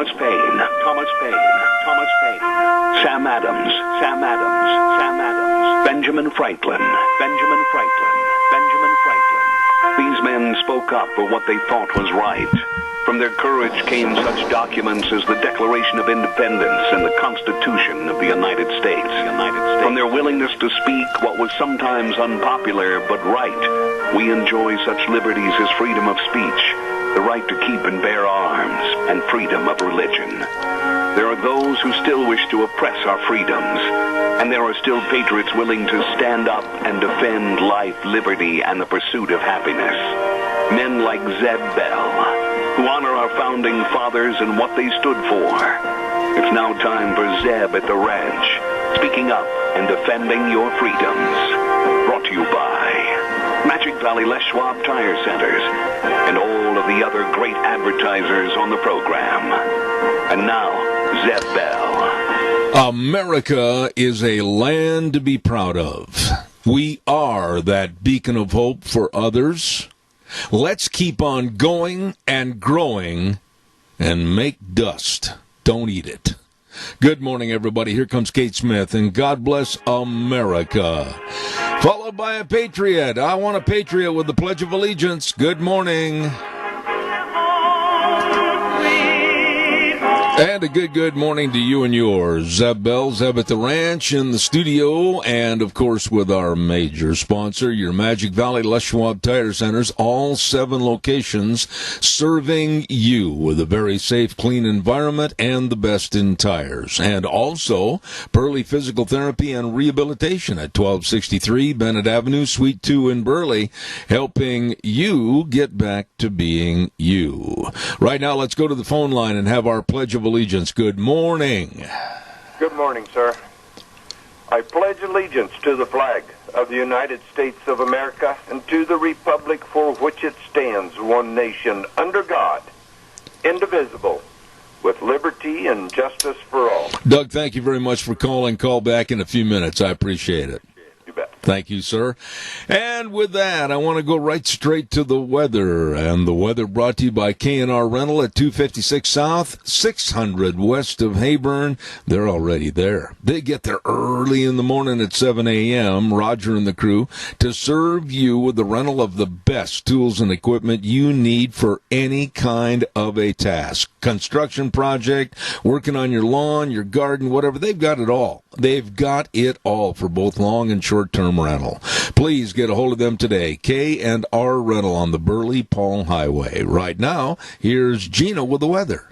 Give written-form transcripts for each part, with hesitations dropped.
Thomas Paine, Thomas Paine, Thomas Paine, Sam Adams, Sam Adams, Sam Adams, Benjamin Franklin, Benjamin Franklin, Benjamin Franklin. These men spoke up for what they thought was right. From their courage came such documents as the Declaration of Independence and the Constitution of the United States. From their willingness to speak what was sometimes unpopular but right, we enjoy such liberties as freedom of speech, the right to keep and bear arms, and freedom of religion. There are those who still wish to oppress our freedoms, and there are still patriots willing to stand up and defend life, liberty, and the pursuit of happiness. Men like Zeb Bell, who honor our founding fathers and what they stood for. It's now time for Zeb at the Ranch, speaking up and defending your freedoms. Brought to you by Magic Valley Les Schwab Tire Centers and all of the other great advertisers on the program. And now, Zeb Bell. America is a land to be proud of. We are that beacon of hope for others. Let's keep on going and growing and make dust. Don't eat it. Good morning, everybody. Here comes Kate Smith, and God bless America. Followed by a patriot. I want a patriot with the Pledge of Allegiance. Good morning. And a good morning to you and yours. Zeb Bell, Zeb at the Ranch in the studio, and of course with our major sponsor, your Magic Valley Les Schwab Tire Centers, all 7 locations serving you with a very safe, clean environment and the best in tires. And also, Burley Physical Therapy and Rehabilitation at 1263 Bennett Avenue, Suite 2 in Burley, helping you get back to being you. Right now, let's go to the phone line and have our Pledge of Allegiance. Good morning. Good morning, sir. I pledge allegiance to the flag of the United States of America and to the republic for which it stands, one nation, under God, indivisible, with liberty and justice for all. Doug, thank you very much for calling. Call back in a few minutes. I appreciate it. You bet. Thank you, sir. And with that, I want to go right straight to the weather. And the weather brought to you by K&R Rental at 256 South, 600 west of Hayburn. They're already there. They get there early in the morning at 7 a.m., Roger and the crew, to serve you with the rental of the best tools and equipment you need for any kind of a task. Construction project, working on your lawn, your garden, whatever. They've got it all. They've got it all for both long and short-term rental. Please get a hold of them today. K&R Rental on the Burley-Paul Highway. Right now, here's Gina with the weather.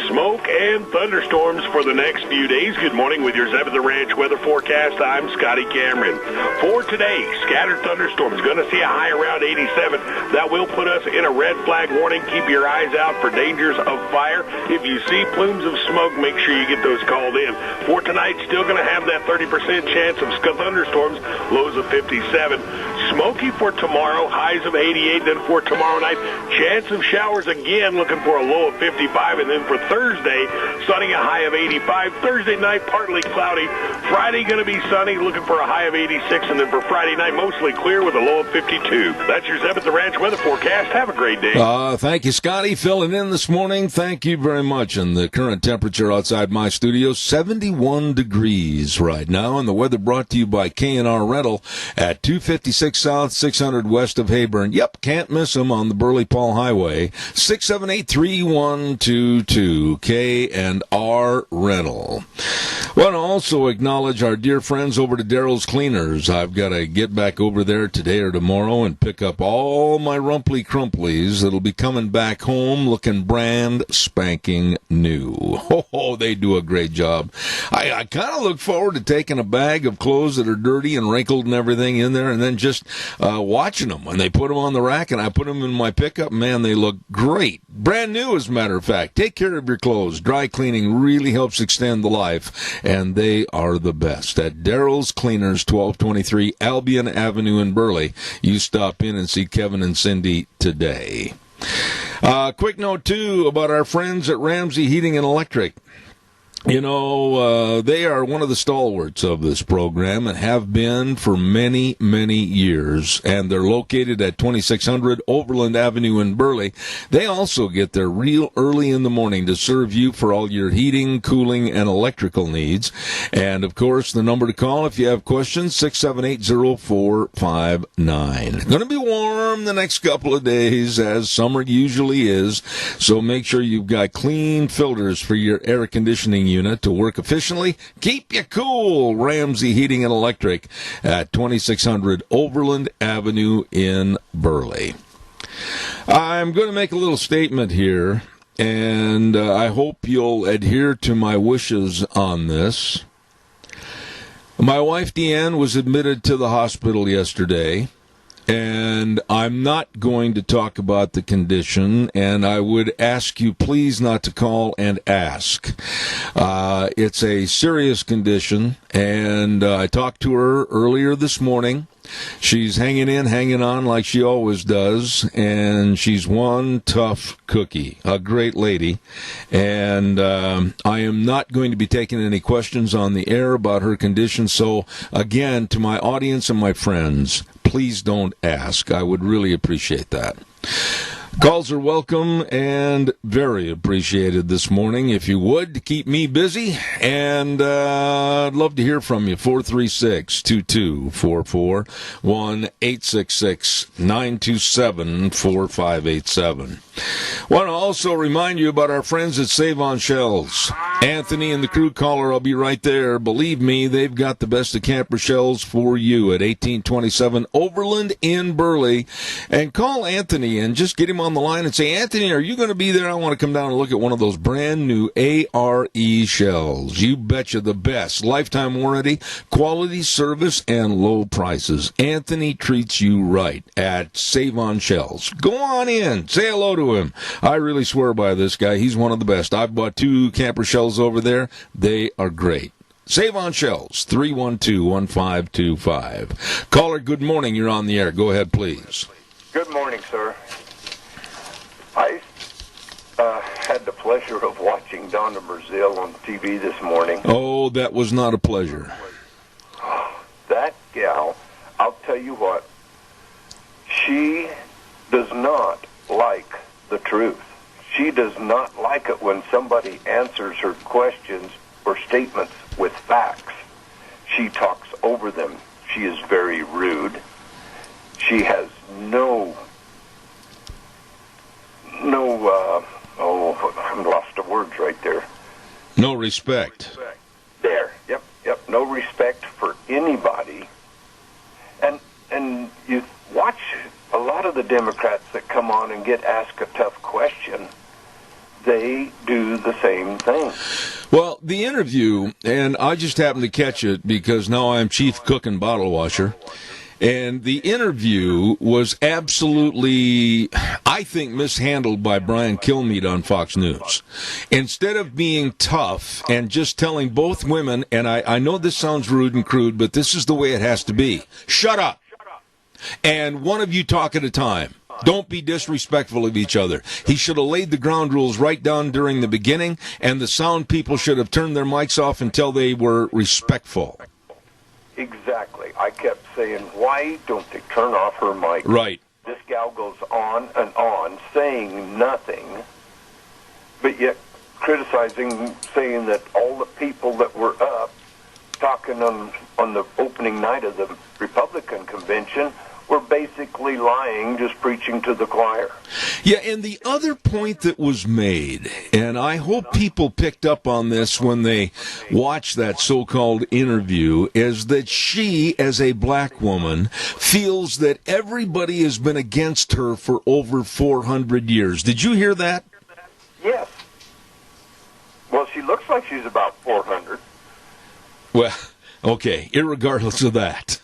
Smoke and thunderstorms for the next few days. Good morning with your Zeb at the Ranch weather forecast. I'm Scotty Cameron. For today, scattered thunderstorms. Going to see a high around 87. That will put us in a red flag warning. Keep your eyes out for dangers of fire. If you see plumes of smoke, make sure you get those called in. For tonight, still going to have that 30% chance of thunderstorms, lows of 57. Smoky for tomorrow, highs of 88. Then for tomorrow night, chance of showers again, looking for a low of 55. And then for Thursday, sunny, a high of 85. Thursday night, partly cloudy. Friday going to be sunny, looking for a high of 86. And then for Friday night, mostly clear with a low of 52. That's your Zeb at the Ranch weather forecast. Have a great day. Thank you, Scotty, filling in this morning. Thank you very much. And the current temperature outside my studio, 71 degrees right now. And the weather brought to you by K&R Rental at 256 South, 600 west of Hayburn. Yep, can't miss them on the Burley-Paul Highway. 678-3122, K&R Rental. Want to also acknowledge our dear friends over to Daryl's Cleaners. I've got to get back over there today or tomorrow and pick up all my Rumply Crumplies that'll be coming back home looking brand spanking new. Oh, they do a great job. I kind of look forward to taking a bag of clothes that are dirty and wrinkled and everything in there and then just watching them when they put them on the rack and I put them in my pickup. Man, they look great. Brand new, as a matter of fact. Take care of your clothes. Dry cleaning really helps extend the life, and they are the best. At Daryl's Cleaners, 1223 Albion Avenue in Burley. You stop in and see Kevin and Cindy today. Quick note, too, about our friends at Ramsey Heating and Electric. You know, they are one of the stalwarts of this program and have been for many, many years. And they're located at 2600 Overland Avenue in Burley. They also get there real early in the morning to serve you for all your heating, cooling, and electrical needs. And, of course, the number to call if you have questions, 678-0459. Going to be warm the next couple of days, as summer usually is. So make sure you've got clean filters for your air conditioning unit to work efficiently. Keep you cool. Ramsey Heating and Electric at 2600 Overland Avenue in Burley. I'm going to make a little statement here, and I hope you'll adhere to my wishes on this. My wife, Deanne, was admitted to the hospital yesterday, and I'm not going to talk about the condition, and I would ask you please not to call and ask. It's a serious condition, and I talked to her earlier this morning. She's hanging in, hanging on like she always does, and she's one tough cookie, a great lady. And I am not going to be taking any questions on the air about her condition. So, again, to my audience and my friends, please don't ask. I would really appreciate that. Calls are welcome and very appreciated this morning. If you would, to keep me busy. And I'd love to hear from you. 436-2244, 1-866-927-4587. Want to also remind you about our friends at Save on Shells. Anthony and the crew caller, I'll be right there. Believe me, they've got the best of camper shells for you at 1827 Overland in Burley. And call Anthony and just get him on the line and say, Anthony, are you going to be there? I want to come down and look at one of those brand new ARE shells. You betcha, the best. Lifetime warranty, quality service, and low prices. Anthony treats you right at Save on Shells. Go on in. Say hello to him. I really swear by this guy. He's one of the best. I've bought 2 camper shells over there. They are great. Save on Shells, 312-1525. Caller, good morning. You're on the air. Go ahead, please. Good morning, sir. I had the pleasure of watching Donna Brazil on TV this morning. Oh, that was not a pleasure. That gal, I'll tell you what, she does not like the truth. She does not like it when somebody answers her questions or statements with facts. She talks over them. She is very rude. She has I'm lost of words right there. No respect. There, yep, no respect for anybody. And you watch a lot of the Democrats that come on and get asked a tough question, they do the same thing. Well, the interview, and I just happened to catch it because now I'm chief cook and bottle washer, and the interview was absolutely, I think, mishandled by Brian Kilmeade on Fox News. Instead of being tough and just telling both women, and I know this sounds rude and crude, but this is the way it has to be, shut up. And one of you talk at a time. Don't be disrespectful of each other. He should have laid the ground rules right down during the beginning, and the sound people should have turned their mics off until they were respectful. Exactly. I kept saying, why don't they turn off her mic? Right. This gal goes on and on, saying nothing, but yet criticizing, saying that all the people that were up talking on the opening night of the Republican convention were basically lying, just preaching to the choir. Yeah, and the other point that was made, and I hope people picked up on this when they watched that so-called interview, is that she, as a black woman, feels that everybody has been against her for over 400 years. Did you hear that? Yes. Well, she looks like she's about 400. Well, okay, irregardless of that.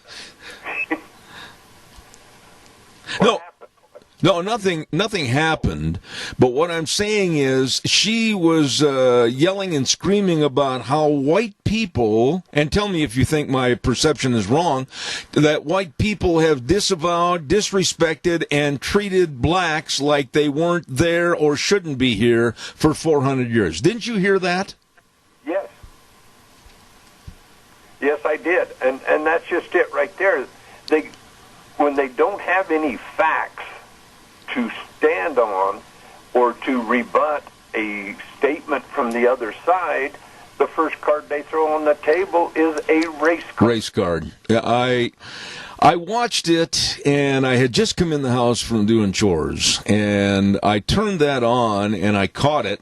No, nothing happened. But what I'm saying is she was yelling and screaming about how white people, and tell me if you think my perception is wrong, that white people have disavowed, disrespected, and treated blacks like they weren't there or shouldn't be here for 400 years. Didn't you hear that? Yes. Yes, I did. And that's just it right there. When they don't have any facts to stand on or to rebut a statement from the other side, the first card they throw on the table is a race card. Race card. Yeah, I watched it, and I had just come in the house from doing chores, and I turned that on, and I caught it,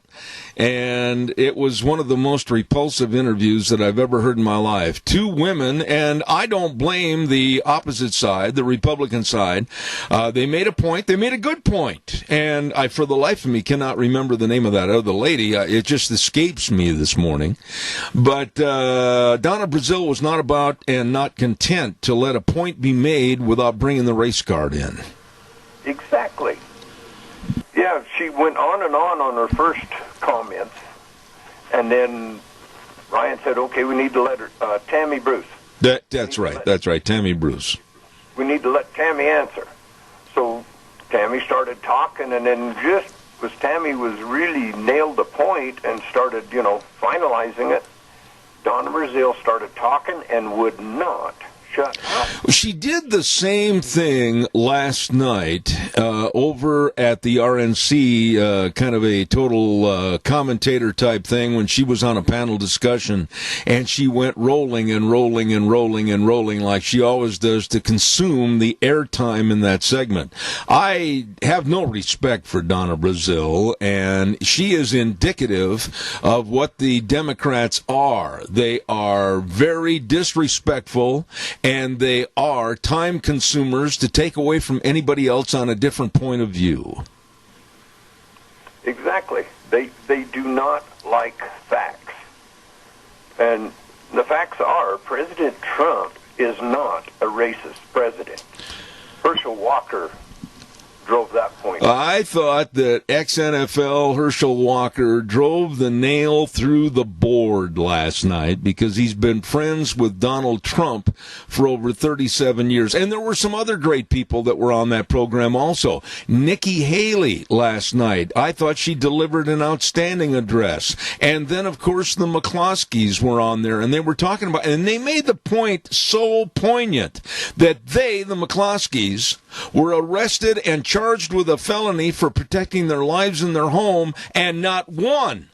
and it was one of the most repulsive interviews that I've ever heard in my life. Two women, and I don't blame the opposite side, the Republican side. They made a point. They made a good point, and I, for the life of me, cannot remember the name of that other lady. It just escapes me this morning. But Donna Brazile was not about and not content to let a point be made without bringing the race card in. Exactly. Yeah, she went on her first comments, and then Ryan said, okay, we need to let her, Tammy Bruce. That's right, Tammy Bruce. We need to let Tammy answer. So Tammy started talking, and then just as Tammy was really nailed the point and started, finalizing it, Donna Brazile started talking and would not shut up. She did the same thing last night over at the RNC, kind of a total commentator type thing when she was on a panel discussion, and she went rolling and rolling and rolling and rolling like she always does to consume the airtime in that segment. I have no respect for Donna Brazile, and she is indicative of what the Democrats are. They are very disrespectful, and they are time consumers to take away from anybody else on a different point of view. Exactly. They do not like facts. And the facts are President Trump is not a racist president. Herschel Walker drove that point. I thought that ex-NFL Herschel Walker drove the nail through the board last night because he's been friends with Donald Trump for over 37 years. And there were some other great people that were on that program also. Nikki Haley last night, I thought she delivered an outstanding address. And then, of course, the McCloskeys were on there, and they were talking about, and they made the point so poignant that they, the McCloskeys, were arrested and charged with a felony for protecting their lives and their home, and not one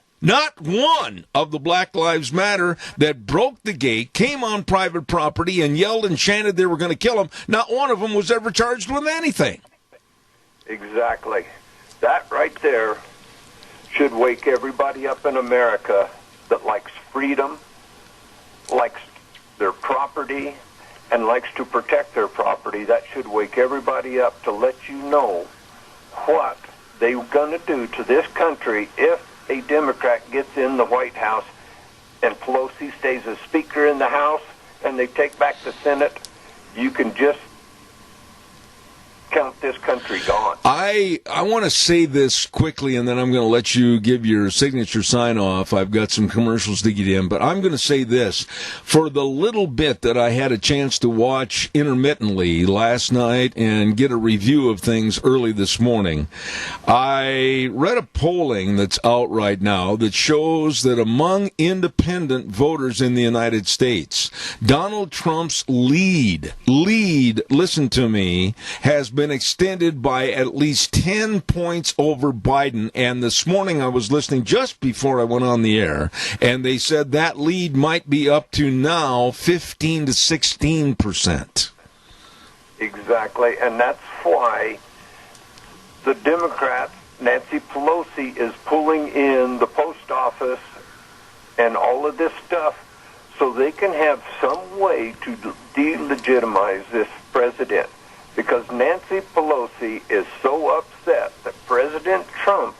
of the Black Lives Matter that broke the gate, came on private property, and yelled and chanted they were going to kill him, not one of them was ever charged with anything. Exactly. That right there should wake everybody up in America that likes freedom, likes their property, and likes to protect their property. That should wake everybody up to let you know what they're going to do to this country if a Democrat gets in the White House and Pelosi stays as Speaker in the House and they take back the Senate. You can just count this country gone. I want to say this quickly, and then I'm going to let you give your signature sign-off. I've got some commercials to get in, but I'm going to say this. For the little bit that I had a chance to watch intermittently last night and get a review of things early this morning, I read a polling that's out right now that shows that among independent voters in the United States, Donald Trump's lead, listen to me, has been extended by at least 10 points over Biden. And this morning I was listening just before I went on the air, and they said that lead might be up to now 15 to 16%. Exactly, and that's why the Democrats, Nancy Pelosi, is pulling in the post office and all of this stuff so they can have some way to delegitimize this president. Because Nancy Pelosi is so upset that President Trump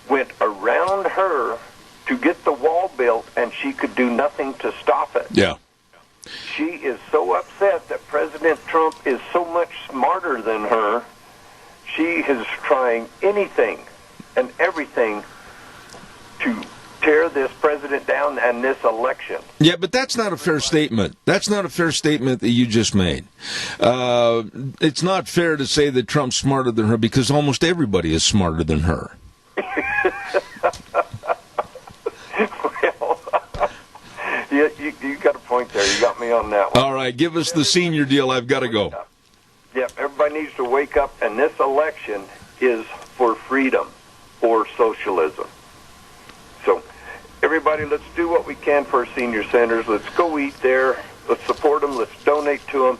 went around her to get the wall built and she could do nothing to stop it. Yeah. She is so upset that President Trump is so much smarter than her. She is trying anything and everything to tear this president down and this election. Yeah, but that's not a fair statement. That's not a fair statement that you just made. It's not fair to say that Trump's smarter than her because almost everybody is smarter than her. Well, you got a point. point there. You got me on that one. All right, give us the senior deal. I've got to go. Yep, everybody needs to wake up, and this election is for freedom, for socialism. So, everybody, let's do what we can for our senior centers. Let's go eat there. Let's support them. Let's donate to them.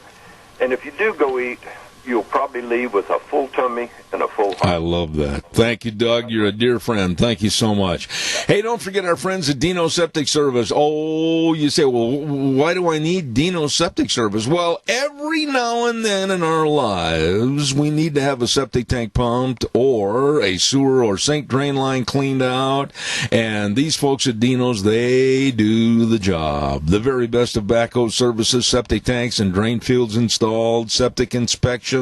And if you do go eat, you'll probably leave with a full tummy and a full heart. I love that. Thank you, Doug. You're a dear friend. Thank you so much. Hey, don't forget our friends at Dino Septic Service. Oh, you say, well, why do I need Dino Septic Service? Well, every now and then in our lives, we need to have a septic tank pumped or a sewer or sink drain line cleaned out. And these folks at Dino's, they do the job. The very best of backhoe services, septic tanks and drain fields installed, septic inspection,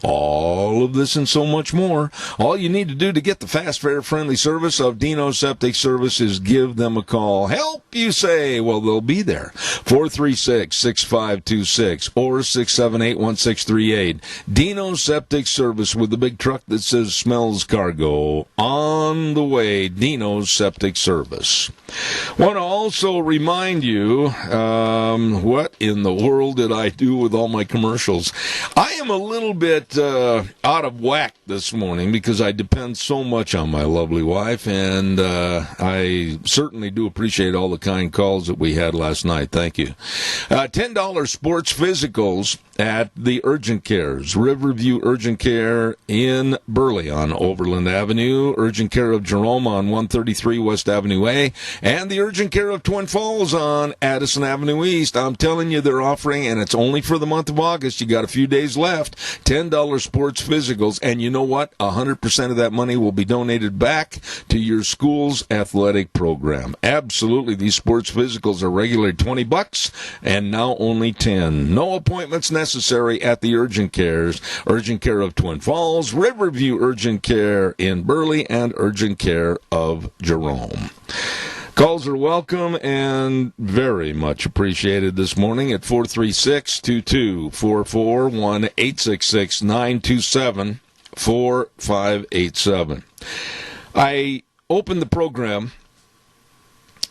all of this and so much more. All you need to do to get the fast, fair, friendly service of Dino Septic Service is give them a call. Help, you say? Well, they'll be there. 436-6526 or 678-1638. Dino Septic Service with the big truck that says smells cargo. On the way, Dino Septic Service. Want to also remind you, what in the world did I do with all my commercials? I am a little bit out of whack this morning because I depend so much on my lovely wife, and I certainly do appreciate all the kind calls that we had last night. Thank you. $10 sports physicals at the Urgent Cares, Riverview Urgent Care in Burley on Overland Avenue, Urgent Care of Jerome on 133 West Avenue A, and the Urgent Care of Twin Falls on Addison Avenue East. I'm telling you, they're offering, and it's only for the month of August. You got a few days left. $10 sports physicals, and you know what? 100% of that money will be donated back to your school's athletic program. Absolutely, these sports physicals are regularly $20 and now only $10. No appointments necessary at the Urgent Cares, Urgent Care of Twin Falls, Riverview Urgent Care in Burley, and Urgent Care of Jerome. Calls are welcome and very much appreciated this morning at 436-2244, 1-866-927-4587. I opened the program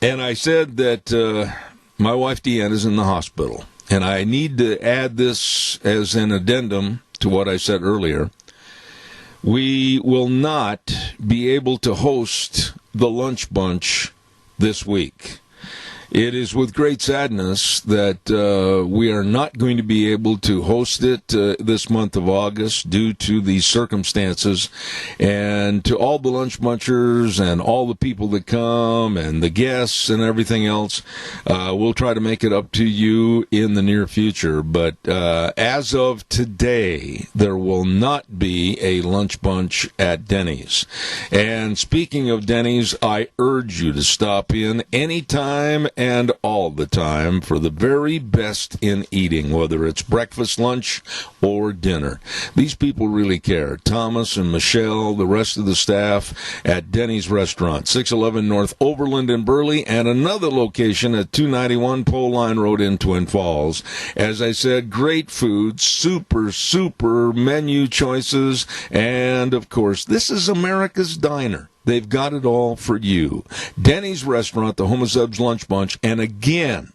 and I said that my wife Deanne is in the hospital. And I need to add this as an addendum to what I said earlier. We will not be able to host the Lunch Bunch this week. It is with great sadness that we are not going to be able to host it this month of August due to these circumstances. And to all the lunch bunchers and all the people that come and the guests and everything else, we'll try to make it up to you in the near future. But as of today, there will not be a lunch bunch at Denny's. And speaking of Denny's, I urge you to stop in anytime and all the time for the very best in eating, whether it's breakfast, lunch, or dinner. These people really care. Thomas and Michelle, the rest of the staff at Denny's Restaurant, 611 North Overland in Burley, and another location at 291 Pole Line Road in Twin Falls. As I said, great food, super menu choices, and of course, this is America's Diner. They've got it all for you. Denny's Restaurant, the home of Zeb's Lunch Bunch, and again,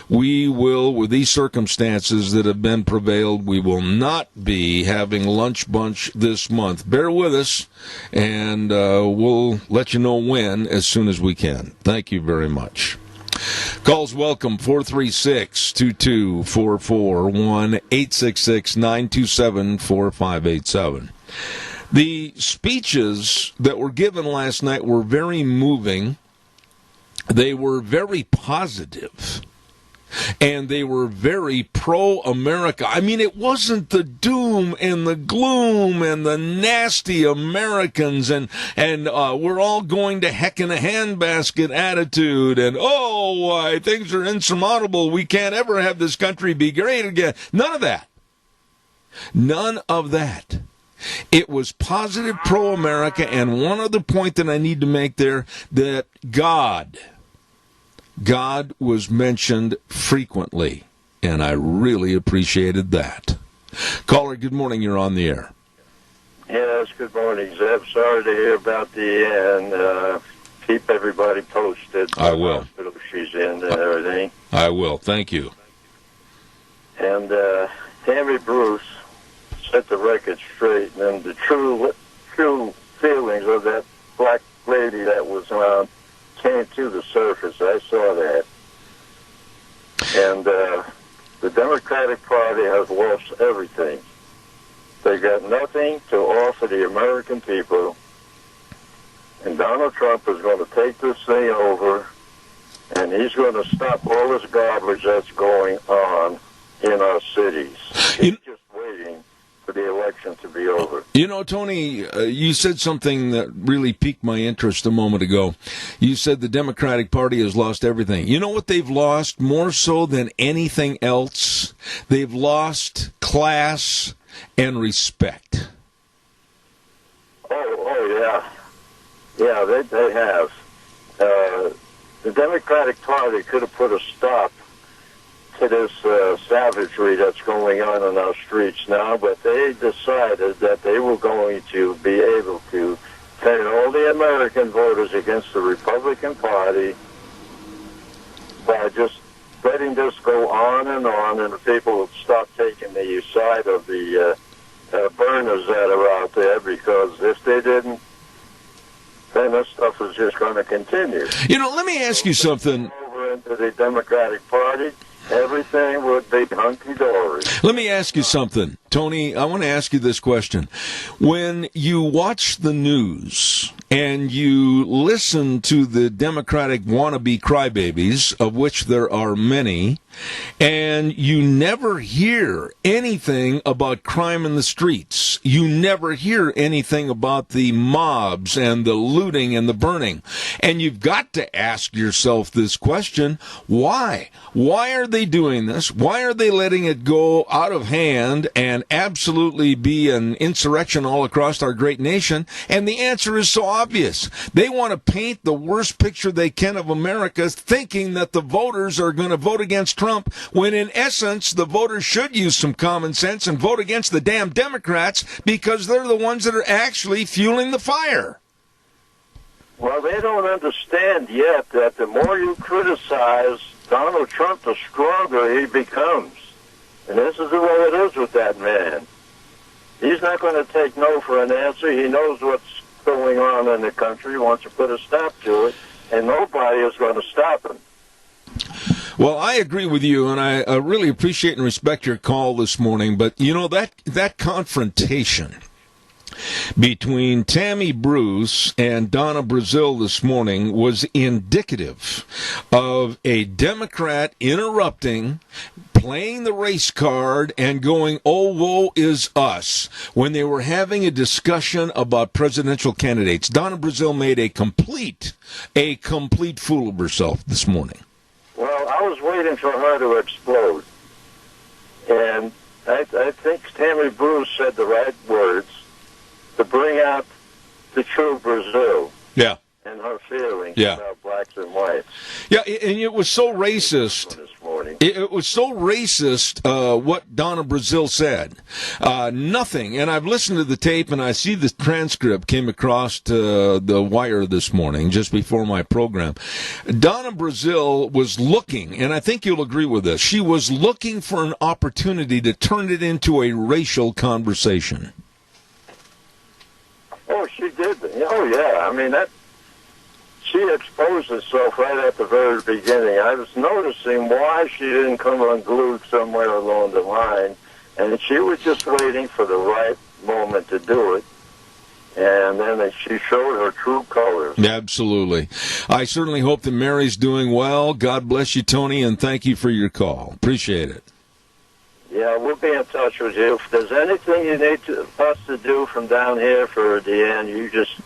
we will, with these circumstances that have been prevailed, we will not be having Lunch Bunch this month. Bear with us, and we'll let you know when as soon as we can. Thank you very much. Calls welcome, 436-2244, 1-866-927-4587. The speeches that were given last night were very moving. They were very positive. And they were very pro-America. I mean, it wasn't the doom and the gloom and the nasty Americans and we're all going to heck in a handbasket attitude and, why things are insurmountable. We can't ever have this country be great again. None of that. None of that. It was positive pro-America, and one other point that I need to make there, that God was mentioned frequently, and I really appreciated that. Caller, good morning. You're on the air. Yes, good morning, Zeb. Sorry to hear about the end. Keep everybody posted. I will. Hospital she's in and everything. I will. Thank you. And Tammy Bruce set the record straight, and the true feelings of that black lady that was around came to the surface. I saw that. And the Democratic Party has lost everything. They got nothing to offer the American people. And Donald Trump is going to take this thing over, and he's going to stop all this garbage that's going on in our cities. He's just waiting for the election to be over. You know, Tony, you said something that really piqued my interest a moment ago. You said the Democratic Party has lost everything. You know what they've lost more so than anything else? They've lost class and respect. Oh yeah. Yeah, they have. The Democratic Party could have put a stop to this savagery that's going on in our streets now, but they decided that they were going to be able to turn all the American voters against the Republican Party by just letting this go on, and the people would stop taking the side of the burners that are out there, because if they didn't, then this stuff is just going to continue. You know, let me ask you something. Over into the Democratic Party, everything would be hunky-dory. Let me ask you something. Tony, I want to ask you this question. When you watch the news and you listen to the Democratic wannabe crybabies, of which there are many, and you never hear anything about crime in the streets, you never hear anything about the mobs and the looting and the burning, and you've got to ask yourself this question: why? Why are they doing this? Why are they letting it go out of hand and absolutely be an insurrection all across our great nation? And the answer is so obvious. They want to paint the worst picture they can of America, thinking that the voters are going to vote against Trump, when in essence the voters should use some common sense and vote against the damn Democrats, because they're the ones that are actually fueling the fire. Well, they don't understand yet that the more you criticize Donald Trump, the stronger he becomes. And this is the way it is with that man. He's not going to take no for an answer. He knows what's going on in the country. He wants to put a stop to it, and nobody is going to stop him. Well, I agree with you, and I really appreciate and respect your call this morning. But, you know, that confrontation between Tammy Bruce and Donna Brazile this morning was indicative of a Democrat interrupting, playing the race card, and going, oh, woe is us, when they were having a discussion about presidential candidates. Donna Brazile made a complete fool of herself this morning. Well, I was waiting for her to explode. And I think Tammy Bruce said the right words to bring out the true Brazil. Yeah. And her feelings Yeah. about blacks and whites. Yeah, and it was so racist. This morning. It was so racist what Donna Brazile said. Nothing. And I've listened to the tape, and I see the transcript came across the wire this morning, just before my program. Donna Brazile was looking, and I think you'll agree with this, she was looking for an opportunity to turn it into a racial conversation. Oh, she did. Oh, yeah. I mean, she exposed herself right at the very beginning. I was noticing why she didn't come unglued somewhere along the line, and she was just waiting for the right moment to do it, and then she showed her true colors. Absolutely. I certainly hope that Mary's doing well. God bless you, Tony, and thank you for your call. Appreciate it. Yeah, we'll be in touch with you. If there's anything you need us to do from down here for Deanne,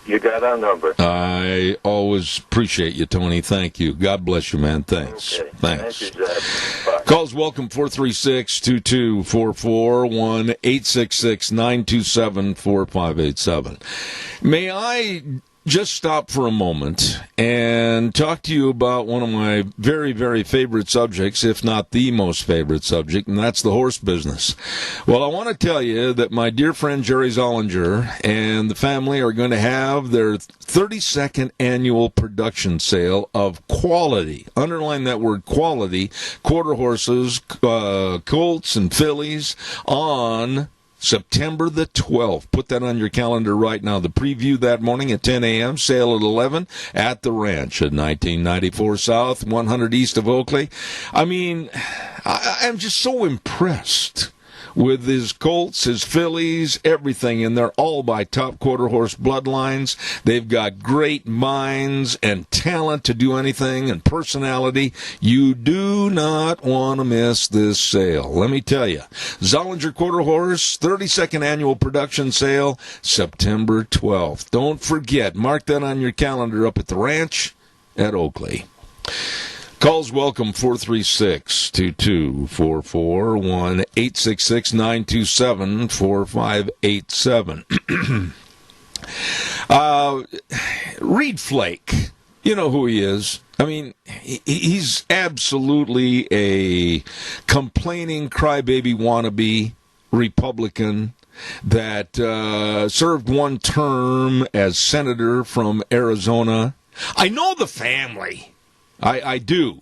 you got our number. I always appreciate you, Tony. Thank you. God bless you, man. Thanks. Okay. Thanks. Thank you, Zach. Bye. Calls welcome, 436-2244, 1-866-927-4587. May I just stop for a moment and talk to you about one of my very, very favorite subjects, if not the most favorite subject, and that's the horse business. Well, I want to tell you that my dear friend Jerry Zollinger and the family are going to have their 32nd annual production sale of quality, underline that word quality, quarter horses, colts, and fillies on September the 12th. Put that on your calendar right now. The preview that morning at 10 a.m., sale at 11 at the ranch at 1994 South, 100 east of Oakley. I mean, I'm just so impressed with his colts, his fillies, everything, and they're all by top quarter horse bloodlines. They've got great minds and talent to do anything and personality. You do not want to miss this sale. Let me tell you, Zollinger Quarter Horse 32nd annual production sale, September 12th. Don't forget, mark that on your calendar up at the ranch at Oakley. Calls welcome, 436-2244, 1-866-927-4587. Reed Flake, you know who he is. I mean, he's absolutely a complaining crybaby wannabe Republican that served one term as senator from Arizona. I know the family. I do.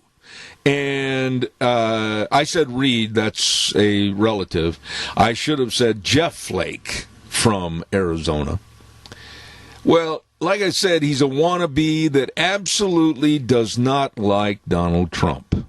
And I said Reed, that's a relative. I should have said Jeff Flake from Arizona. Well, like I said, he's a wannabe that absolutely does not like Donald Trump.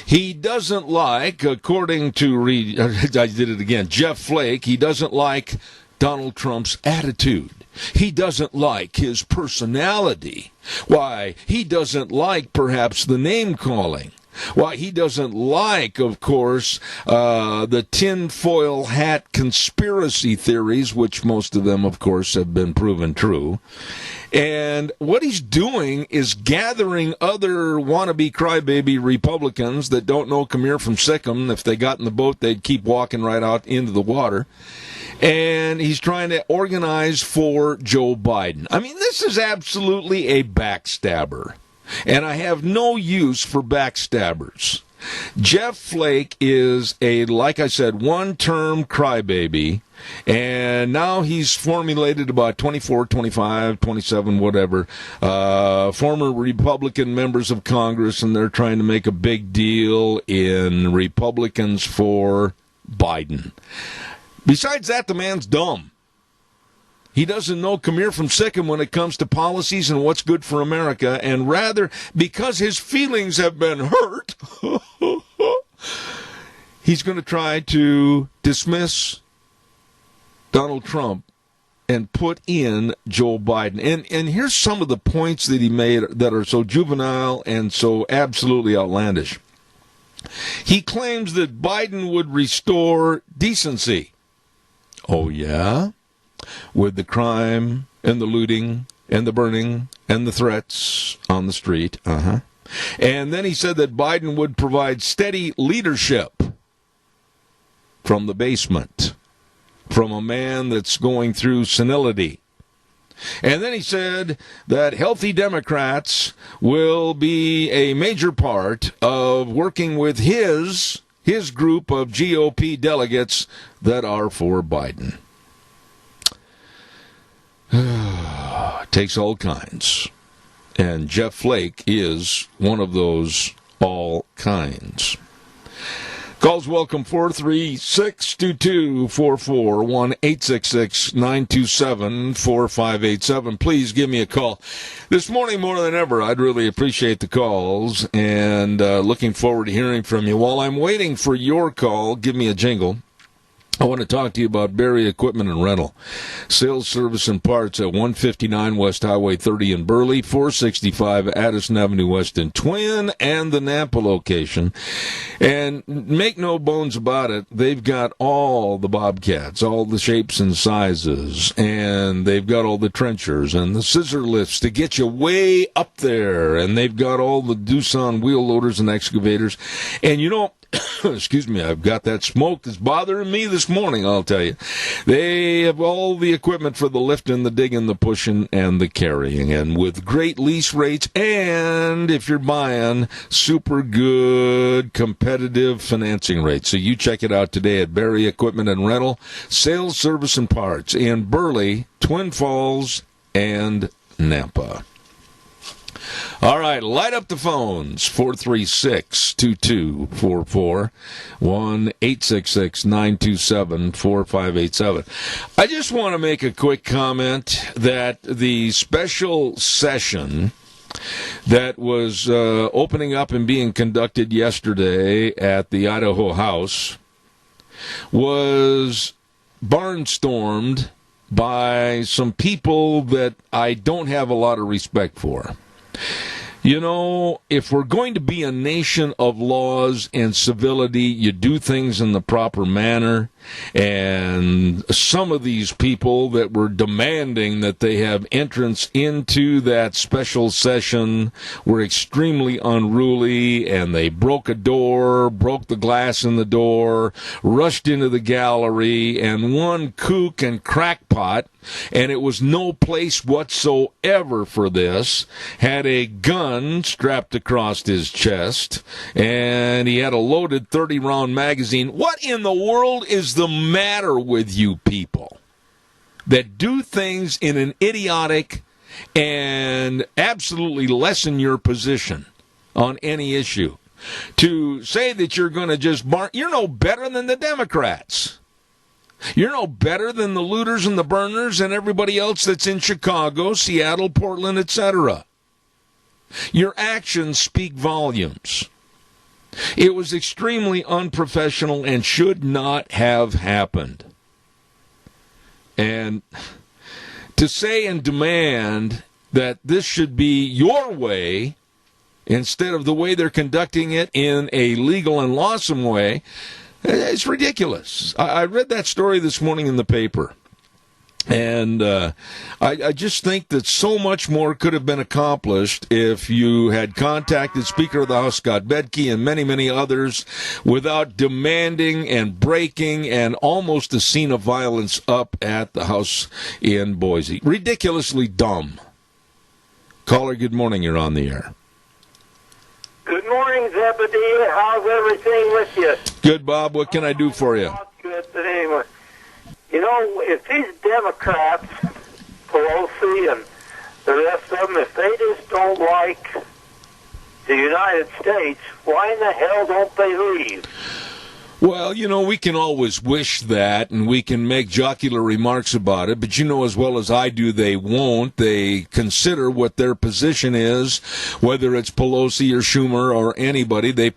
He doesn't like, according to Reed, I did it again, Jeff Flake, he doesn't like Donald Trump's attitude. He doesn't like his personality. Why, he doesn't like, perhaps, the name-calling. Why, he doesn't like, of course, the tinfoil hat conspiracy theories, which most of them, of course, have been proven true. And what he's doing is gathering other wannabe crybaby Republicans that don't know Khmer from Sikkim. If they got in the boat, they'd keep walking right out into the water. And he's trying to organize for Joe Biden. I mean, this is absolutely a backstabber. And I have no use for backstabbers. Jeff Flake is a, like I said, one-term crybaby. And now he's formulated about 24, 25, 27, whatever, former Republican members of Congress, and they're trying to make a big deal in Republicans for Biden. Besides that, the man's dumb. He doesn't know Khmer from Sikkim when it comes to policies and what's good for America, and rather, because his feelings have been hurt, he's going to try to dismiss Donald Trump and put in Joe Biden. And here's some of the points that he made that are so juvenile and so absolutely outlandish. He claims that Biden would restore decency. Oh, yeah? With the crime and the looting and the burning and the threats on the street. And then he said that Biden would provide steady leadership from the basement, from a man that's going through senility. And then he said that healthy Democrats will be a major part of working with his group of GOP delegates that are for Biden. Takes all kinds. And Jeff Flake is one of those all kinds. Calls welcome, 436-2244, 1-866-927-4587. Please give me a call. This morning, more than ever, I'd really appreciate the calls, and looking forward to hearing from you. While I'm waiting for your call, give me a jingle. I want to talk to you about Berry Equipment and Rental. Sales, service, and parts at 159 West Highway 30 in Burley, 465 Addison Avenue West in Twin, and the Nampa location. And make no bones about it, they've got all the Bobcats, all the shapes and sizes, and they've got all the trenchers and the scissor lifts to get you way up there, and they've got all the Doosan wheel loaders and excavators. And you know, excuse me, I've got that smoke that's bothering me this morning, I'll tell you. They have all the equipment for the lifting, the digging, the pushing, and the carrying. And with great lease rates, and if you're buying, super good competitive financing rates. So you check it out today at Barry Equipment and Rental, sales, service, and parts in Burley, Twin Falls, and Nampa. All right, light up the phones, 436-2244, 1-866-927-4587. I just want to make a quick comment that the special session that was opening up and being conducted yesterday at the Idaho House was barnstormed by some people that I don't have a lot of respect for. You know, if we're going to be a nation of laws and civility, you do things in the proper manner. And some of these people that were demanding that they have entrance into that special session were extremely unruly, and they broke a door, broke the glass in the door, rushed into the gallery, and one kook and crackpot, and it was no place whatsoever for this, had a gun strapped across his chest, and he had a loaded 30-round magazine. What in the world is the matter with you people that do things in an idiotic and absolutely lessen your position on any issue? To say that you're going to just you're no better than the Democrats. You're no better than the looters and the burners and everybody else that's in Chicago, Seattle, Portland, etc. Your actions speak volumes. It was extremely unprofessional and should not have happened. And to say and demand that this should be your way instead of the way they're conducting it in a legal and lawsome way, it's ridiculous. I read that story this morning in the paper. And I just think that so much more could have been accomplished if you had contacted Speaker of the House Scott Bedke and many, many others without demanding and breaking and almost a scene of violence up at the House in Boise. Ridiculously dumb. Caller, good morning. You're on the air. Good morning, Zebedee. How's everything with you? Good, Bob. What can I do for you? Good, but anyway. You know, if these Democrats, Pelosi and the rest of them, if they just don't like the United States, why in the hell don't they leave? Well, you know, we can always wish that, and we can make jocular remarks about it, but you know as well as I do they won't. They consider what their position is, whether it's Pelosi or Schumer or anybody. They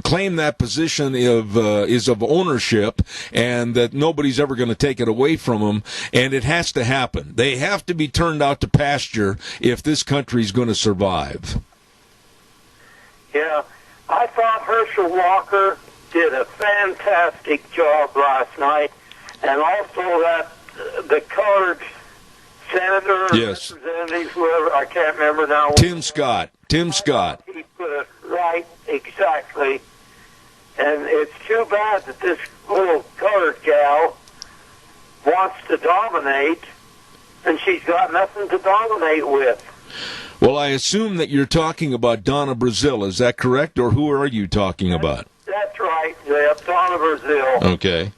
claim that position is of ownership and that nobody's ever going to take it away from them, and it has to happen. They have to be turned out to pasture if this country's going to survive. Yeah, I thought Herschel Walker did a fantastic job last night, and also that the colored senator, yes, representative, whoever, I can't remember now. Tim Scott. He put it right exactly, and it's too bad that this little colored gal wants to dominate, and she's got nothing to dominate with. Well, I assume that you're talking about Donna Brazile. Is that correct, or who are you talking about? That's right, Zeb, Donna Brazile. Okay.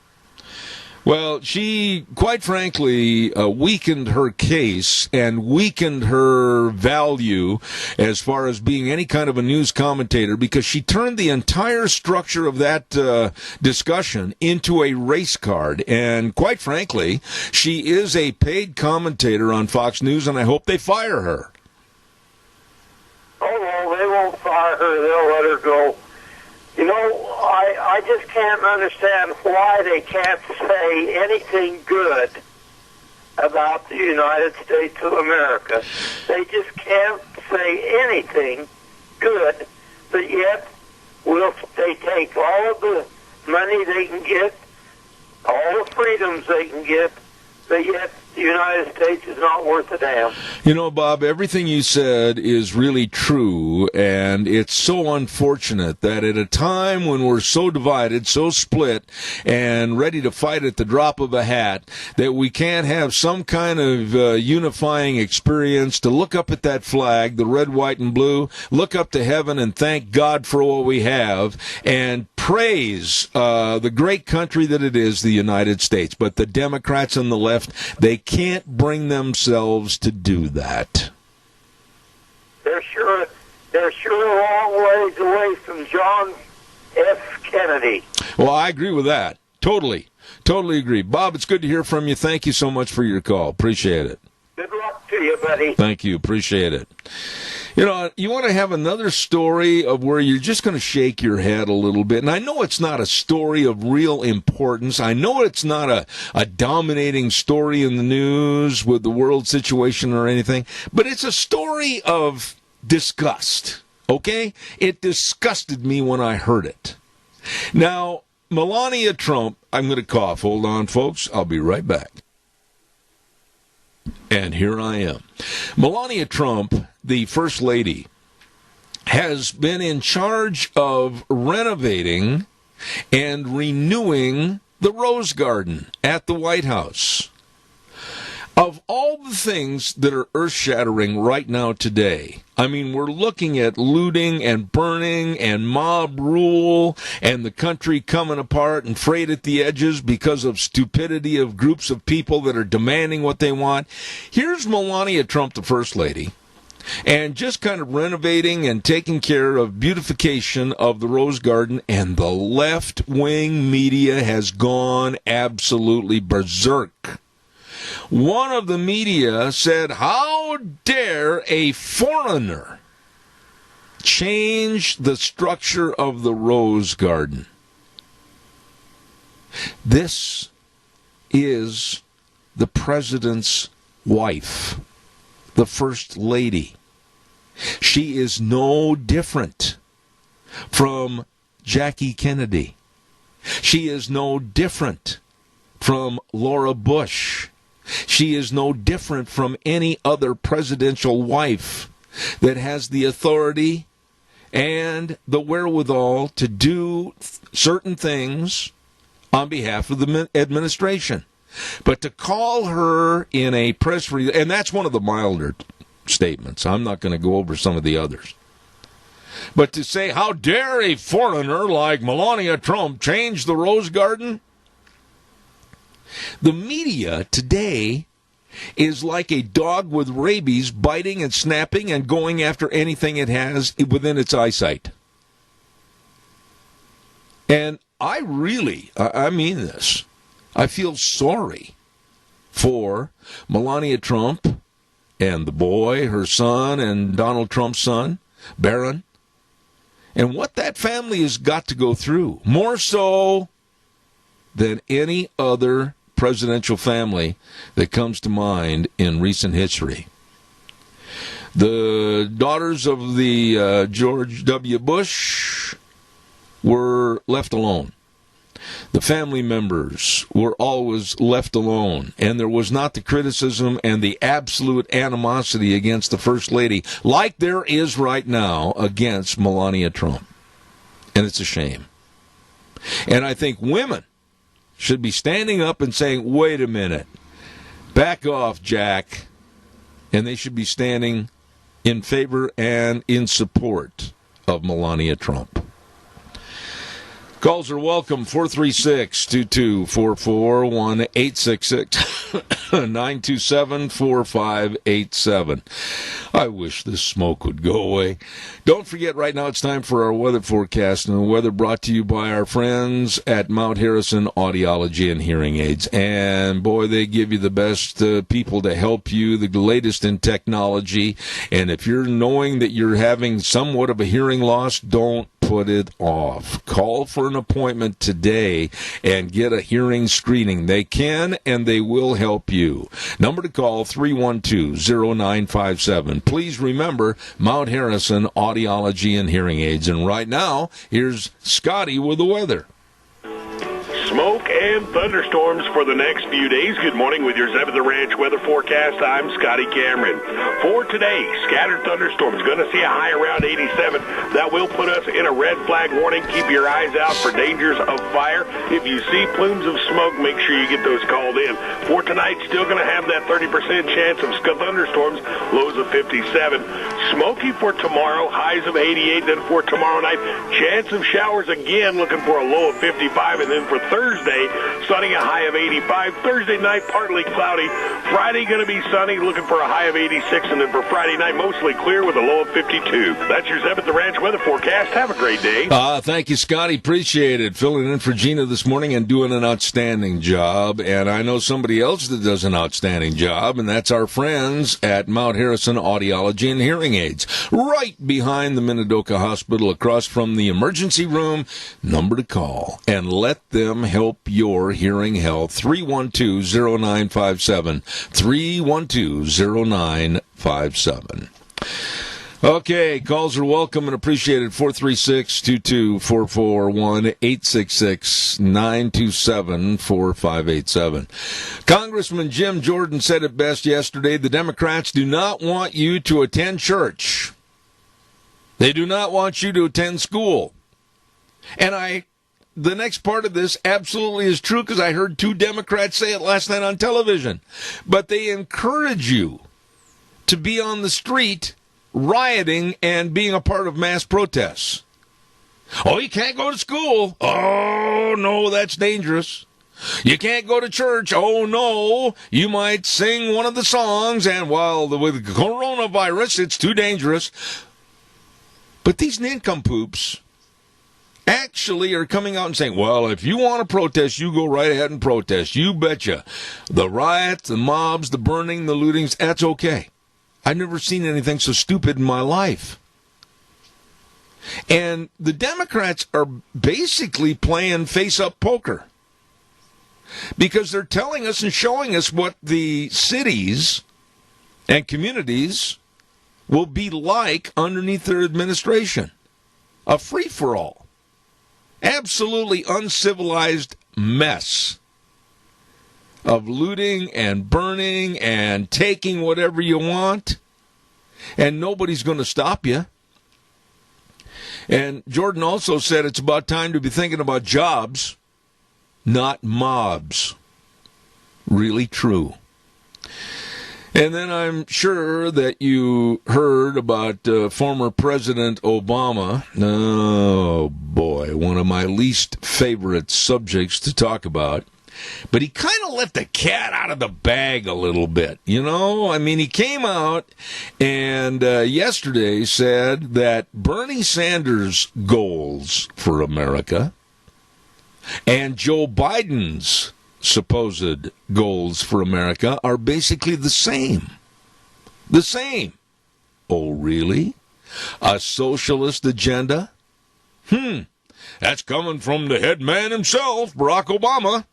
Well, she, quite frankly, weakened her case and weakened her value as far as being any kind of a news commentator, because she turned the entire structure of that discussion into a race card. And quite frankly, she is a paid commentator on Fox News, and I hope they fire her. Oh, well, they won't fire her. They'll let her go. You know, I just can't understand why they can't say anything good about the United States of America. They just can't say anything good, but yet they take all of the money they can get, all the freedoms they can get, but yet the United States is not worth a damn. You know, Bob, everything you said is really true, and it's so unfortunate that at a time when we're so divided, so split, and ready to fight at the drop of a hat, that we can't have some kind of unifying experience to look up at that flag, the red, white, and blue, look up to heaven and thank God for what we have, and praise the great country that it is, the United States. But the Democrats and the left, they can't bring themselves to do that. They're sure a long ways away from John F. Kennedy. Well, I agree with that. Totally agree. Bob, it's good to hear from you. Thank you so much for your call. Appreciate it. Good luck to you, buddy. Thank you. Appreciate it. You know, you want to have another story of where you're just going to shake your head a little bit. And I know it's not a story of real importance. I know it's not a dominating story in the news with the world situation or anything. But it's a story of disgust, okay? It disgusted me when I heard it. Now, Melania Trump, I'm going to cough. Hold on, folks. I'll be right back. And here I am. Melania Trump, the First Lady, has been in charge of renovating and renewing the Rose Garden at the White House. Of all the things that are earth-shattering right now today, I mean, we're looking at looting and burning and mob rule and the country coming apart and frayed at the edges because of stupidity of groups of people that are demanding what they want. Here's Melania Trump, the First Lady, and just kind of renovating and taking care of beautification of the Rose Garden, and the left-wing media has gone absolutely berserk. One of the media said, "How dare a foreigner change the structure of the Rose Garden?" This is the president's wife, the First Lady. She is no different from Jackie Kennedy. She is no different from Laura Bush. She is no different from any other presidential wife that has the authority and the wherewithal to do certain things on behalf of the administration. But to call her in a press release, and that's one of the milder statements. I'm not going to go over some of the others. But to say, how dare a foreigner like Melania Trump change the Rose Garden? The media today is like a dog with rabies, biting and snapping and going after anything it has within its eyesight. And I mean this. I feel sorry for Melania Trump and the boy, her son, and Donald Trump's son, Barron, and what that family has got to go through, more so than any other presidential family that comes to mind in recent history. The daughters of the George W. Bush were left alone. The family members were always left alone, and there was not the criticism and the absolute animosity against the First Lady like there is right now against Melania Trump. And it's a shame. And I think women should be standing up and saying, wait a minute, back off, Jack. And they should be standing in favor and in support of Melania Trump. Calls are welcome, 436-2244, 1-866-927-4587. I wish this smoke would go away. Don't forget, right now it's time for our weather forecast, and the weather brought to you by our friends at Mount Harrison Audiology and Hearing Aids. And boy, they give you the best people to help you, the latest in technology. And if you're knowing that you're having somewhat of a hearing loss, don't put it off. Call for an appointment today and get a hearing screening. They can and they will help you. Number to call, 312-0957. Please remember Mount Harrison Audiology and Hearing Aids. And right now, here's Scotty with the weather. Smoke and thunderstorms for the next few days. Good morning with your Zeb at the Ranch weather forecast. I'm Scotty Cameron. For today, scattered thunderstorms. Going to see a high around 87. That will put us in a red flag warning. Keep your eyes out for dangers of fire. If you see plumes of smoke, make sure you get those called in. For tonight, still going to have that 30% chance of thunderstorms, lows of 57. Smoky for tomorrow, highs of 88. Then for tomorrow night, chance of showers again, looking for a low of 55. And then for Thursday, sunny, a high of 85. Thursday night, partly cloudy. Friday going to be sunny, looking for a high of 86. And then for Friday night, mostly clear with a low of 52. That's your Zeb at the Ranch weather forecast. Have a great day. Thank you, Scotty. Appreciate it. Filling in for Gina this morning and doing an outstanding job. And I know somebody else that does an outstanding job, and that's our friends at Mount Harrison Audiology and Hearing Aids, right behind the Minidoka Hospital, across from the emergency room. Number to call and let them help your hearing health. 312-0957. 312-0957. Okay, calls are welcome and appreciated. 436-2244, 1-866-927-4587. Congressman Jim Jordan said it best yesterday. The Democrats do not want you to attend church. They do not want you to attend school. And the next part of this absolutely is true, because I heard two Democrats say it last night on television. But they encourage you to be on the street rioting and being a part of mass protests. Oh, you can't go to school. Oh, no, that's dangerous. You can't go to church. Oh, no, you might sing one of the songs, and with coronavirus, it's too dangerous. But these nincompoops actually are coming out and saying, well, if you want to protest, you go right ahead and protest. You betcha. The riots, the mobs, the burning, the lootings, that's okay. I've never seen anything so stupid in my life. And the Democrats are basically playing face-up poker, because they're telling us and showing us what the cities and communities will be like underneath their administration. A free-for-all. Absolutely uncivilized mess of looting and burning and taking whatever you want, and nobody's going to stop you. And Jordan also said it's about time to be thinking about jobs, not mobs. Really true. And then I'm sure that you heard about former President Obama. Oh, boy, one of my least favorite subjects to talk about. But he kind of let the cat out of the bag a little bit, you know? I mean, he came out and yesterday said that Bernie Sanders' goals for America and Joe Biden's supposed goals for America are basically the same. The same. Oh, really? A socialist agenda? That's coming from the head man himself, Barack Obama.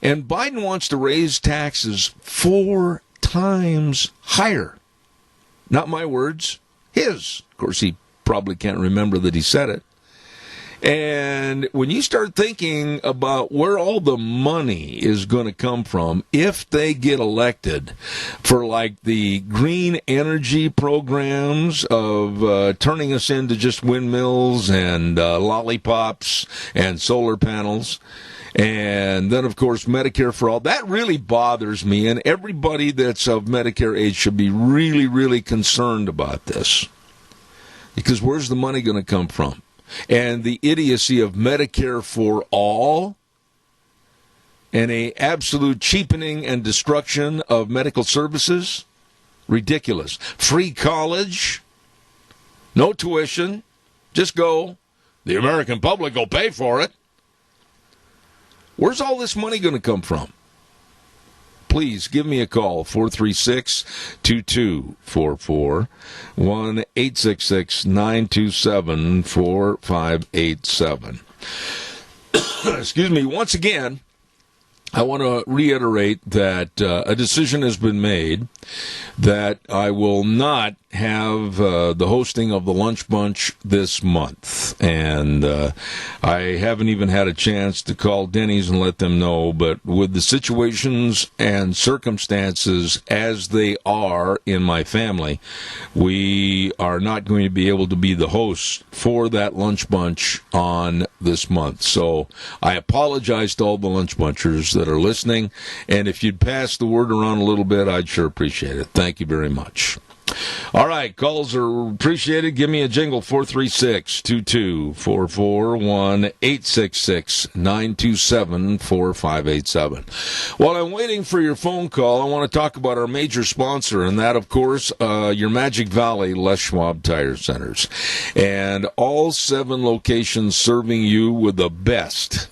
And Biden wants to raise taxes 4 times higher. Not my words, his. Of course, he probably can't remember that he said it. And when you start thinking about where all the money is going to come from if they get elected for, like, the green energy programs of turning us into just windmills and lollipops and solar panels, and then, of course, Medicare for all. That really bothers me, and everybody that's of Medicare age should be really, really concerned about this. Because where's the money going to come from? And the idiocy of Medicare for all and a absolute cheapening and destruction of medical services? Ridiculous. Free college, no tuition, just go. The American public will pay for it. Where's all this money going to come from? Please give me a call, 436-2244, 1-866-927-4587. Excuse me. Once again, I want to reiterate that a decision has been made that I will not have the hosting of the Lunch Bunch this month, and I haven't even had a chance to call Denny's and let them know, but with the situations and circumstances as they are in my family, we are not going to be able to be the hosts for that Lunch Bunch on this month. So I apologize to all the Lunch Bunchers that are listening, and if you'd pass the word around a little bit, I'd sure appreciate it. Thank you very much. All right, calls are appreciated. Give me a jingle, 436-2244, 1-866-927-4587. While I'm waiting for your phone call, I want to talk about our major sponsor, and that, of course, your Magic Valley Les Schwab Tire Centers. And all 7 locations serving you with the best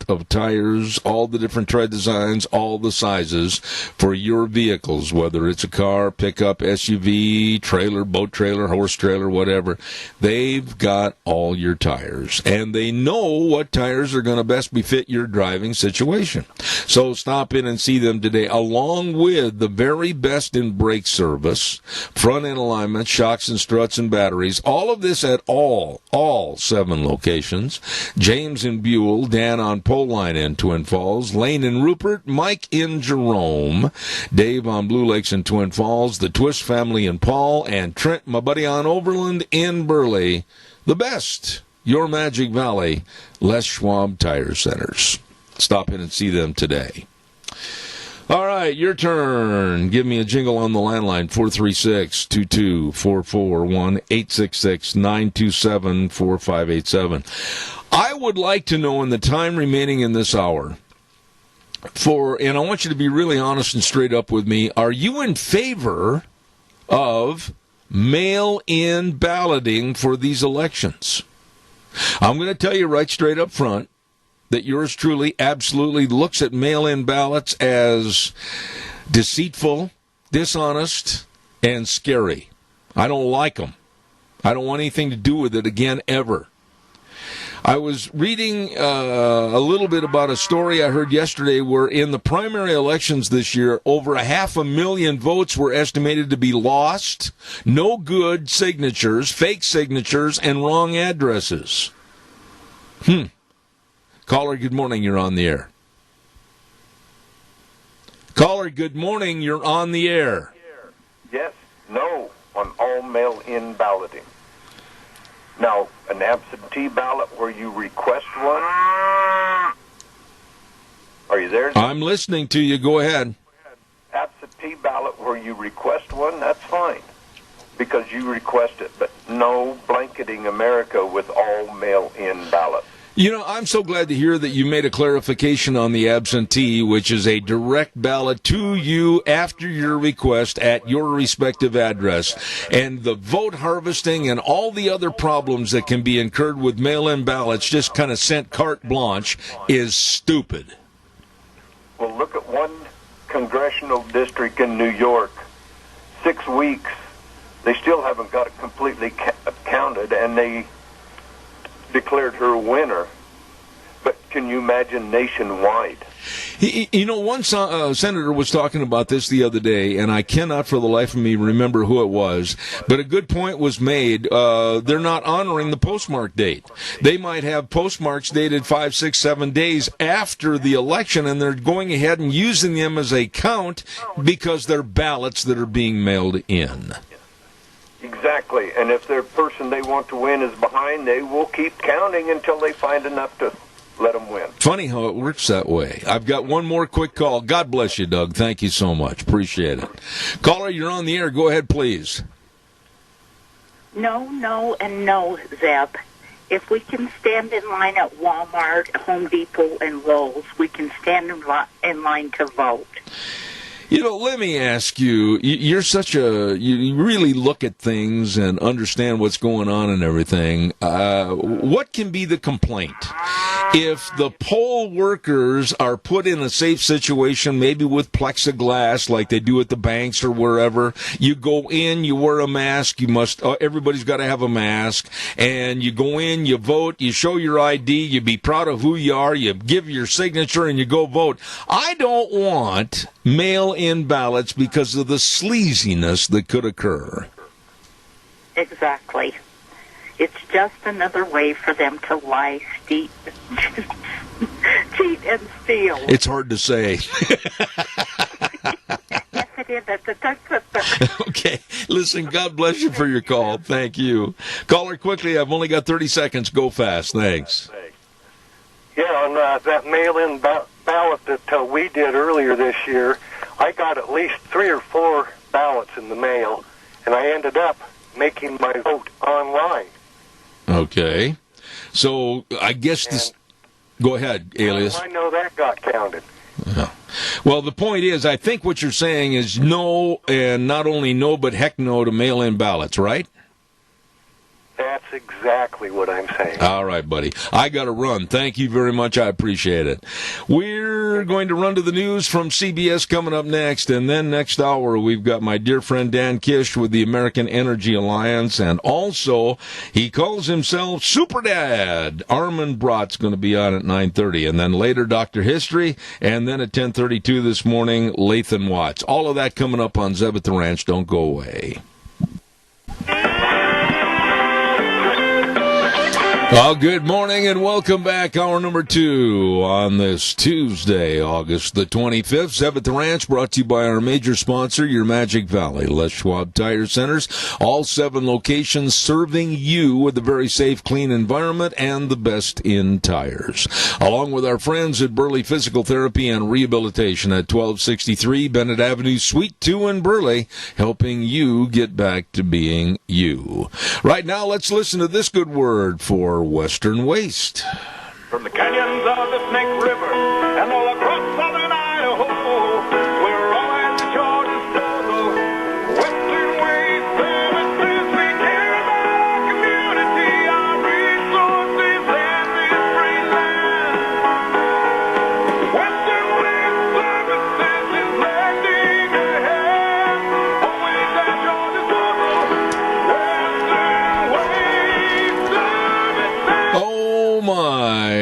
of tires, all the different tread designs, all the sizes for your vehicles, whether it's a car, pickup, SUV, trailer, boat trailer, horse trailer, whatever. They've got all your tires, and they know what tires are going to best befit your driving situation. So stop in and see them today, along with the very best in brake service, front end alignment, shocks and struts and batteries. All of this at all 7 locations. James in Buell, Dan on Pole Line in Twin Falls, Lane in Rupert, Mike in Jerome, Dave on Blue Lakes in Twin Falls, the Twist family in Paul, and Trent, my buddy on Overland in Burley. The best, your Magic Valley Les Schwab Tire Centers. Stop in and see them today. All right, your turn. Give me a jingle on the landline, 436-2244, 1-866-927-4587. I would like to know, in the time remaining in this hour, and I want you to be really honest and straight up with me, are you in favor of mail-in balloting for these elections? I'm going to tell you right straight up front that yours truly absolutely looks at mail-in ballots as deceitful, dishonest, and scary. I don't like them. I don't want anything to do with it again, ever. I was reading a little bit about a story I heard yesterday where in the primary elections this year, over 500,000 votes were estimated to be lost, no good signatures, fake signatures, and wrong addresses. Caller, good morning, you're on the air. Caller, good morning, you're on the air. Yes, no on all mail-in balloting. Now, an absentee ballot where you request one. Are you there? I'm listening to you. Go ahead. Absentee ballot where you request one, that's fine, because you request it. But no blanketing America with all mail-in ballots. You know, I'm so glad to hear that you made a clarification on the absentee, which is a direct ballot to you after your request at your respective address. And the vote harvesting and all the other problems that can be incurred with mail-in ballots just kind of sent carte blanche is stupid. Well, look at one congressional district in New York. 6 weeks, they still haven't got it completely counted, and they declared her winner. But can you imagine nationwide? You know, one senator was talking about this the other day, and I cannot for the life of me remember who it was, but a good point was made. They're not honoring the postmark date. They might have postmarks dated 5, 6, 7 days after the election, and they're going ahead and using them as a count because they're ballots that are being mailed in. Exactly, and if their person they want to win is behind, they will keep counting until they find enough to let them win. Funny how it works that way. I've got one more quick call. God bless you, Doug. Thank you so much. Appreciate it. Caller, you're on the air. Go ahead, please. No, and no, Zeb. If we can stand in line at Walmart, Home Depot, and Lowe's, we can stand in line to vote. You know, let me ask you, you really look at things and understand what's going on and everything. What can be the complaint? If the poll workers are put in a safe situation, maybe with plexiglass like they do at the banks or wherever, you go in, you wear a mask, everybody's got to have a mask, and you go in, you vote, you show your ID, you be proud of who you are, you give your signature, and you go vote. I don't want mail-in ballots because of the sleaziness that could occur. Exactly. It's just another way for them to lie, cheat, and steal. It's hard to say. Yes, it is. Okay. Listen, God bless you for your call. Thank you. Caller, quickly. I've only got 30 seconds. Go fast. Thanks. Yeah, on that mail-in ballot that we did earlier this year, I got at least 3 or 4 ballots in the mail, and I ended up making my vote online. Okay. So I guess this... Go ahead, Alias. I know that got counted. Yeah. Well, the point is, I think what you're saying is no, and not only no, but heck no to mail-in ballots, right? That's exactly what I'm saying. All right, buddy. I got to run. Thank you very much. I appreciate it. We're going to run to the news from CBS coming up next, and then next hour we've got my dear friend Dan Kish with the American Energy Alliance, and also he calls himself Super Dad. Armin Brott's going to be on at 9:30, and then later Dr. History, and then at 10:32 this morning, Lathan Watts. All of that coming up on Zeb at the Ranch. Don't go away. Well, good morning and welcome back. Hour number 2 on this Tuesday, August the 25th. Zeb at the Ranch, brought to you by our major sponsor, your Magic Valley, Les Schwab Tire Centers. All 7 locations serving you with a very safe, clean environment and the best in tires. Along with our friends at Burley Physical Therapy and Rehabilitation at 1263 Bennett Avenue, Suite 2 in Burley, helping you get back to being you. Right now, let's listen to this good word for Western Waste. From the canyons of the Snake River and all across southern Idaho, we're all at the Georgia disposal. Western Waste Services, we care about our community, our resources, and this free land. Western Waste Services is lending a hand, always at your disposal. Western Waste Services. Oh my,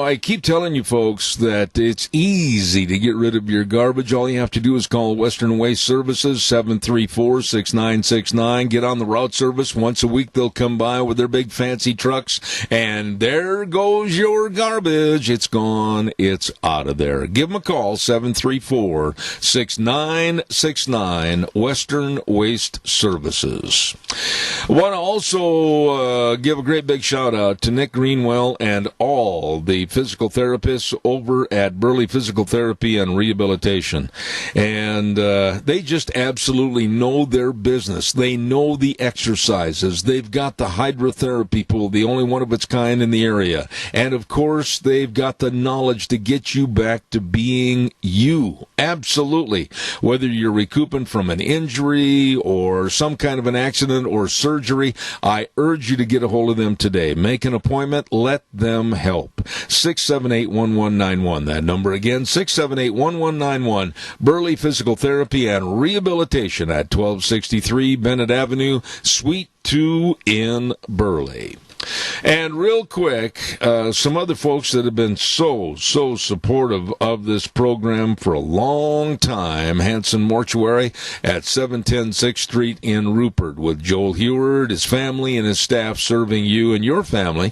I keep telling you folks that it's easy to get rid of your garbage. All you have to do is call Western Waste Services, 734-6969. Get on the route service. Once a week they'll come by with their big fancy trucks, and there goes your garbage. It's gone. It's out of there. Give them a call, 734-6969, Western Waste Services. I want to also give a great big shout out to Nick Greenwell and all the physical therapists over at Burley Physical Therapy and Rehabilitation. And they just absolutely know their business. They know the exercises. They've got the hydrotherapy pool, the only one of its kind in the area. And, of course, they've got the knowledge to get you back to being you. Absolutely. Whether you're recouping from an injury or some kind of an accident or surgery, I urge you to get a hold of them today. Make an appointment. Let them help. 678-1191. That number again, 678-1191. Burley Physical Therapy and Rehabilitation at 1263 Bennett Avenue, Suite 2 in Burley. And real quick, some other folks that have been so supportive of this program for a long time. Hanson Mortuary at 710 6th Street in Rupert, with Joel Heward, his family, and his staff serving you and your family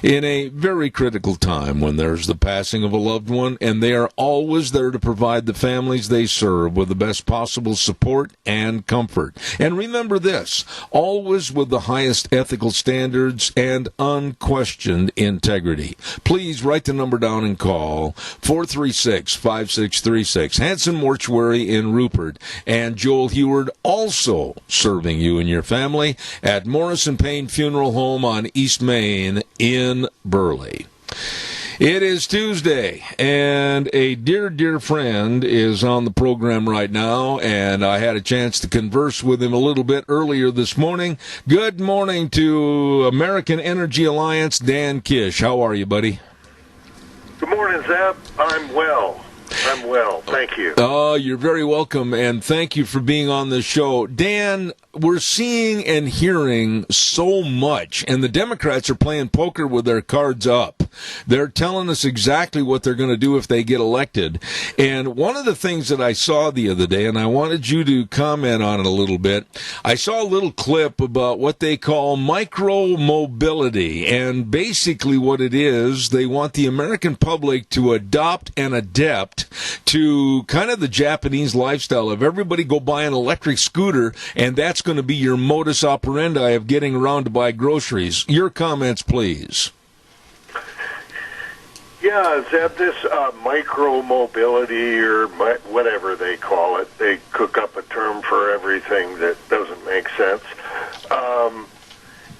in a very critical time when there's the passing of a loved one, and they are always there to provide the families they serve with the best possible support and comfort. And remember this, always with the highest ethical standards and unquestioned integrity. Please write the number down and call 436-5636. Hanson Mortuary in Rupert, and Joel Heward also serving you and your family at Morrison Payne Funeral Home on East Main in Burley. It is Tuesday, and a dear friend is on the program right now, and I had a chance to converse with him a little bit earlier this morning. Good morning to American Energy Alliance, Dan Kish. How are you, buddy? Good morning, Zeb. I'm well. Thank you. Oh, you're very welcome, and thank you for being on the show. Dan, we're seeing and hearing so much, and the Democrats are playing poker with their cards up. They're telling us exactly what they're going to do if they get elected. And one of the things that I saw the other day, and I wanted you to comment on it a little bit, I saw a little clip about what they call micro-mobility. And basically what it is, they want the American public to adopt and adapt to kind of the Japanese lifestyle of everybody go buy an electric scooter, and that's going to be your modus operandi of getting around to buy groceries. Your comments, please. Yeah, Zeb, this micro-mobility or whatever they call it, they cook up a term for everything that doesn't make sense,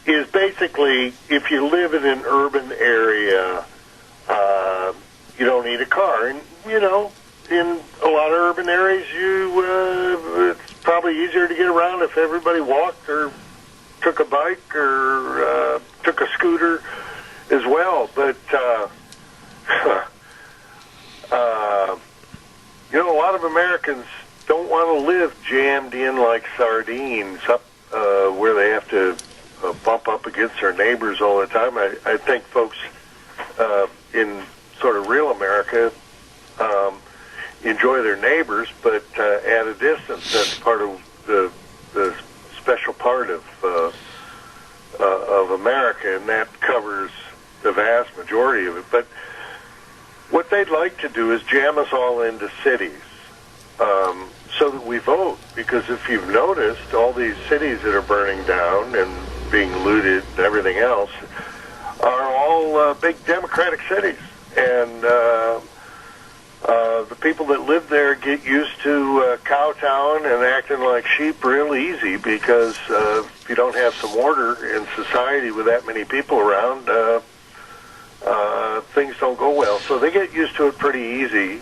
is basically if you live in an urban area, you don't need a car. And, you know, in a lot of urban areas, it's probably easier to get around if everybody walked or took a bike or took a scooter as well. But you know, a lot of Americans don't want to live jammed in like sardines up where they have to bump up against their neighbors all the time. I think folks in sort of real America enjoy their neighbors, but at a distance. That's part of the special part of America, and that covers the vast majority of it. But what they'd like to do is jam us all into cities so that we vote. Because if you've noticed, all these cities that are burning down and being looted and everything else are all big Democratic cities. And the people that live there get used to kowtowing and acting like sheep real easy, because if you don't have some order in society with that many people around, things don't go well. So they get used to it pretty easy.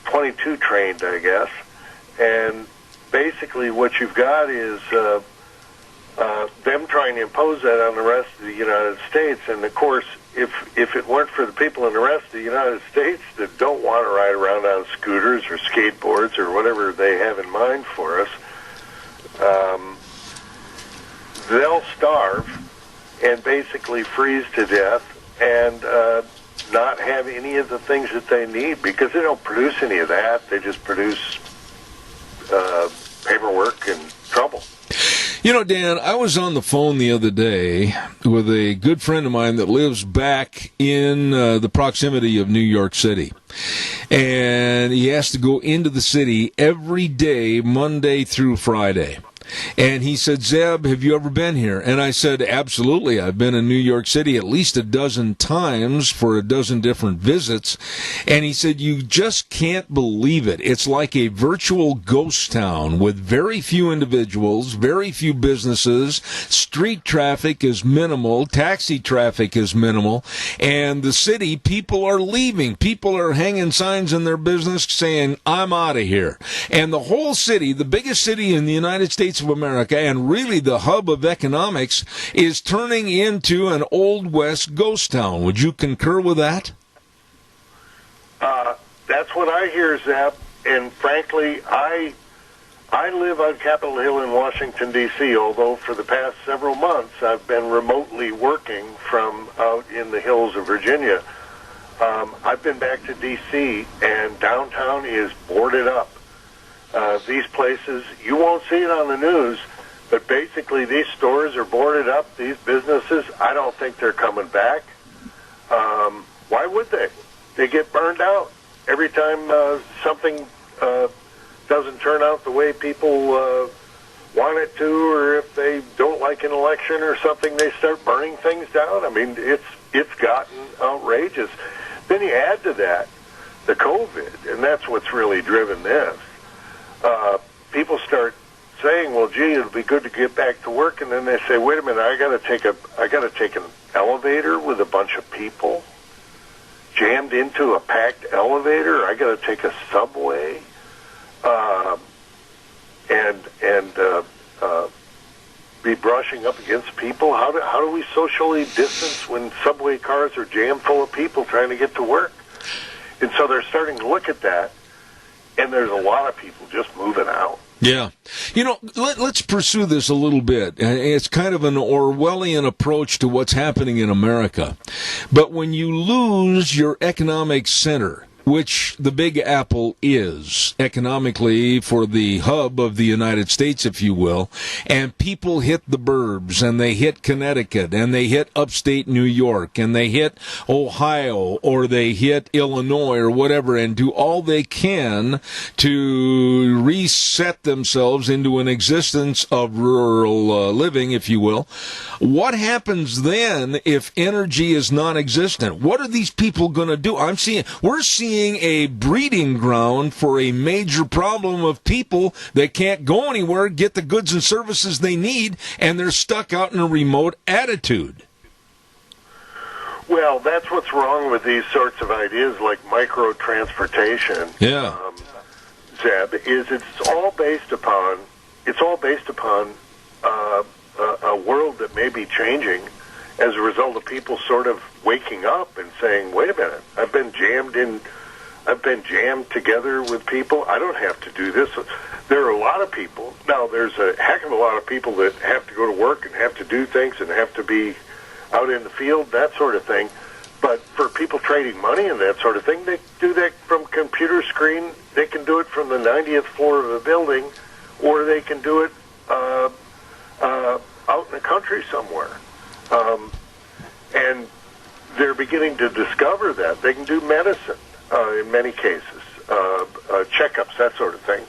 22 trained, I guess. And basically what you've got is them trying to impose that on the rest of the United States. And, of course, if it weren't for the people in the rest of the United States that don't want to ride around on scooters or skateboards or whatever they have in mind for us, they'll starve and basically freeze to death and not have any of the things that they need, because they don't produce any of that. They just produce paperwork and trouble. You know, Dan, I was on the phone the other day with a good friend of mine that lives back in the proximity of New York City. And he has to go into the city every day, Monday through Friday. And he said, Zeb, have you ever been here? And I said, absolutely. I've been in New York City at least a dozen times for a dozen different visits. And he said, you just can't believe it. It's like a virtual ghost town with very few individuals, very few businesses. Street traffic is minimal. Taxi traffic is minimal. And the city, people are leaving. People are hanging signs in their business saying, I'm out of here. And the whole city, the biggest city in the United States of America, and really the hub of economics, is turning into an Old West ghost town. Would you concur with that? That's what I hear, Zap. And frankly, I live on Capitol Hill in Washington, D.C., although for the past several months I've been remotely working from out in the hills of Virginia. I've been back to D.C., and downtown is boarded up. These places, you won't see it on the news, but basically these stores are boarded up, these businesses. I don't think they're coming back. Why would they? They get burned out. Every time something doesn't turn out the way people want it to, or if they don't like an election or something, they start burning things down. I mean, it's gotten outrageous. Then you add to that the COVID, and that's what's really driven this. People start saying, "Well, gee, it'll be good to get back to work," and then they say, "Wait a minute, I got to take an elevator with a bunch of people jammed into a packed elevator. I got to take a subway, and be brushing up against people. How do we socially distance when subway cars are jammed full of people trying to get to work?" And so they're starting to look at that. And there's a lot of people just moving out. Yeah. Let's pursue this a little bit. It's kind of an Orwellian approach to what's happening in America. But when you lose your economic center, which the Big Apple is economically for the hub of the United States, if you will, and people hit the burbs, and they hit Connecticut, and they hit upstate New York, and they hit Ohio, or they hit Illinois, or whatever, and do all they can to reset themselves into an existence of rural living, if you will. What happens then if energy is non-existent? What are these people going to do? We're seeing a breeding ground for a major problem of people that can't go anywhere, get the goods and services they need, and they're stuck out in a remote attitude. Well, that's what's wrong with these sorts of ideas like micro-transportation. Yeah. Zeb, is it's all based upon a world that may be changing as a result of people sort of waking up and saying, wait a minute, I've been jammed together with people. I don't have to do this. There are a lot of people. Now, there's a heck of a lot of people that have to go to work and have to do things and have to be out in the field, that sort of thing. But for people trading money and that sort of thing, they do that from a computer screen. They can do it from the 90th floor of a building, or they can do it out in the country somewhere. And they're beginning to discover that. They can do medicine in many cases, checkups, that sort of thing,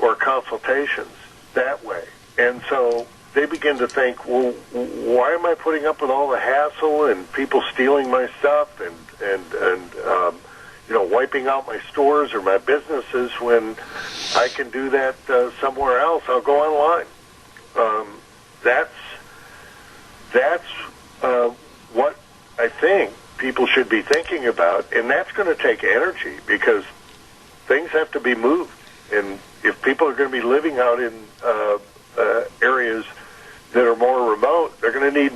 or consultations that way. And so they begin to think, well, why am I putting up with all the hassle and people stealing my stuff and wiping out my stores or my businesses when I can do that somewhere else? I'll go online. That's what I think people should be thinking about, and that's going to take energy because things have to be moved. And if people are going to be living out in areas that are more remote, they're going to need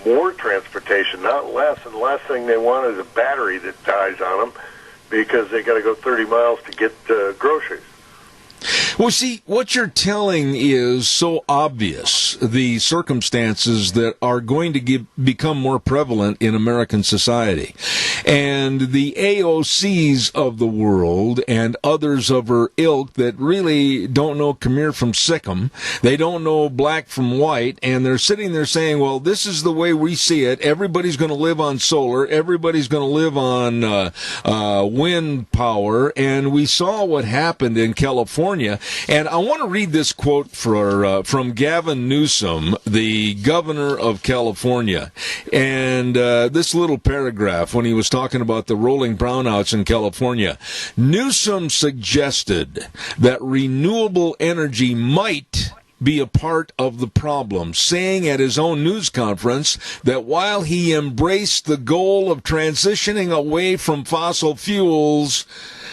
more transportation, not less. And the last thing they want is a battery that dies on them because they got to go 30 miles to get groceries. Well, see, what you're telling is so obvious, the circumstances that are going to become more prevalent in American society. And the AOCs of the world and others of her ilk that really don't know Khmer from Sikkim, they don't know black from white, and they're sitting there saying, well, this is the way we see it. Everybody's going to live on solar. Everybody's going to live on wind power. And we saw what happened in California. And I want to read this quote from Gavin Newsom, the governor of California. And this little paragraph, when he was talking about the rolling brownouts in California, Newsom suggested that renewable energy might be a part of the problem, saying at his own news conference that while he embraced the goal of transitioning away from fossil fuels,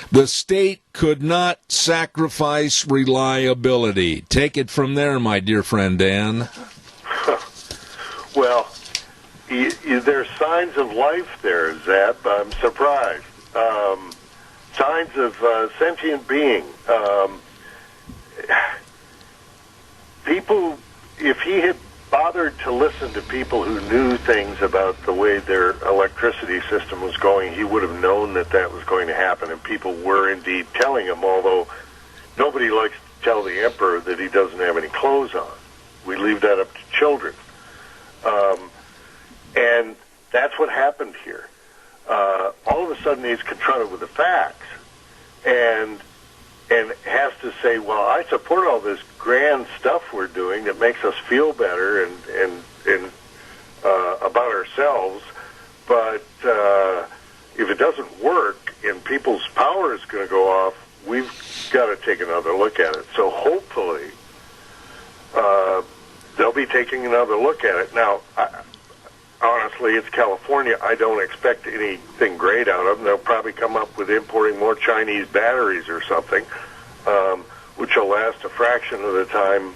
the state could not sacrifice reliability. Take it from there, my dear friend Dan. Well, there's signs of life there, Zeb. I'm surprised. Signs of sentient being. People, if he had bothered to listen to people who knew things about the way their electricity system was going, he would have known that that was going to happen, and people were indeed telling him, although nobody likes to tell the emperor that he doesn't have any clothes on. We leave that up to children. And that's what happened here. All of a sudden he's confronted with the facts and has to say, well, I support all this grand stuff we're doing that makes us feel better and about ourselves, but if it doesn't work and people's power is going to go off, we've got to take another look at it. So hopefully they'll be taking another look at it. Now, honestly, it's California. I don't expect anything great out of them. They'll probably come up with importing more Chinese batteries or something, which will last a fraction of the time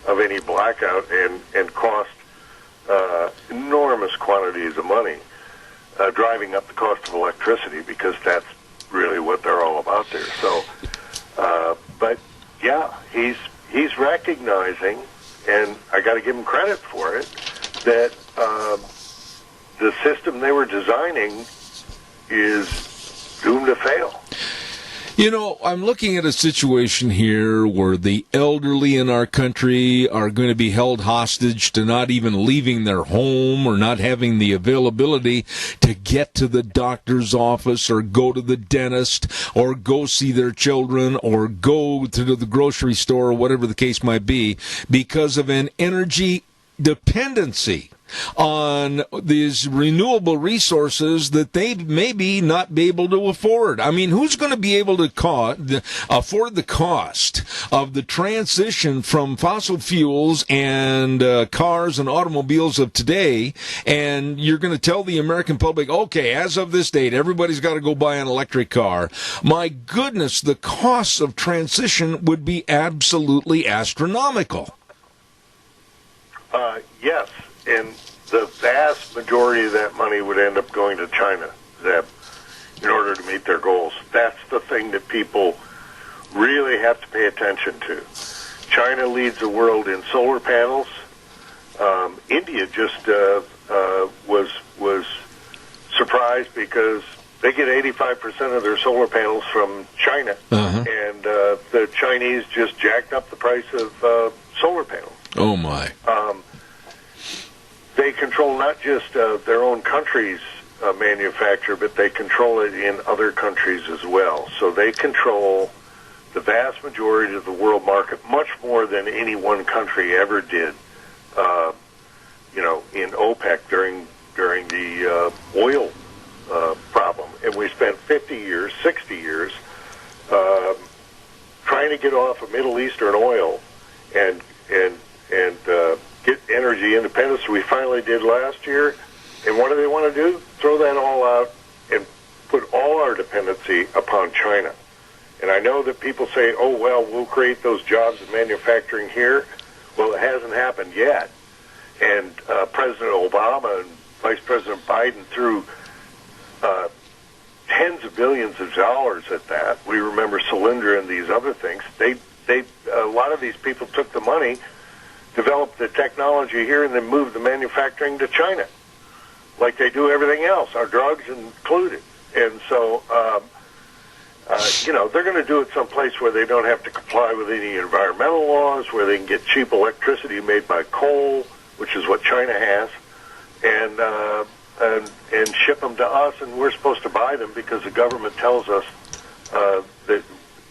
of any blackout and cost enormous quantities of money, driving up the cost of electricity, because that's really what they're all about there. So But yeah, he's recognizing, and I got to give him credit for it, that the system they were designing is doomed to fail. You know, I'm looking at a situation here where the elderly in our country are going to be held hostage to not even leaving their home or not having the availability to get to the doctor's office or go to the dentist or go see their children or go to the grocery store or whatever the case might be because of an energy dependency on these renewable resources that they maybe not be able to afford. I mean, who's going to be able to afford the cost of the transition from fossil fuels and cars and automobiles of today? And you're going to tell the American public, okay, as of this date, everybody's got to go buy an electric car. My goodness, the costs of transition would be absolutely astronomical. Yes, and the vast majority of that money would end up going to China, Zeb, in order to meet their goals. That's the thing that people really have to pay attention to. China leads the world in solar panels. India just was surprised because they get 85% of their solar panels from China, and the Chinese just jacked up the price of solar panels. Oh, my. They control not just their own country's manufacture, but they control it in other countries as well. So they control the vast majority of the world market, much more than any one country ever did, in OPEC during the oil problem. And we spent 50 years, 60 years, trying to get off of Middle Eastern oil and get energy independence. We finally did last year. And what do they want to do? Throw that all out and put all our dependency upon China. And I know that people say, oh, well, we'll create those jobs in manufacturing here. Well, it hasn't happened yet. And President Obama and Vice President Biden threw tens of billions of dollars at that. We remember Solyndra and these other things. A lot of these people took the money, developed the technology here, and then moved the manufacturing to China, like they do everything else, our drugs included. And so, they're going to do it someplace where they don't have to comply with any environmental laws, where they can get cheap electricity made by coal, which is what China has, and ship them to us, and we're supposed to buy them because the government tells us that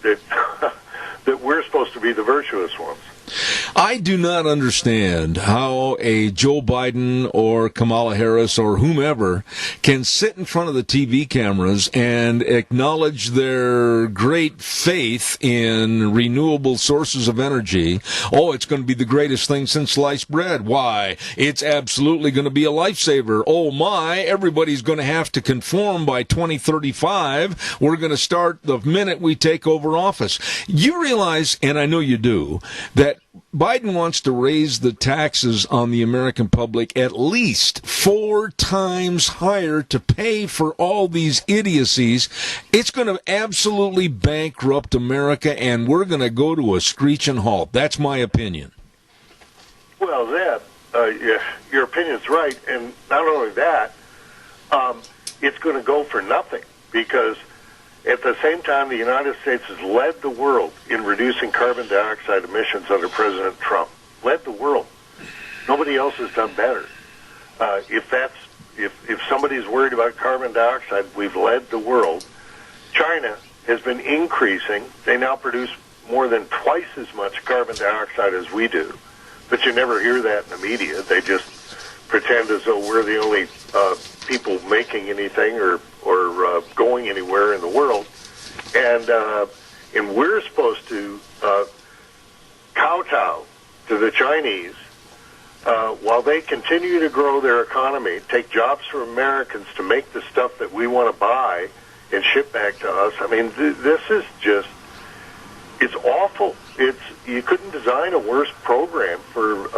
that we're supposed to be the virtuous ones. I do not understand how a Joe Biden or Kamala Harris or whomever can sit in front of the TV cameras and acknowledge their great faith in renewable sources of energy. Oh, it's going to be the greatest thing since sliced bread. Why? It's absolutely going to be a lifesaver. Oh my, everybody's going to have to conform by 2035. We're going to start the minute we take over office. You realize, and I know you do, that Biden wants to raise the taxes on the American public at least 4 times higher to pay for all these idiocies. It's going to absolutely bankrupt America, and we're going to go to a screeching halt. That's my opinion. Well, your opinion's right, and not only that, it's going to go for nothing because at the same time, the United States has led the world in reducing carbon dioxide emissions under President Trump. Led the world. Nobody else has done better. If somebody's worried about carbon dioxide, we've led the world. China has been increasing. They now produce more than twice as much carbon dioxide as we do. But you never hear that in the media. They just pretend as though we're the only people making anything or going anywhere in the world, and we're supposed to kowtow to the Chinese while they continue to grow their economy, take jobs from Americans to make the stuff that we want to buy and ship back to us. I mean, this is just—it's awful. You couldn't design a worse program for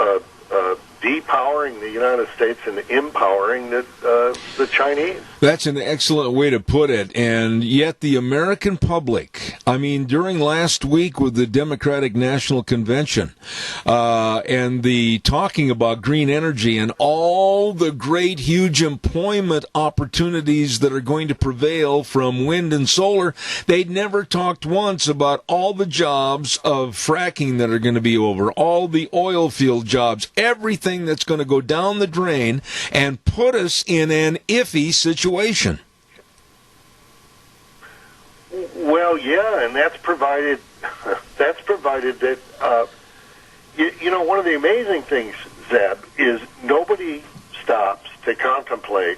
depowering the United States and empowering the Chinese. That's an excellent way to put it. And yet the American public, I mean, during last week with the Democratic National Convention and the talking about green energy and all the great, huge employment opportunities that are going to prevail from wind and solar, they'd never talked once about all the jobs of fracking that are going to be over, all the oil field jobs, everything that's going to go down the drain and put us in an iffy situation. Well, yeah, and that's provided that you know, one of the amazing things, Zeb, is nobody stops to contemplate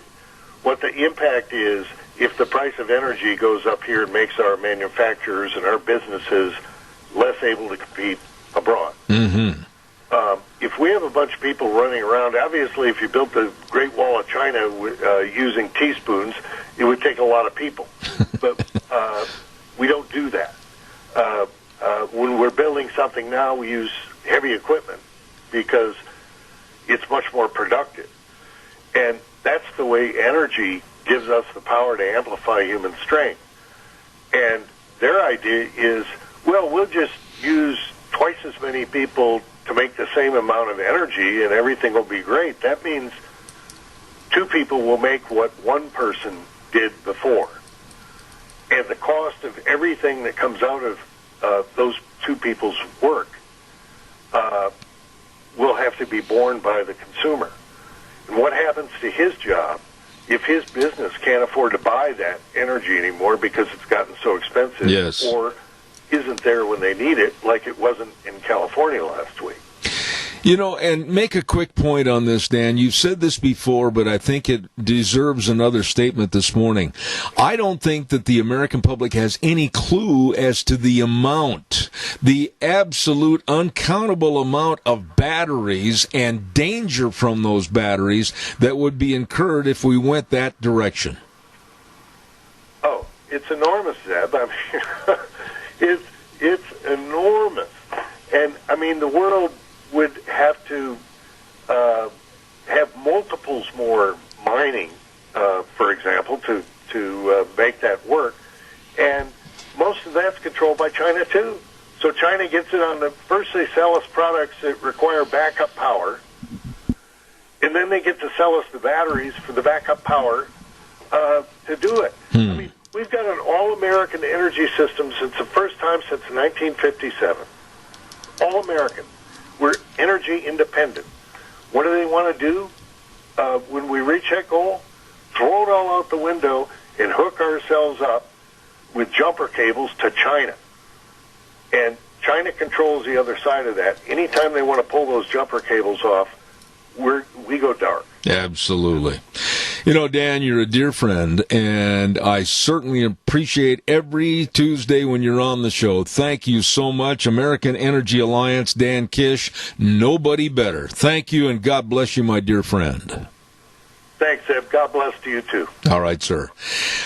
what the impact is if the price of energy goes up here and makes our manufacturers and our businesses less able to compete abroad. Mm-hmm. If we have a bunch of people running around, obviously if you built the Great Wall of China using teaspoons, it would take a lot of people. But we don't do that. When we're building something now, we use heavy equipment because it's much more productive. And that's the way energy gives us the power to amplify human strength. And their idea is, well, we'll just use twice as many people to make the same amount of energy and everything will be great. That means two people will make what one person did before. And the cost of everything that comes out of those two people's work will have to be borne by the consumer. And what happens to his job if his business can't afford to buy that energy anymore because it's gotten so expensive? Yes. Or isn't there when they need it, like it wasn't in California last week. You know, and make a quick point on this, Dan. You've said this before, but I think it deserves another statement this morning. I don't think that the American public has any clue as to the amount, the absolute uncountable amount of batteries and danger from those batteries that would be incurred if we went that direction. Oh, it's enormous, Zeb. I mean, it's enormous. And, I mean, the world would have to have multiples more mining, for example, to make that work. And most of that's controlled by China, too. So China gets it on the, first they sell us products that require backup power, and then they get to sell us the batteries for the backup power to do it. I mean, we've got an all-American energy system since the first time since 1957. All-American. We're energy independent. What do they want to do when we reach that goal? Throw it all out the window and hook ourselves up with jumper cables to China. And China controls the other side of that. Anytime they want to pull those jumper cables off, we go dark. Absolutely. You know, Dan, you're a dear friend, and I certainly appreciate every Tuesday when you're on the show. Thank you so much. American Energy Alliance, Dan Kish, nobody better. Thank you, and God bless you, my dear friend. Thanks, Eb. God bless to you, too. All right, sir.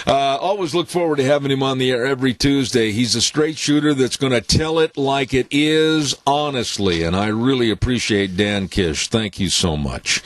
Always look forward to having him on the air every Tuesday. He's a straight shooter that's going to tell it like it is, honestly, and I really appreciate Dan Kish. Thank you so much.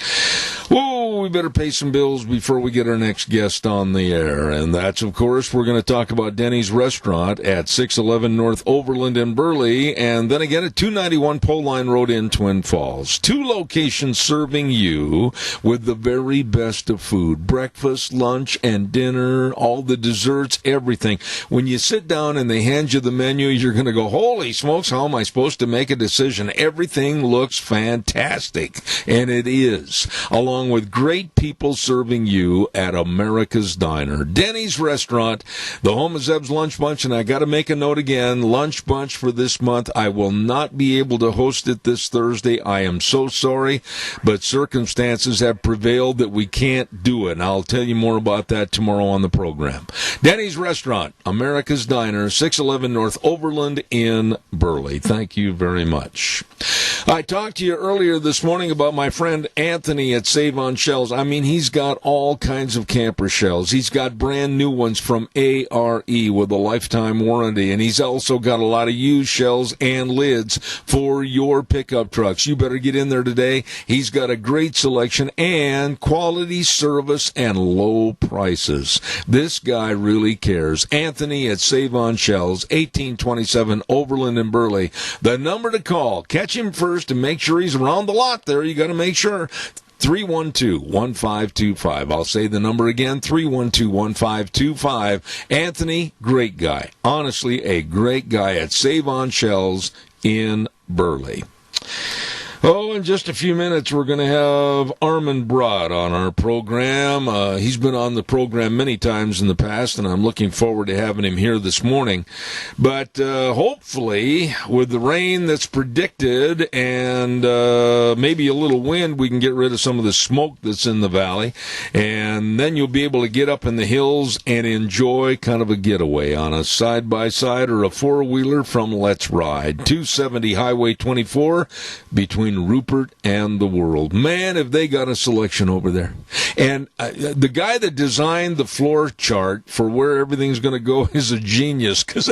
Whoa, we better pay some bills before we get our next guest on the air. And that's, of course, we're going to talk about Denny's Restaurant at 611 North Overland in Burley, and then again at 291 Pole Line Road in Twin Falls. Two locations serving you with the very best of food. Breakfast, lunch, and dinner, all the desserts, everything. When you sit down and they hand you the menu, you're going to go, holy smokes, how am I supposed to make a decision? Everything looks fantastic, and it is, along with great people serving you at America's Diner. Denny's Restaurant, the home of Zeb's Lunch Bunch, and I got to make a note again, Lunch Bunch for this month. I will not be able to host it this Thursday. I am so sorry, but circumstances have prevailed that we can't do it. And I'll tell you more about that tomorrow on the program. Denny's Restaurant, America's Diner, 611 North Overland in Burley. Thank you very much. I talked to you earlier this morning about my friend Anthony at Save on Shells. I mean, he's got all kinds of camper shells. He's got brand new ones from ARE with a lifetime warranty, and he's also got a lot of used shells and lids for your pickup trucks. You better get in there today. He's got a great selection and quality service and low prices. This guy really cares. Anthony at Save on Shells, 1827 Overland in Burley. The number to call. Catch him first and make sure he's around the lot there. You got to make sure. 312-1525. I'll say the number again, 312-1525. Anthony, great guy. Honestly, a great guy at Save on Shells in Burley. Oh, in just a few minutes, we're going to have Armin Brott on our program. He's been on the program many times in the past, and I'm looking forward to having him here this morning. But hopefully, with the rain that's predicted and maybe a little wind, we can get rid of some of the smoke that's in the valley. And then you'll be able to get up in the hills and enjoy kind of a getaway on a side-by-side or a four-wheeler from Let's Ride. 270 Highway 24 between Rupert and the World. Man, have they got a selection over there. And the guy that designed the floor chart for where everything's going to go is a genius, because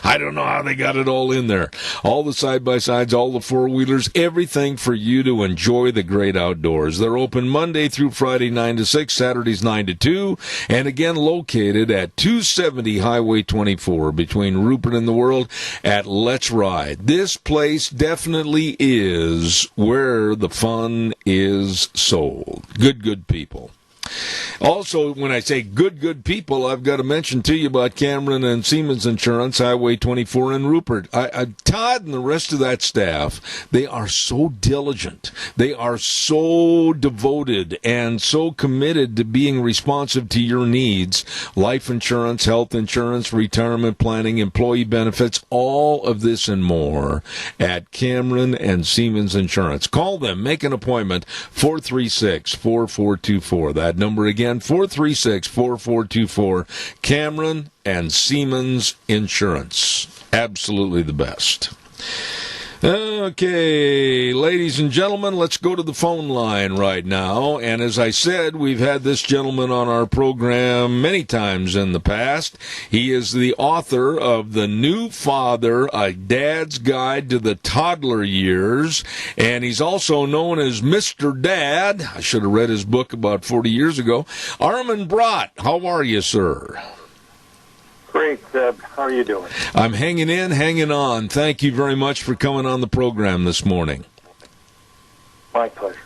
I don't know how they got it all in there. All the side-by-sides, all the four-wheelers, everything for you to enjoy the great outdoors. They're open Monday through Friday 9 to 6, Saturdays 9 to 2, and again located at 270 Highway 24 between Rupert and the World at Let's Ride. This place definitely is where the fun is sold. Good people. Also, when I say good people, I've got to mention to you about Cameron and Siemens Insurance, Highway 24 in Rupert. Todd and the rest of that staff, they are so diligent. They are so devoted and so committed to being responsive to your needs. Life insurance, health insurance, retirement planning, employee benefits, all of this and more at Cameron and Siemens Insurance. Call them. Make an appointment, 436-4424. That number again, 436-4424. Cameron and Siemens Insurance. Absolutely the best. Okay, ladies and gentlemen, let's go to the phone line right now. And as I said, we've had this gentleman on our program many times in the past. He is the author of The New Father, A Dad's Guide to the Toddler Years. And he's also known as Mr. Dad. I should have read his book about 40 years ago. Armin Brott, how are you, sir? Great, Zeb. How are you doing? I'm hanging in, hanging on. Thank you very much for coming on the program this morning. My pleasure.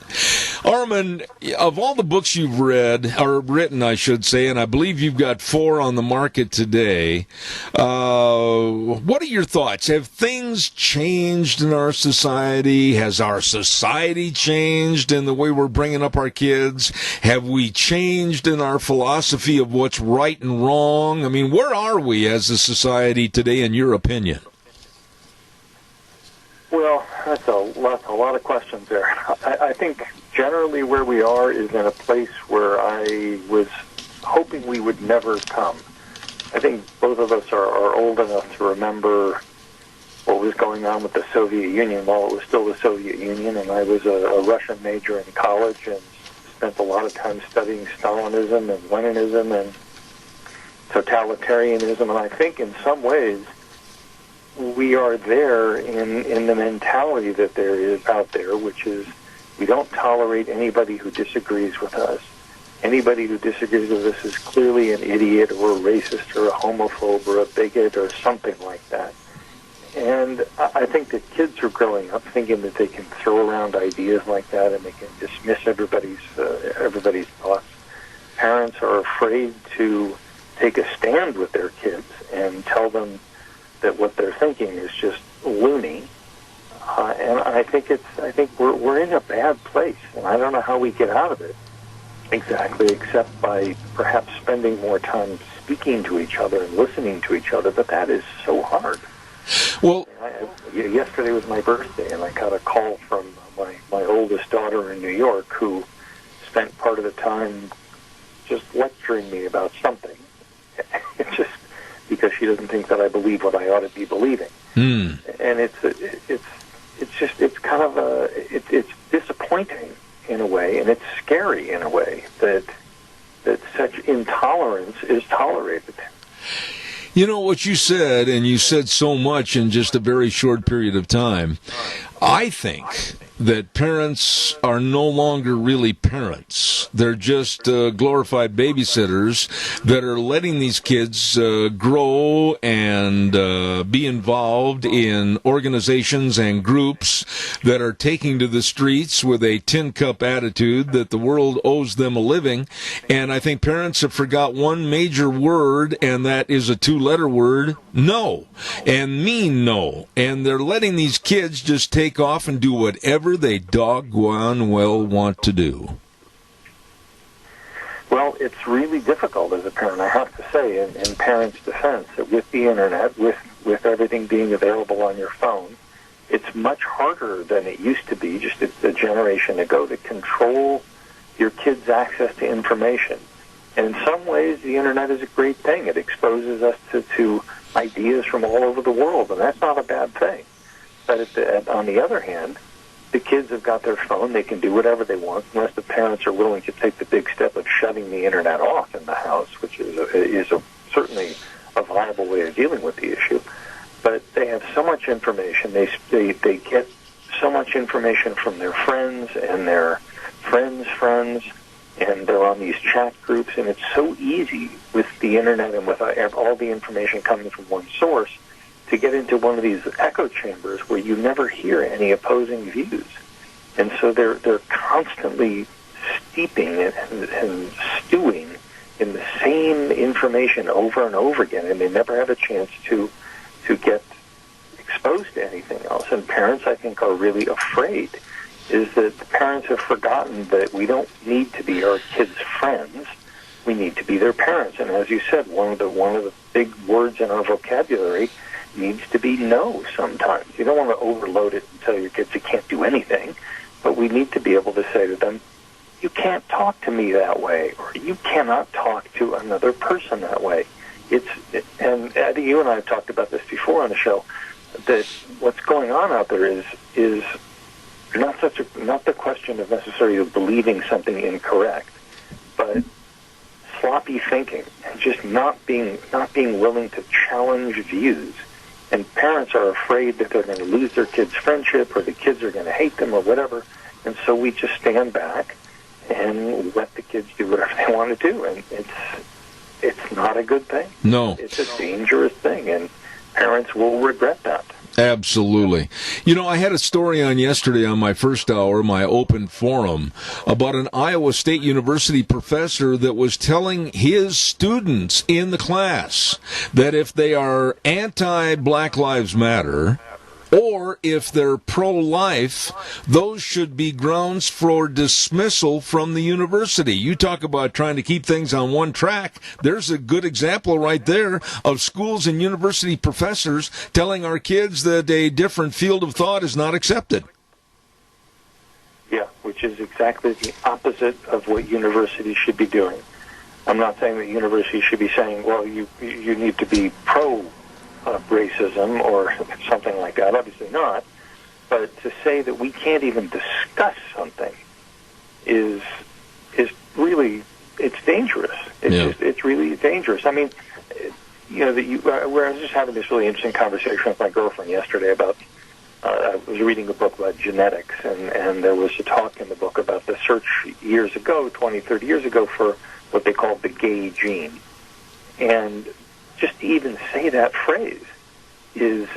Armin, of all the books you've read, or written, I should say, and I believe you've got 4 on the market today, what are your thoughts? Have things changed in our society? Has our society changed in the way we're bringing up our kids? Have we changed in our philosophy of what's right and wrong? I mean, where are we as a society today, in your opinion? Well, that's a lot of questions there. I think generally where we are is in a place where I was hoping we would never come. I think both of us are old enough to remember what was going on with the Soviet Union while it was still the Soviet Union, and I was a Russian major in college and spent a lot of time studying Stalinism and Leninism and totalitarianism, and I think in some ways we are there in the mentality that there is out there, which is we don't tolerate anybody who disagrees with us. Anybody who disagrees with us is clearly an idiot or a racist or a homophobe or a bigot or something like that. And I think that kids are growing up thinking that they can throw around ideas like that and they can dismiss everybody's thoughts. Parents are afraid to take a stand with their kids and tell them that what they're thinking is just loony, and I think we're in a bad place, and I don't know how we get out of it exactly, except by perhaps spending more time speaking to each other and listening to each other. But that is so hard. Well, yesterday was my birthday, and I got a call from my oldest daughter in New York, who spent part of the time just lecturing me about something. It's just because she doesn't think that I believe what I ought to be believing. And it's it's kind of it's disappointing in a way, and it's scary in a way that such intolerance is tolerated. You know what you said, and you said so much in just a very short period of time. I think that parents are no longer really parents. They're just glorified babysitters that are letting these kids grow and be involved in organizations and groups that are taking to the streets with a tin cup attitude that the world owes them a living. And I think parents have forgot one major word, and that is a two-letter word, no, and mean no. And they're letting these kids just take off and do whatever they doggone well want to do. Well, it's really difficult as a parent, I have to say, in parents' defense, that with the internet, with everything being available on your phone, it's much harder than it used to be just a generation ago to control your kids' access to information. And in some ways, the internet is a great thing. It exposes us to ideas from all over the world, and that's not a bad thing. But on the other hand, the kids have got their phone. They can do whatever they want, unless the parents are willing to take the big step of shutting the internet off in the house, which is certainly a viable way of dealing with the issue. But they have so much information. They get so much information from their friends and their friends' friends, and they're on these chat groups. And it's so easy with the internet and with all the information coming from one source to get into one of these echo chambers where you never hear any opposing views. And so they're constantly steeping and stewing in the same information over and over again, and they never have a chance to get exposed to anything else. And parents, I think, are really afraid, is that the parents have forgotten that we don't need to be our kids' friends. We need to be their parents. And as you said, one of the big words in our vocabulary needs to be no sometimes. You don't want to overload it and tell your kids you can't do anything, but we need to be able to say to them, you can't talk to me that way, or you cannot talk to another person that way. And Eddie, you and I have talked about this before on the show, that what's going on out there is not the question of necessarily believing something incorrect, but sloppy thinking and just not being willing to challenge views. And parents are afraid that they're going to lose their kids' friendship, or the kids are going to hate them, or whatever. And so we just stand back and let the kids do whatever they want to do. And it's not a good thing. No. It's a dangerous thing, and parents will regret that. Absolutely. You know, I had a story on yesterday on my first hour, my open forum, about an Iowa State University professor that was telling his students in the class that if they are anti-Black Lives Matter, or if they're pro-life, those should be grounds for dismissal from the university. You talk about trying to keep things on one track. There's a good example right there of schools and university professors telling our kids that a different field of thought is not accepted. Yeah, which is exactly the opposite of what universities should be doing. I'm not saying that universities should be saying, well, you need to be racism or something like that. Obviously not. But to say that we can't even discuss something is really, it's dangerous. It's really dangerous. I mean, you know, I was just having this really interesting conversation with my girlfriend yesterday about, I was reading a book about genetics, and there was a talk in the book about the search years ago, 20, 30 years ago, for what they called the gay gene. And just to even say that phrase is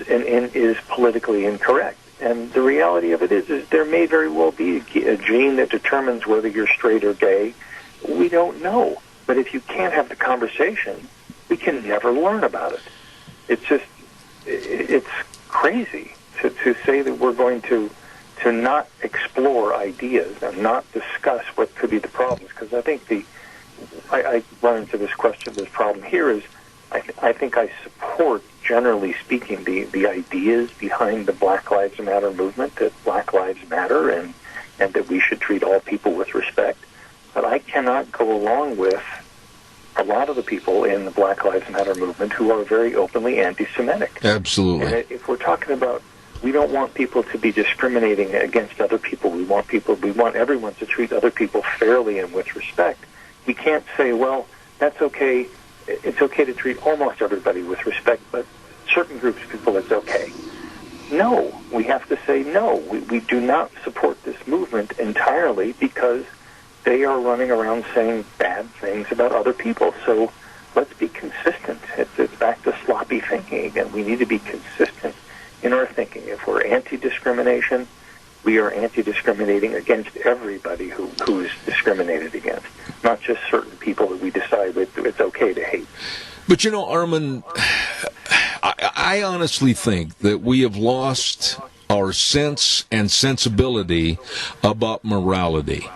politically incorrect. And the reality of it is there may very well be a gene that determines whether you're straight or gay. We don't know. But if you can't have the conversation, we can never learn about it. It's crazy to say that we're going to not explore ideas and not discuss what could be the problems. Because I think I run into this problem here is, I think I support, generally speaking, the ideas behind the Black Lives Matter movement, that Black Lives matter and that we should treat all people with respect. But I cannot go along with a lot of the people in the Black Lives Matter movement who are very openly anti-Semitic. Absolutely. And if we're talking about We don't want people to be discriminating against other people. We want everyone to treat other people fairly and with respect. We can't say, well, that's okay. It's okay to treat almost everybody with respect, but certain groups of people, it's okay. No, we have to say no. We do not support this movement entirely because they are running around saying bad things about other people. So let's be consistent. It's back to sloppy thinking again. We need to be consistent in our thinking. If we're anti-discrimination, we are anti-discriminating against everybody who's discriminated against, not just certain people that we decide it's okay to hate. But you know, Armin, I honestly think that we have lost our sense and sensibility about morality.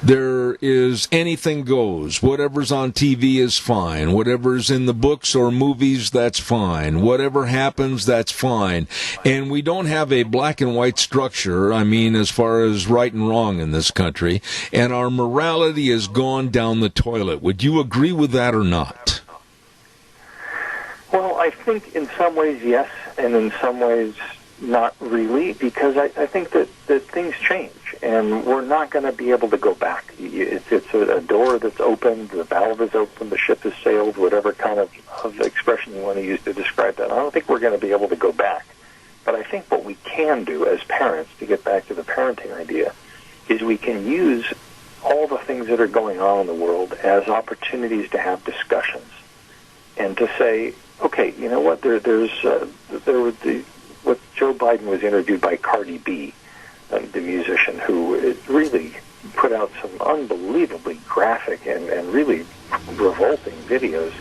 There is anything goes. Whatever's on TV is fine. Whatever's in the books or movies, that's fine. Whatever happens, that's fine. And we don't have a black and white structure, I mean, as far as right and wrong in this country. And our morality has gone down the toilet. Would you agree with that or not? Well, I think in some ways, yes, and in some ways, not really, because I think that things change, and we're not going to be able to go back. It's a door that's opened, the valve is open, the ship has sailed, whatever kind of expression you want to use to describe that. I don't think we're going to be able to go back. But I think what we can do as parents, to get back to the parenting idea, is we can use all the things that are going on in the world as opportunities to have discussions and to say, okay, you know what, there was what Joe Biden was interviewed by Cardi B, the musician, who really put out some unbelievably graphic and really revolting videos.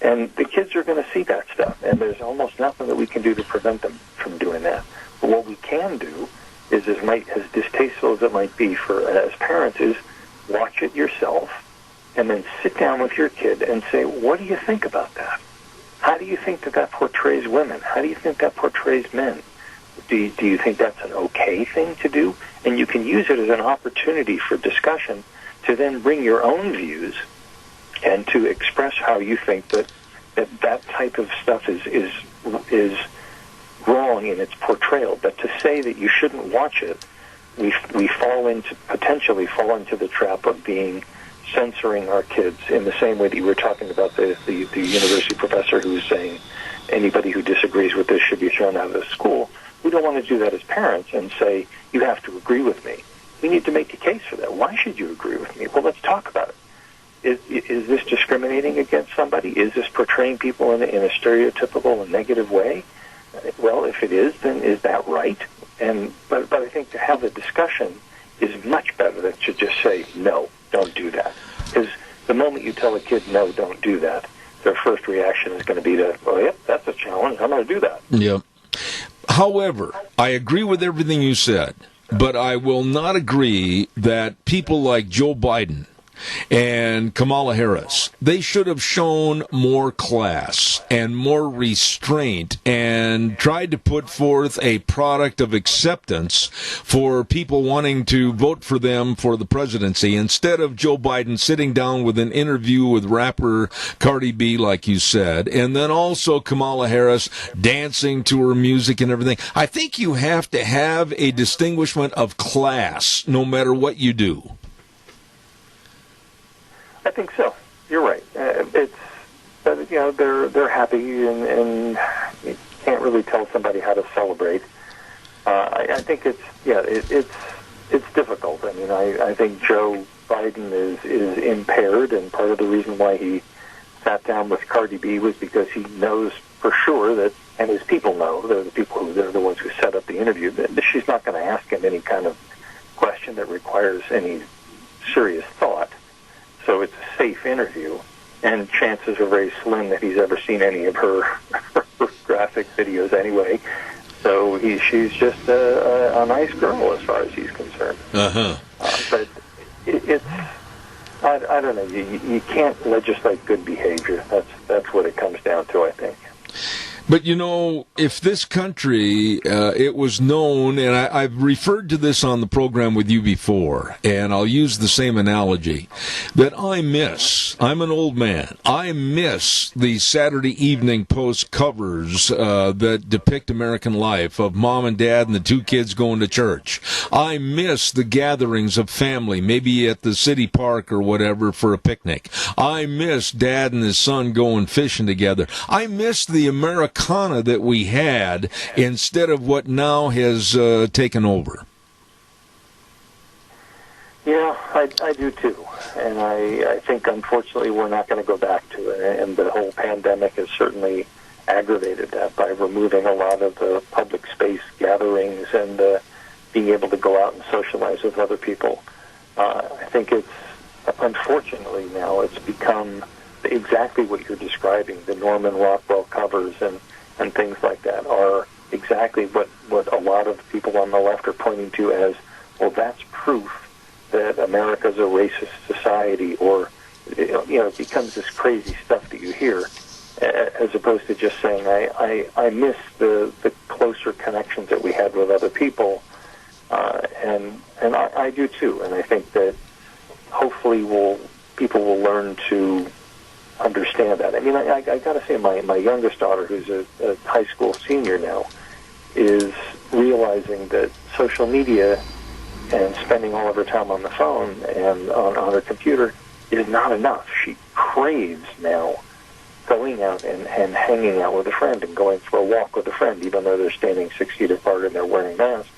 And the kids are going to see that stuff, and there's almost nothing that we can do to prevent them from doing that. But what we can do is, as distasteful as it might be for as parents, is watch it yourself and then sit down with your kid and say, what do you think about that? How do you think that portrays women? How do you think that portrays men? Do you think that's an okay thing to do? And you can use it as an opportunity for discussion to then bring your own views and to express how you think that type of stuff is wrong in its portrayal. But to say that you shouldn't watch it, we potentially fall into the trap of censoring our kids in the same way that you were talking about the university professor who was saying anybody who disagrees with this should be thrown out of the school. We don't want to do that as parents and say, you have to agree with me. We need to make a case for that. Why should you agree with me? Well, let's talk about it. Is this discriminating against somebody? Is this portraying people in a stereotypical and negative way? Well, if it is, then is that right? But I think to have a discussion is much better than to just say, no, don't do that. Because the moment you tell a kid, no, don't do that, their first reaction is going to be oh, yep, that's a challenge. I'm going to do that. Yep. However, I agree with everything you said, but I will not agree that people like Joe Biden and Kamala Harris, they should have shown more class and more restraint and tried to put forth a product of acceptance for people wanting to vote for them for the presidency, instead of Joe Biden sitting down with an interview with rapper Cardi B, like you said, and then also Kamala Harris dancing to her music and everything. I think you have to have a distinguishment of class no matter what you do. I think so. You're right. But they're happy, and you can't really tell somebody how to celebrate. I think it's difficult. I mean, I think Joe Biden is impaired, and part of the reason why he sat down with Cardi B was because he knows for sure that, and his people know, they're the ones who set up the interview, that she's not going to ask him any kind of question that requires any serious thought. So it's a safe interview, and chances are very slim that he's ever seen any of her graphic videos anyway. So she's just a nice girl as far as he's concerned. Uh-huh. But I don't know. You can't legislate good behavior. That's what it comes down to, I think. But, if this country, it was known, and I've referred to this on the program with you before, and I'll use the same analogy, that I'm an old man, I miss the Saturday Evening Post covers that depict American life of mom and dad and the two kids going to church. I miss the gatherings of family, maybe at the city park or whatever for a picnic. I miss dad and his son going fishing together. I miss the Americana that we had instead of what now has taken over. Yeah, I do too. And I think, unfortunately, we're not going to go back to it. And the whole pandemic has certainly aggravated that by removing a lot of the public space gatherings and being able to go out and socialize with other people. I think it's, unfortunately now, it's become exactly what you're describing. The Norman Rockwell covers and things like that are exactly what a lot of people on the left are pointing to as, well, that's proof that America's a racist society, or, it becomes this crazy stuff that you hear, as opposed to just saying, I miss the closer connections that we had with other people, and I do too, and I think that hopefully people will learn to understand that. I mean, I got to say, my youngest daughter, who's a high school senior now, is realizing that social media and spending all of her time on the phone and on her computer is not enough. She craves now going out and hanging out with a friend and going for a walk with a friend, even though they're standing 6 feet apart and they're wearing masks.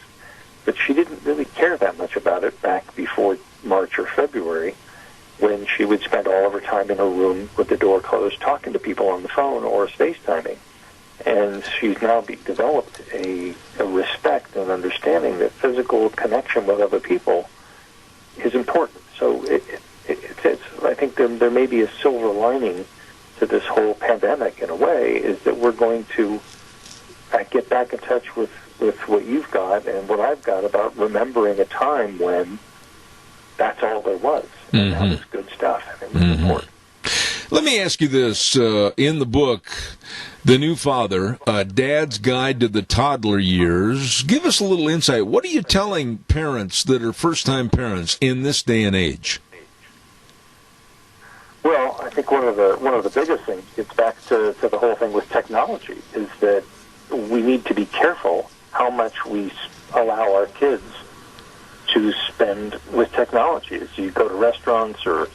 But she didn't really care that much about it back before March or February, when she would spend all of her time in her room with the door closed talking to people on the phone or FaceTiming. And she's now developed a respect and understanding that physical connection with other people is important. So I think there may be a silver lining to this whole pandemic in a way, is that we're going to get back in touch with what you've got and what I've got about remembering a time when that's all there was. And that was good stuff. And it was important. Let me ask you this. In the book, The New Father, Dad's Guide to the Toddler Years, give us a little insight. What are you telling parents that are first-time parents in this day and age? Well, I think one of the biggest things gets back to the whole thing with technology, is that we need to be careful how much we allow our kids to spend with technology. As you go to restaurants, or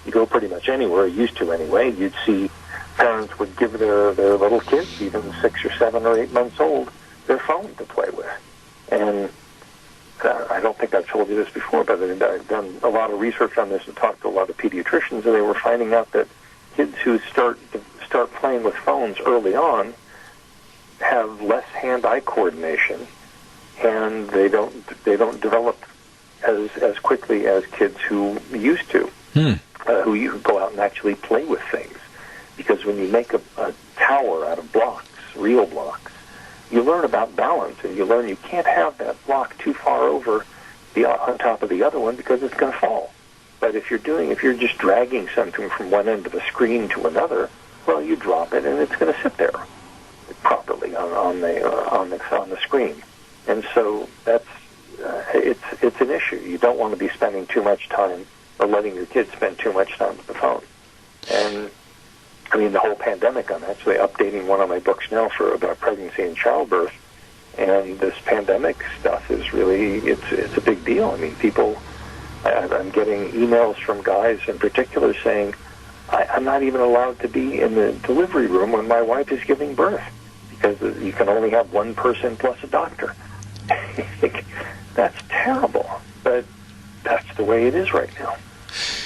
you go pretty much anywhere, used to anyway, you'd see parents would give their little kids, even 6 or 7 or 8 months old, their phone to play with. And I don't think I've told you this before, but I've done a lot of research on this and talked to a lot of pediatricians, and they were finding out that kids who start playing with phones early on have less hand-eye coordination, and they don't develop as quickly as kids who used to, who you go out and actually play with things. Because when you make a tower out of blocks, real blocks, you learn about balance, and you learn you can't have that block too far over on top of the other one, because it's going to fall. But if you're just dragging something from one end of the screen to another, well, you drop it and it's going to sit there properly on the screen. And so that's it's an issue. You don't want to be spending too much time, or letting your kids spend too much time with the phone. And I mean, the whole pandemic, I'm actually updating one of my books now about pregnancy and childbirth, and this pandemic stuff is really, it's a big deal. I mean, I'm getting emails from guys in particular saying, I'm not even allowed to be in the delivery room when my wife is giving birth, because you can only have one person plus a doctor. That's terrible, but that's the way it is right now.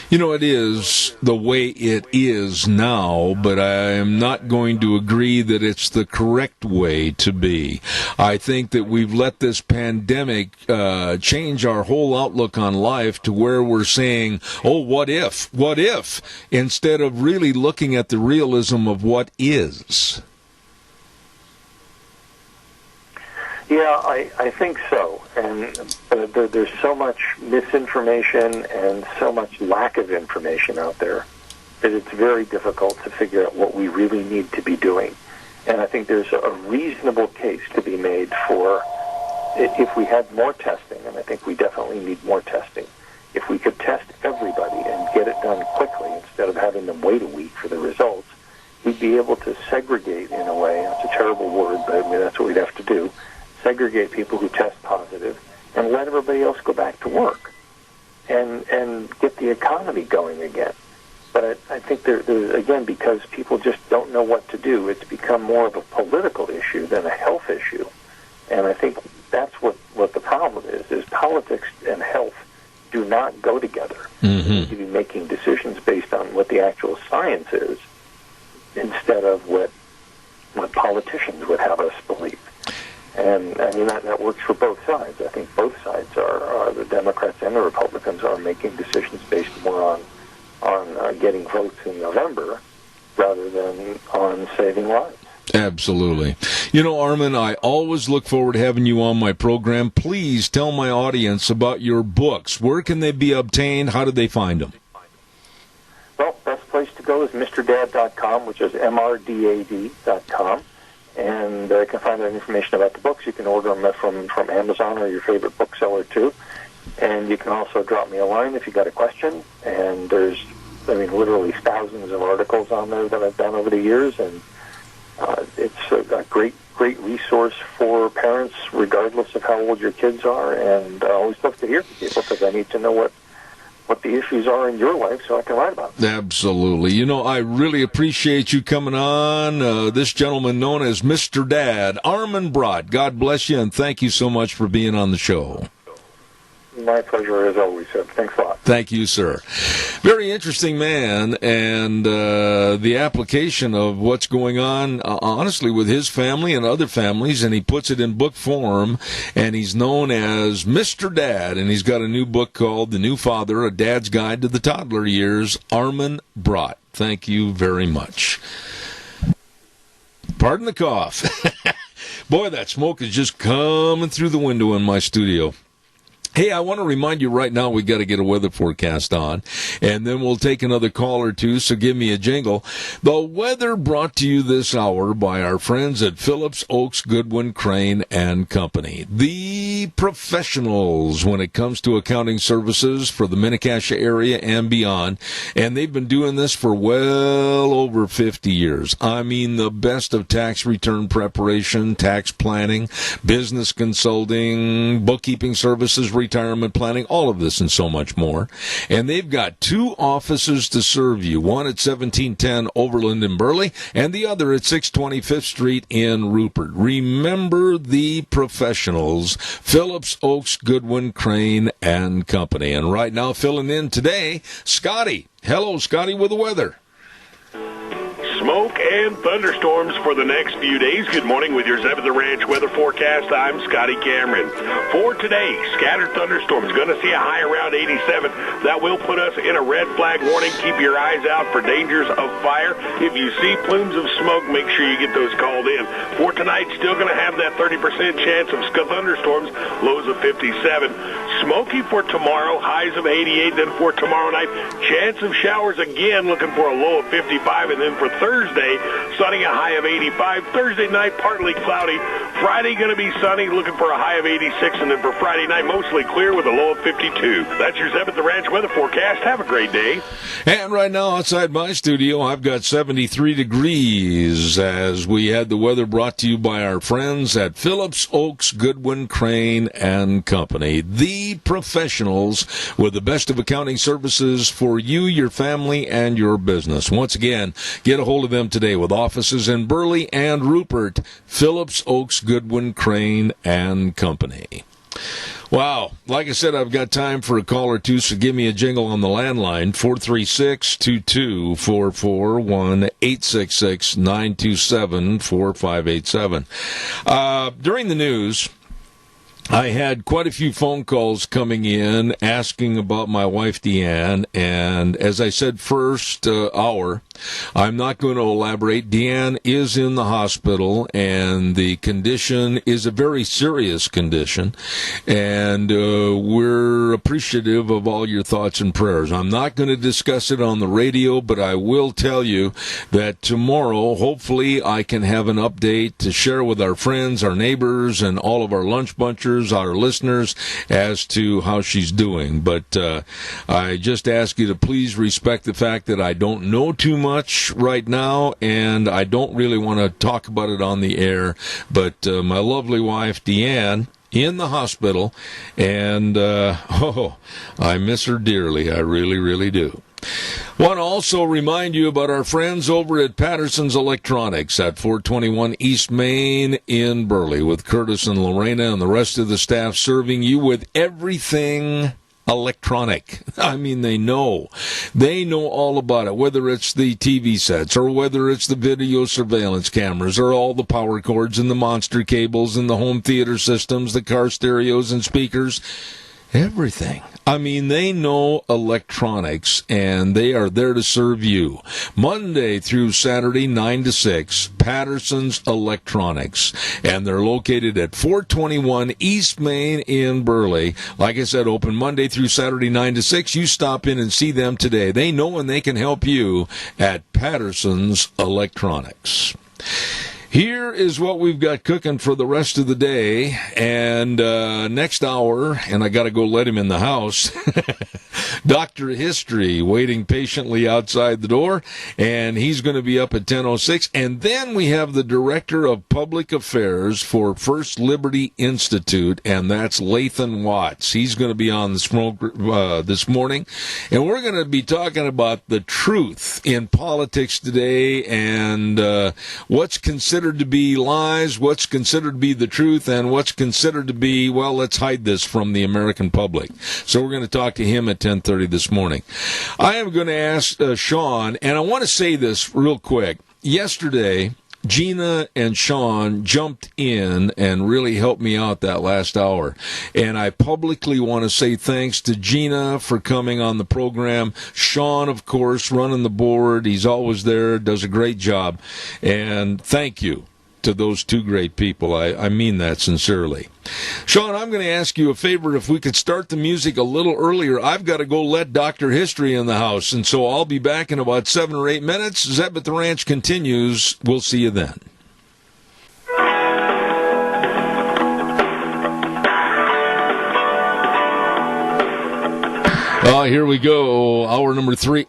It is the way it is now, but I am not going to agree that it's the correct way to be. I think that we've let this pandemic change our whole outlook on life to where we're saying, oh, what if, instead of really looking at the realism of what is. Yeah, I think so. And there's so much misinformation and so much lack of information out there that it's very difficult to figure out what we really need to be doing. And I think there's a reasonable case to be made for if we had more testing, and I think we definitely need more testing, if we could test everybody and get it done quickly instead of having them wait a week for the results, we'd be able to segregate in a way. It's a terrible word, but I mean, that's what we'd have to do. Segregate people who test positive and let everybody else go back to work and get the economy going again. But I think there's, again, because people just don't know what to do, it's become more of a political issue than a health issue. And I think that's what the problem is politics and health do not go together. Mm-hmm. We need to be making decisions based on what the actual science is instead of what politicians would have us believe. And I mean, that works for both sides. I think both sides are the Democrats and the Republicans are making decisions based more on getting votes in November rather than on saving lives. Absolutely. You know, Armin, I always look forward to having you on my program. Please tell my audience about your books. Where can they be obtained? How do they find them? Well, best place to go is mrdad.com, which is mrdad.com. And you can find out information about the books. You can order them from Amazon or your favorite bookseller, too. And you can also drop me a line if you got a question. And there's, literally thousands of articles on there that I've done over the years. And it's a great resource for parents, regardless of how old your kids are. And I always love to hear from people because I need to know what the issues are in your life so I can write about them. Absolutely. You know, I really appreciate you coming on. This gentleman known as Mr. Dad, Armin Brott. God bless you, and thank you so much for being on the show. My pleasure, as always, Ed. Thanks a lot. Thank you, sir. Very interesting man, and the application of what's going on, honestly, with his family and other families, and he puts it in book form, and he's known as Mr. Dad, and he's got a new book called The New Father, A Dad's Guide to the Toddler Years, Armin Brott. Thank you very much. Pardon the cough. Boy, that smoke is just coming through the window in my studio. Hey, I want to remind you right now we got to get a weather forecast on, and then we'll take another call or two, so give me a jingle. The weather brought to you this hour by our friends at Phillips, Oaks, Goodwin, Crane, and Company. The professionals when it comes to accounting services for the Mini-Cassia area and beyond, and they've been doing this for well over 50 years. I mean, the best of tax return preparation, tax planning, business consulting, bookkeeping services, retirement planning, all of this and so much more. And they've got two offices to serve you, one at 1710 Overland in Burley and the other at 620 5th Street in Rupert. Remember the professionals, Phillips, Oaks, Goodwin, Crane, and Company. And right now filling in today, Scotty. Hello, Scotty, with the weather. Smoke and thunderstorms for the next few days. Good morning with your Zeb of the Ranch weather forecast. I'm Scotty Cameron. For today, scattered thunderstorms. Going to see a high around 87. That will put us in a red flag warning. Keep your eyes out for dangers of fire. If you see plumes of smoke, make sure you get those called in. For tonight, still going to have that 30% chance of thunderstorms, lows of 57. Smoky for tomorrow, highs of 88. Then for tomorrow night, chance of showers again, looking for a low of 55. And then for Thursday, sunny, a high of 85. Thursday night, partly cloudy. Friday, going to be sunny, looking for a high of 86. And then for Friday night, mostly clear with a low of 52. That's your Zeb at the Ranch weather forecast. Have a great day. And right now, outside my studio, I've got 73 degrees as we had the weather brought to you by our friends at Phillips, Oaks, Goodwin, Crane, and Company. The professionals with the best of accounting services for you, your family, and your business. Once again, get a hold of them today with offices in Burley and Rupert. Phillips, Oaks, Goodwin, Crane, and Company. Wow. Like I said, I've got time for a call or two, so give me a jingle on the landline, 436-2244, 1-866-927-4587. During the news, I had quite a few phone calls coming in asking about my wife, Deanne, and as I said first hour, I'm not going to elaborate. Deanne is in the hospital, and the condition is a very serious condition, and we're appreciative of all your thoughts and prayers. I'm not going to discuss it on the radio, but I will tell you that tomorrow, hopefully, I can have an update to share with our friends, our neighbors, and all of our lunch bunchers, our listeners, as to how she's doing. But I just ask you to please respect the fact that I don't know too much right now, and I don't really want to talk about it on the air. But my lovely wife, Deanne, in the hospital, and I miss her dearly. I really, really do. Want to also remind you about our friends over at Patterson's Electronics at 421 East Main in Burley, with Curtis and Lorena and the rest of the staff serving you with everything electronic. I mean, they know all about it, whether it's the TV sets or whether it's the video surveillance cameras or all the power cords and the monster cables and the home theater systems, the car stereos and speakers. Everything. I mean, they know electronics, and they are there to serve you. Monday through Saturday, 9 to 6, Patterson's Electronics. And they're located at 421 East Main in Burley. Like I said, open Monday through Saturday, 9 to 6. You stop in and see them today. They know and they can help you at Patterson's Electronics. Here is what we've got cooking for the rest of the day, and next hour, and I got to go let him in the house, Dr. History waiting patiently outside the door, and he's going to be up at 10:06, and then we have the Director of Public Affairs for First Liberty Institute, and that's Lathan Watts. He's going to be on the smoke this morning, and we're going to be talking about the truth in politics today, and what's considered to be lies, what's considered to be the truth, and what's considered to be, well, let's hide this from the American public. So we're going to talk to him at 10:30 this morning. I am going to ask Sean, and I want to say this real quick. Yesterday, Gina and Sean jumped in and really helped me out that last hour. And I publicly want to say thanks to Gina for coming on the program. Sean, of course, running the board. He's always there, does a great job. And thank you to those two great people. I mean that sincerely. Sean, I'm going to ask you a favor. If we could start the music a little earlier, I've got to go let Dr. History in the house, and so I'll be back in about 7 or 8 minutes. Zeb at the Ranch continues. We'll see you then. Here we go. Hour number three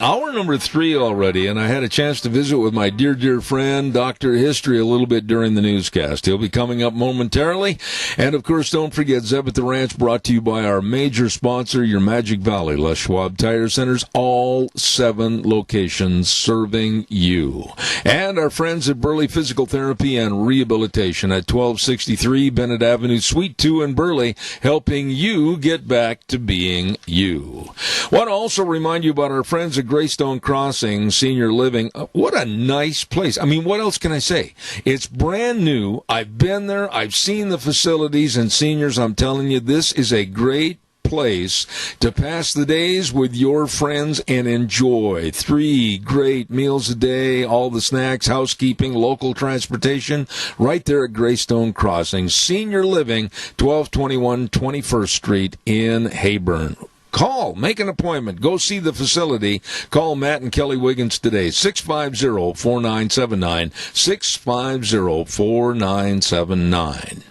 already, and I had a chance to visit with my dear, dear friend, Dr. History, a little bit during the newscast. He'll be coming up momentarily. And, of course, don't forget, Zeb at the Ranch, brought to you by our major sponsor, your Magic Valley, Les Schwab Tire Centers, all 7 locations serving you. And our friends at Burley Physical Therapy and Rehabilitation at 1263 Bennett Avenue, Suite 2 in Burley, helping you get back to being you. Want to also remind you about our friends at Greystone Crossing Senior Living. What a nice place. I mean, what else can I say? It's brand new. I've been there. I've seen the facilities, and seniors, I'm telling you, this is a great place to pass the days with your friends and enjoy 3 great meals a day, all the snacks, housekeeping, local transportation, right there at Greystone Crossing Senior Living, 1221 21st Street in Hayburn. Call, make an appointment, go see the facility. Call Matt and Kelly Wiggins today, 650-4979, 650-4979.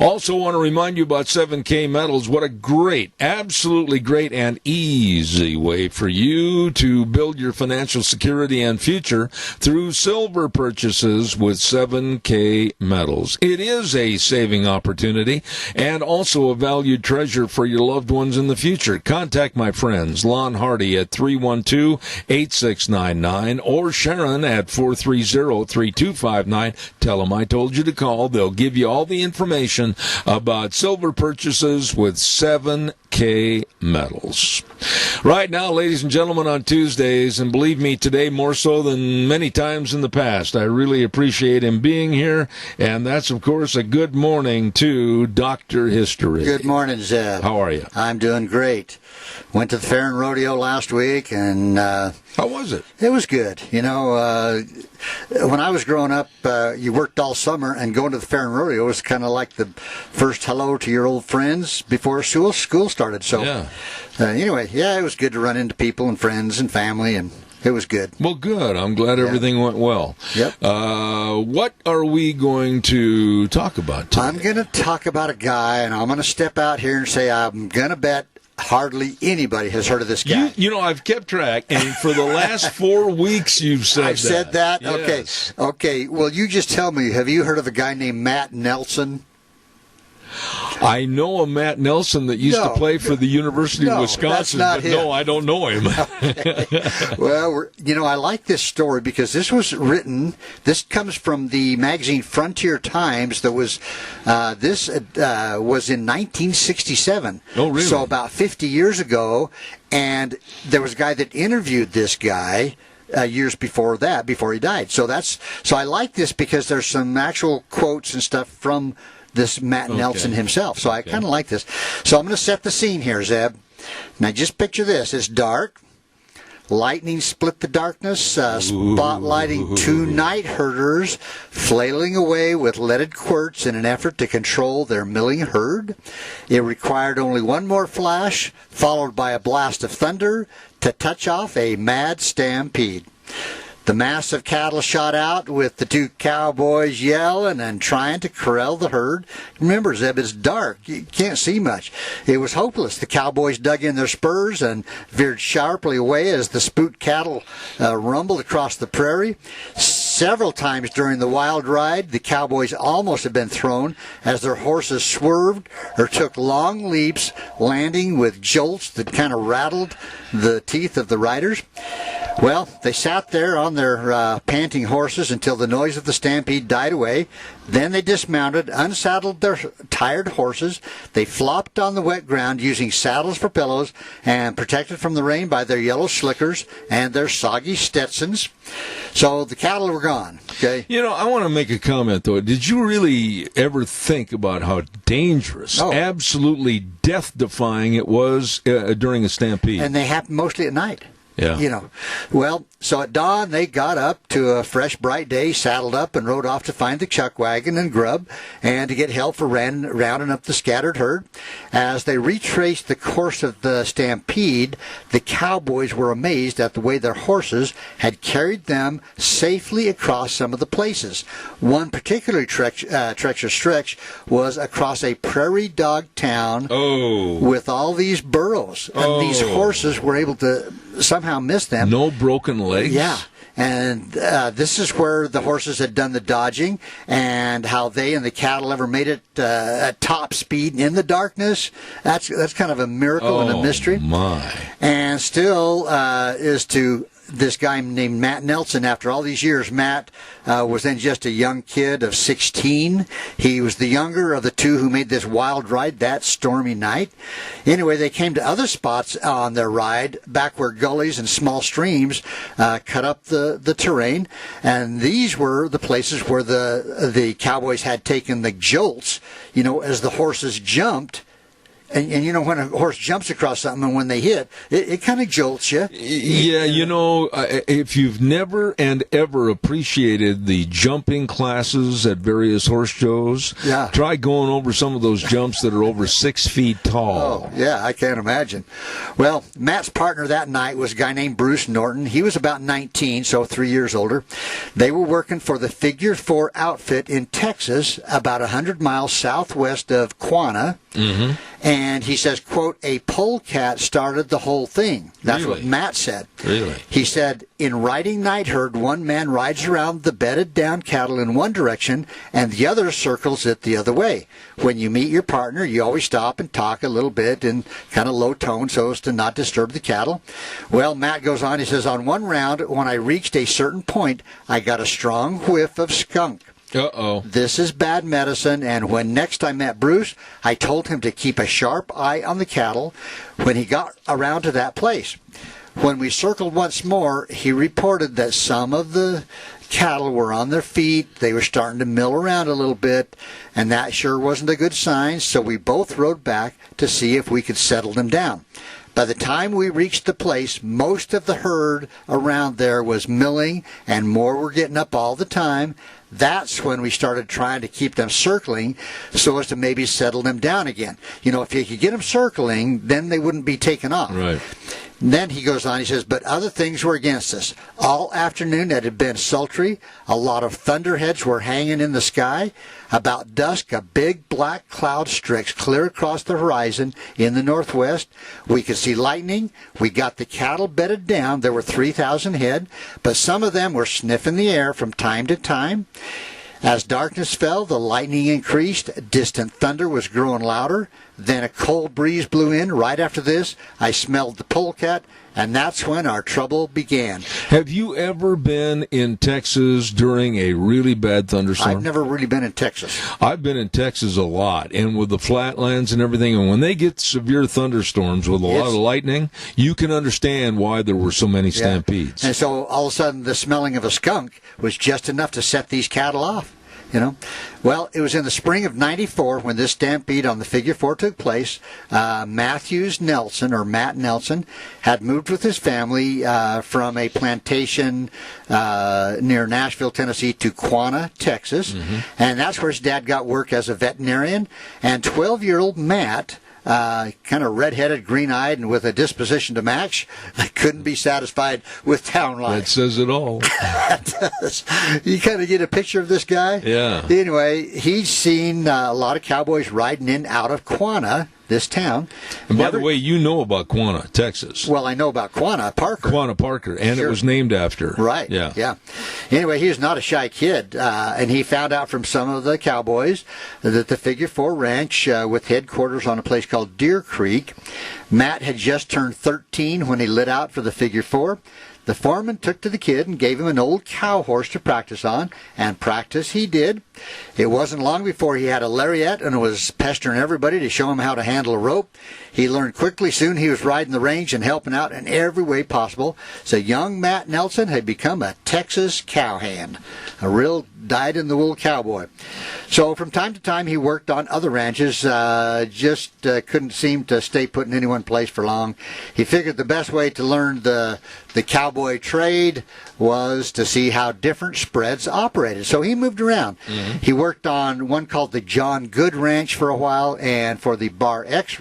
Also want to remind you about 7K Metals. What a great, absolutely great and easy way for you to build your financial security and future through silver purchases with 7K Metals. It is a saving opportunity and also a valued treasure for your loved ones in the future. Contact my friends Lon Hardy at 312-8699 or Sharon at 430-3259. Tell them I told you to call. They'll give you all the information about silver purchases with 7K K Metals. Right now, ladies and gentlemen, on Tuesdays, and believe me, today more so than many times in the past, I really appreciate him being here, and that's, of course, a good morning to Dr. History. Good morning, Zeb. How are you? I'm doing great. Went to the fair and rodeo last week, and how was it? It was good. You know, when I was growing up, you worked all summer, and going to the fair and rodeo was kind of like the first hello to your old friends before school started. So, anyway, yeah, it was good to run into people and friends and family, and it was good. Well, good. I'm glad everything went well. Yep. What are we going to talk about today? I'm going to talk about a guy, and I'm going to step out here and say I'm going to bet hardly anybody has heard of this guy. You know, I've kept track, and for the last 4 weeks you've said I've said that? Yes. Okay. Well, you just tell me, have you heard of a guy named Matt Nelson? I know a Matt Nelson that used to play for the University of Wisconsin, but no, I don't know him. Okay. Well, I like this story because this comes from the magazine Frontier Times. That was this was in 1967. Oh, really? So about 50 years ago, and there was a guy that interviewed this guy years before he died. So I like this because there's some actual quotes and stuff from this Matt Nelson himself. So I kind of like this. So I'm going to set the scene here, Zeb. Now just picture this. It's dark. Lightning split the darkness, spotlighting two night herders flailing away with leaded quirts in an effort to control their milling herd. It required only one more flash, followed by a blast of thunder, to touch off a mad stampede. The mass of cattle shot out with the two cowboys yelling and trying to corral the herd. Remember, Zeb, it's dark. You can't see much. It was hopeless. The cowboys dug in their spurs and veered sharply away as the spooked cattle rumbled across the prairie. Several times during the wild ride, the cowboys almost had been thrown as their horses swerved or took long leaps, landing with jolts that kind of rattled the teeth of the riders. Well, they sat there on their panting horses until the noise of the stampede died away. Then they dismounted, unsaddled their tired horses. They flopped on the wet ground using saddles for pillows and protected from the rain by their yellow slickers and their soggy Stetsons. So the cattle were gone. Okay. You know, I want to make a comment, though. Did you really ever think about how dangerous, absolutely death-defying it was during a stampede? And they happened mostly at night. Yeah. Well, so at dawn, they got up to a fresh, bright day, saddled up, and rode off to find the chuck wagon and grub, and to get help for rounding up the scattered herd. As they retraced the course of the stampede, the cowboys were amazed at the way their horses had carried them safely across some of the places. One particularly treacherous stretch was across a prairie dog town with all these burros, and these horses were able to somehow miss them. No broken legs? Yeah. And this is where the horses had done the dodging, and how they and the cattle ever made it at top speed in the darkness. That's kind of a miracle and a mystery. My. And still is to this guy named Matt Nelson. After all these years, Matt was then just a young kid of 16. He was the younger of the two who made this wild ride that stormy night. Anyway, they came to other spots on their ride, back where gullies and small streams cut up the terrain. And these were the places where the cowboys had taken the jolts, as the horses jumped. And when a horse jumps across something and when they hit, it kind of jolts you. Yeah, if you've never and ever appreciated the jumping classes at various horse shows, try going over some of those jumps that are over 6 feet tall. Oh, yeah, I can't imagine. Well, Matt's partner that night was a guy named Bruce Norton. He was about 19, so 3 years older. They were working for the Figure 4 outfit in Texas, about 100 miles southwest of Quanah. Mm-hmm. And he says, quote, a polecat started the whole thing. That's what Matt said. Really? He said, in riding night herd, one man rides around the bedded down cattle in one direction and the other circles it the other way. When you meet your partner, you always stop and talk a little bit in kind of low tone so as to not disturb the cattle. Well, Matt goes on, he says, on one round, when I reached a certain point, I got a strong whiff of skunk. Uh-oh. This is bad medicine, and when next I met Bruce, I told him to keep a sharp eye on the cattle when he got around to that place. When we circled once more, he reported that some of the cattle were on their feet. They were starting to mill around a little bit, and that sure wasn't a good sign, so we both rode back to see if we could settle them down. By the time we reached the place, most of the herd around there was milling, and more were getting up all the time. That's when we started trying to keep them circling so as to maybe settle them down again. You know, if you could get them circling, then they wouldn't be taken off. Right. And then he goes on, he says, but other things were against us. All afternoon it had been sultry. A lot of thunderheads were hanging in the sky. About dusk, a big black cloud stretched clear across the horizon in the northwest. We could see lightning. We got the cattle bedded down. There were 3,000 head, but some of them were sniffing the air from time to time. As darkness fell, the lightning increased. Distant thunder was growing louder. Then a cold breeze blew in. Right after this, I smelled the polecat, and that's when our trouble began. Have you ever been in Texas during a really bad thunderstorm? I've never really been in Texas. I've been in Texas a lot, and with the flatlands and everything, and when they get severe thunderstorms with a lot of lightning, you can understand why there were so many stampedes. And so all of a sudden the smelling of a skunk was just enough to set these cattle off. You know, well, it was in the spring of '94 when this stampede on the Figure 4 took place. Matt Nelson, had moved with his family from a plantation near Nashville, Tennessee, to Quanah, Texas, and that's where his dad got work as a veterinarian. And 12-year-old Matt, kind of red-headed, green-eyed, and with a disposition to match, couldn't be satisfied with town life. That says it all. That does. You kind of get a picture of this guy? Yeah. Anyway, he's seen a lot of cowboys riding in out of Quanah, this town. And by the way, you know about Quanah, Texas. Well, I know about Quanah Parker. Quanah Parker, and it was named after. Right. Yeah. Anyway, he was not a shy kid, and he found out from some of the cowboys that the Figure 4 Ranch, with headquarters on a place called Deer Creek, Matt had just turned 13 when he lit out for the Figure 4. The foreman took to the kid and gave him an old cow horse to practice on, and practice he did. It wasn't long before he had a lariat and was pestering everybody to show him how to handle a rope. He learned quickly. Soon he was riding the range and helping out in every way possible. So young Matt Nelson had become a Texas cowhand, a real dyed-in-the-wool cowboy. So from time to time he worked on other ranches, just couldn't seem to stay put in any one place for long. He figured the best way to learn the cowboy trade was to see how different spreads operated. So he moved around. He worked on one called the John Good Ranch for a while, and for the Bar X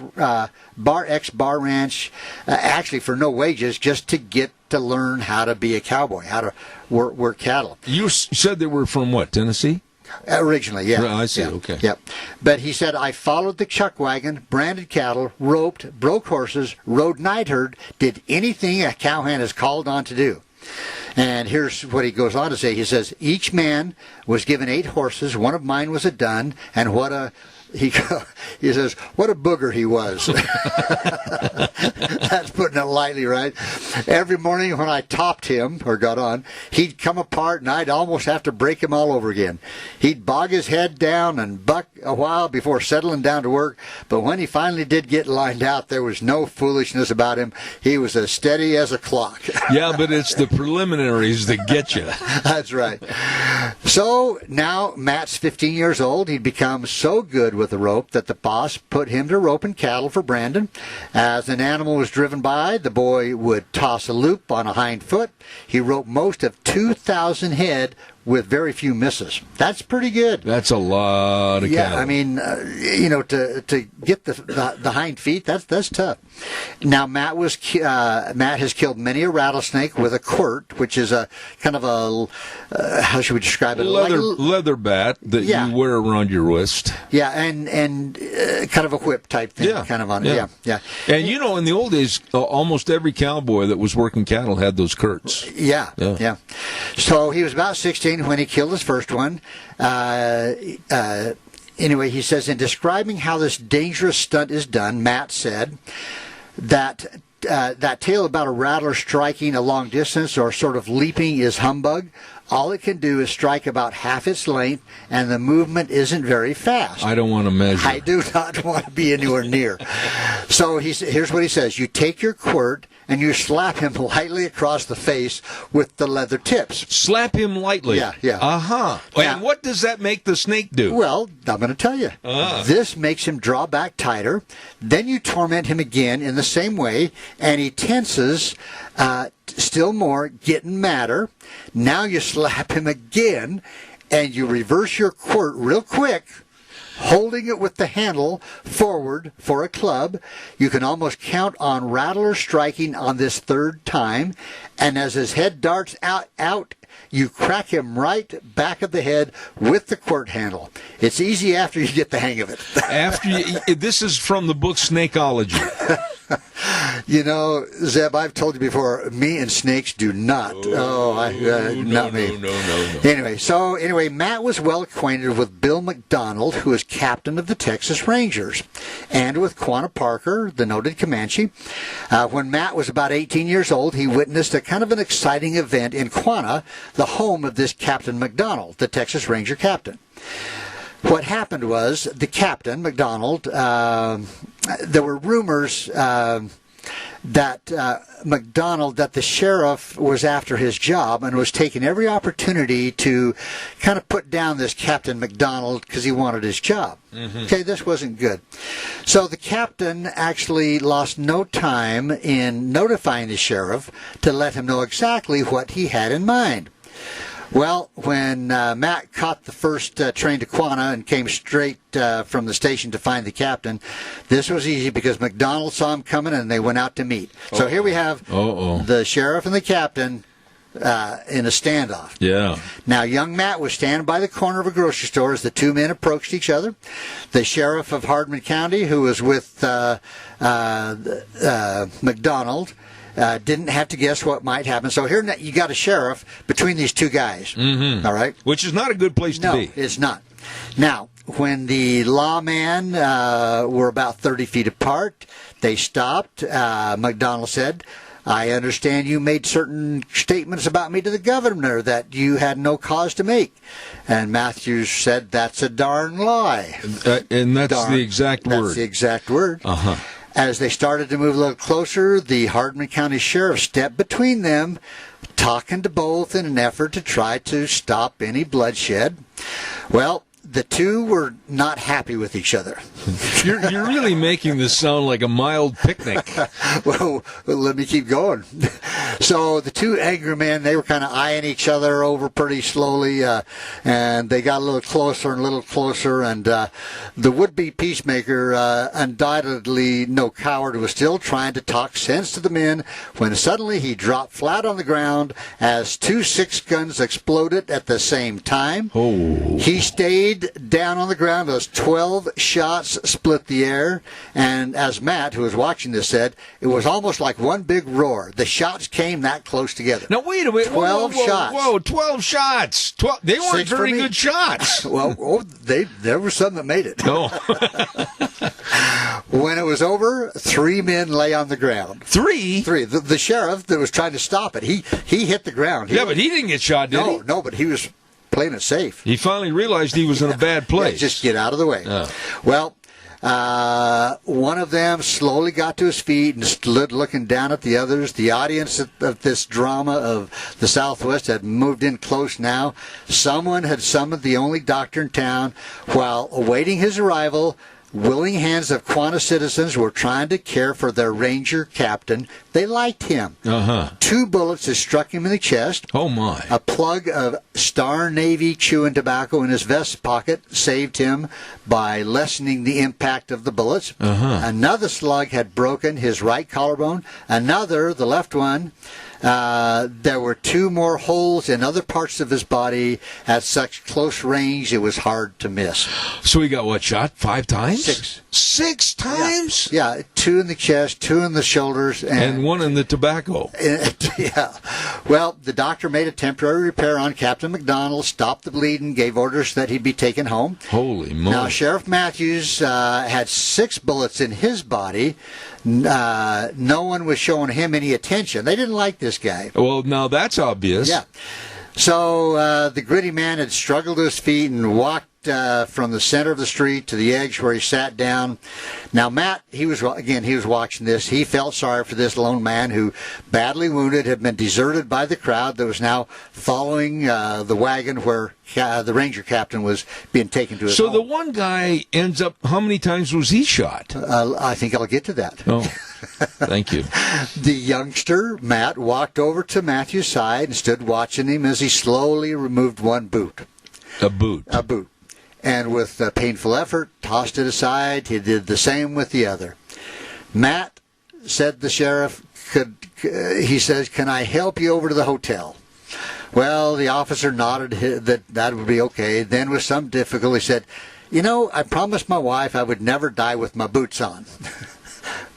Ranch, actually for no wages, just to get to learn how to be a cowboy, how to work cattle. You said they were from what, Tennessee? Originally, yeah. I see, okay. Yep. But he said, I followed the chuck wagon, branded cattle, roped, broke horses, rode night herd, did anything a cowhand is called on to do. And here's what he goes on to say. He says, each man was given 8 horses. One of mine was a dun, and he says, what a booger he was. That's putting it lightly, right? Every morning when I topped him, or got on, he'd come apart, and I'd almost have to break him all over again. He'd bog his head down and buck a while before settling down to work, but when he finally did get lined out, there was no foolishness about him. He was as steady as a clock. Yeah, but it's the preliminaries that get you. That's right. So now Matt's 15 years old. He'd become so good with the rope that the boss put him to roping cattle for Brandon. As an animal was driven by, the boy would toss a loop on a hind foot. He roped most of 2,000 head with very few misses. That's pretty good. That's a lot of cattle. Yeah, I mean, to get the hind feet, that's tough. Now Matt has killed many a rattlesnake with a quirt, which is a kind of a how should we describe it? Leather bat that you wear around your wrist. Yeah, and kind of a whip type thing, kind of on it. Yeah. And in the old days, almost every cowboy that was working cattle had those curts. Yeah. So he was about 16 when he killed his first one. Anyway, he says, in describing how this dangerous stunt is done, Matt said that tale about a rattler striking a long distance or sort of leaping is humbug. all it can do is strike about half its length, and the movement isn't very fast. I don't want to measure. I do not want to be anywhere near. So here's what he says. You take your quirt and you slap him lightly across the face with the leather tips. Slap him lightly? Yeah. Uh-huh. Now, and what does that make the snake do? Well, I'm going to tell you. This makes him draw back tighter. Then you torment him again in the same way, and he tenses still more, getting madder. Now you slap him again, and you reverse your quirt real quick, holding it with the handle forward for a club. You can almost count on Rattler striking on this third time, and as his head darts out, you crack him right back of the head with the quirt handle. It's easy after you get the hang of it. This is from the book Snakeology. You know, Zeb, I've told you before, me and snakes do not. Not me. No. Anyway, Matt was well acquainted with Bill McDonald, who was captain of the Texas Rangers, and with Quanah Parker, the noted Comanche. When Matt was about 18 years old, he witnessed a kind of an exciting event in Quanah, the home of this Captain McDonald, the Texas Ranger captain. What happened was the captain, McDonald, there were rumors that the sheriff was after his job and was taking every opportunity to kind of put down this Captain McDonald because he wanted his job. Okay, this wasn't good. So the captain actually lost no time in notifying the sheriff to let him know exactly what he had in mind. Well, when Matt caught the first train to Quanah and came straight from the station to find the captain, this was easy because McDonald saw him coming and they went out to meet. So here we have the sheriff and the captain in a standoff. Yeah. Now, young Matt was standing by the corner of a grocery store as the two men approached each other. The sheriff of Hardin County, who was with McDonald, didn't have to guess what might happen. So here you got a sheriff between these two guys. All right? Which is not a good place to be. No, it's not. Now, when the lawmen were about 30 feet apart, they stopped. McDonald said, I understand you made certain statements about me to the governor that you had no cause to make. And Matthews said, that's a darn lie. And that's the exact word. That's the exact word. Uh-huh. As they started to move a little closer, the Hardin County Sheriff stepped between them, talking to both in an effort to try to stop any bloodshed. Well, the two were not happy with each other. You're really making this sound like a mild picnic. Well, let me keep going. So the two angry men, they were kind of eyeing each other over pretty slowly, and they got a little closer and a little closer, and the would-be peacemaker, undoubtedly no coward, was still trying to talk sense to the men when suddenly he dropped flat on the ground as 2 6-guns exploded at the same time. Oh. He stayed down on the ground as 12 shots split the air, and as Matt, who was watching this, said, it was almost like one big roar. The shots came that close together. Now, wait a minute. 12 shots. Whoa, 12 shots. They weren't very good shots. Well, there were some that made it. No. When it was over, 3 men lay on the ground. 3? 3. The sheriff that was trying to stop it, he hit the ground. But he didn't get shot, did he? No, but he was playing it safe. He finally realized he was in a bad place. Yeah, just get out of the way. Oh. Well, one of them slowly got to his feet and stood looking down at the others. The audience of this drama of the Southwest had moved in close now. Someone had summoned the only doctor in town. While awaiting his arrival, willing hands of Quanah citizens were trying to care for their ranger captain. They liked him. 2 bullets had struck him in the chest. Oh, my. A plug of Star Navy chewing tobacco in his vest pocket saved him by lessening the impact of the bullets. Another slug had broken his right collarbone. Another, the left one, there were 2 more holes in other parts of his body. At such close range, it was hard to miss. So he got what, shot 5 times? 6. 6 times? Yeah, 2 in the chest, 2 in the shoulders. And 1 in the tobacco. Yeah. Well, the doctor made a temporary repair on Captain McDonald, stopped the bleeding, gave orders that he be taken home. Holy moly. Now, Sheriff Matthews had 6 bullets in his body. No one was showing him any attention. They didn't like this guy. Well, now that's obvious. Yeah. So the gritty man had struggled to his feet and walked from the center of the street to the edge where he sat down. Now, Matt, he was watching this. He felt sorry for this lone man who, badly wounded, had been deserted by the crowd that was now following the wagon where the ranger captain was being taken to his home. So the one guy ends up, how many times was he shot? I think I'll get to that. Oh, thank you. The youngster, Matt, walked over to Matthew's side and stood watching him as he slowly removed one boot. A boot. And with painful effort, tossed it aside. He did the same with the other. Matt, said the sheriff, he says, "Can I help you over to the hotel?" Well, the officer nodded that would be okay. Then with some difficulty said, "I promised my wife I would never die with my boots on."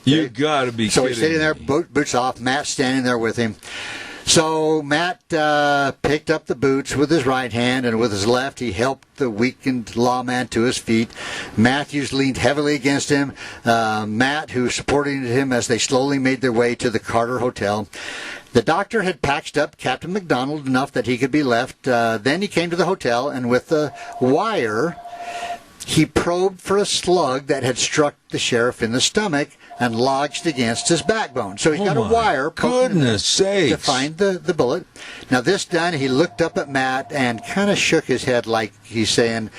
You got to be so kidding he's sitting there, me. boots off, Matt standing there with him. So Matt picked up the boots with his right hand, and with his left he helped the weakened lawman to his feet. Matthews leaned heavily against him. Matt, who supported him as they slowly made their way to the Carter Hotel. The doctor had patched up Captain McDonald enough that he could be left. Then he came to the hotel, and with the wire, he probed for a slug that had struck the sheriff in the stomach and lodged against his backbone. So he's got a wire to find the bullet. Now, this done, he looked up at Matt and kind of shook his head like he's saying,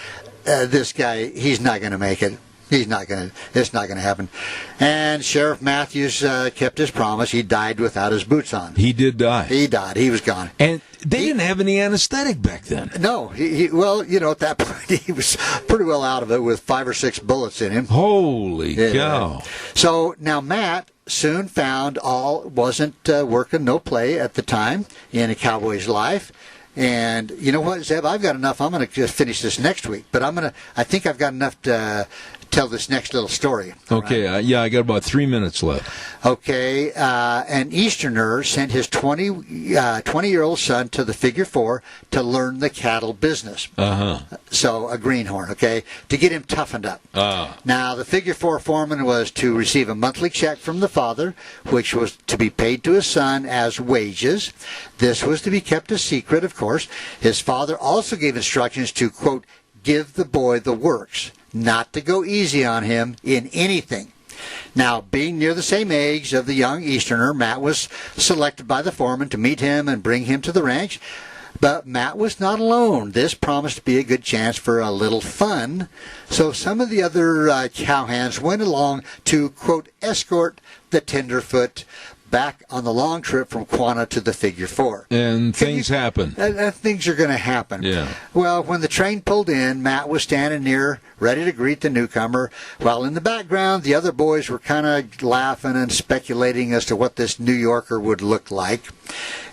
this guy, he's not going to make it. It's not going to happen. And Sheriff Matthews kept his promise. He died without his boots on. He did die. He died. He was gone. And they didn't have any anesthetic back then. No. Well, at that point, he was pretty well out of it with 5 or 6 bullets in him. Holy cow. So now Matt soon found all wasn't working, no play at the time in a cowboy's life. And you know what, Zeb? I've got enough. I'm going to just finish this next week. But I think I've got enough to tell this next little story. Okay. Right? I got about 3 minutes left. Okay. An Easterner sent his 20-year-old son to the Figure 4 to learn the cattle business. So a greenhorn, okay, to get him toughened up. Now, the Figure 4 foreman was to receive a monthly check from the father, which was to be paid to his son as wages. This was to be kept a secret, of course. His father also gave instructions to, quote, give the boy the works, not to go easy on him in anything. Now, being near the same age of the young Easterner, Matt was selected by the foreman to meet him and bring him to the ranch. But Matt was not alone. This promised to be a good chance for a little fun. So some of the other cowhands went along to, quote, escort the tenderfoot back on the long trip from Quanah to the Figure 4. And things happen. Things are going to happen. Yeah. Well, when the train pulled in, Matt was standing near, ready to greet the newcomer, while in the background, the other boys were kind of laughing and speculating as to what this New Yorker would look like.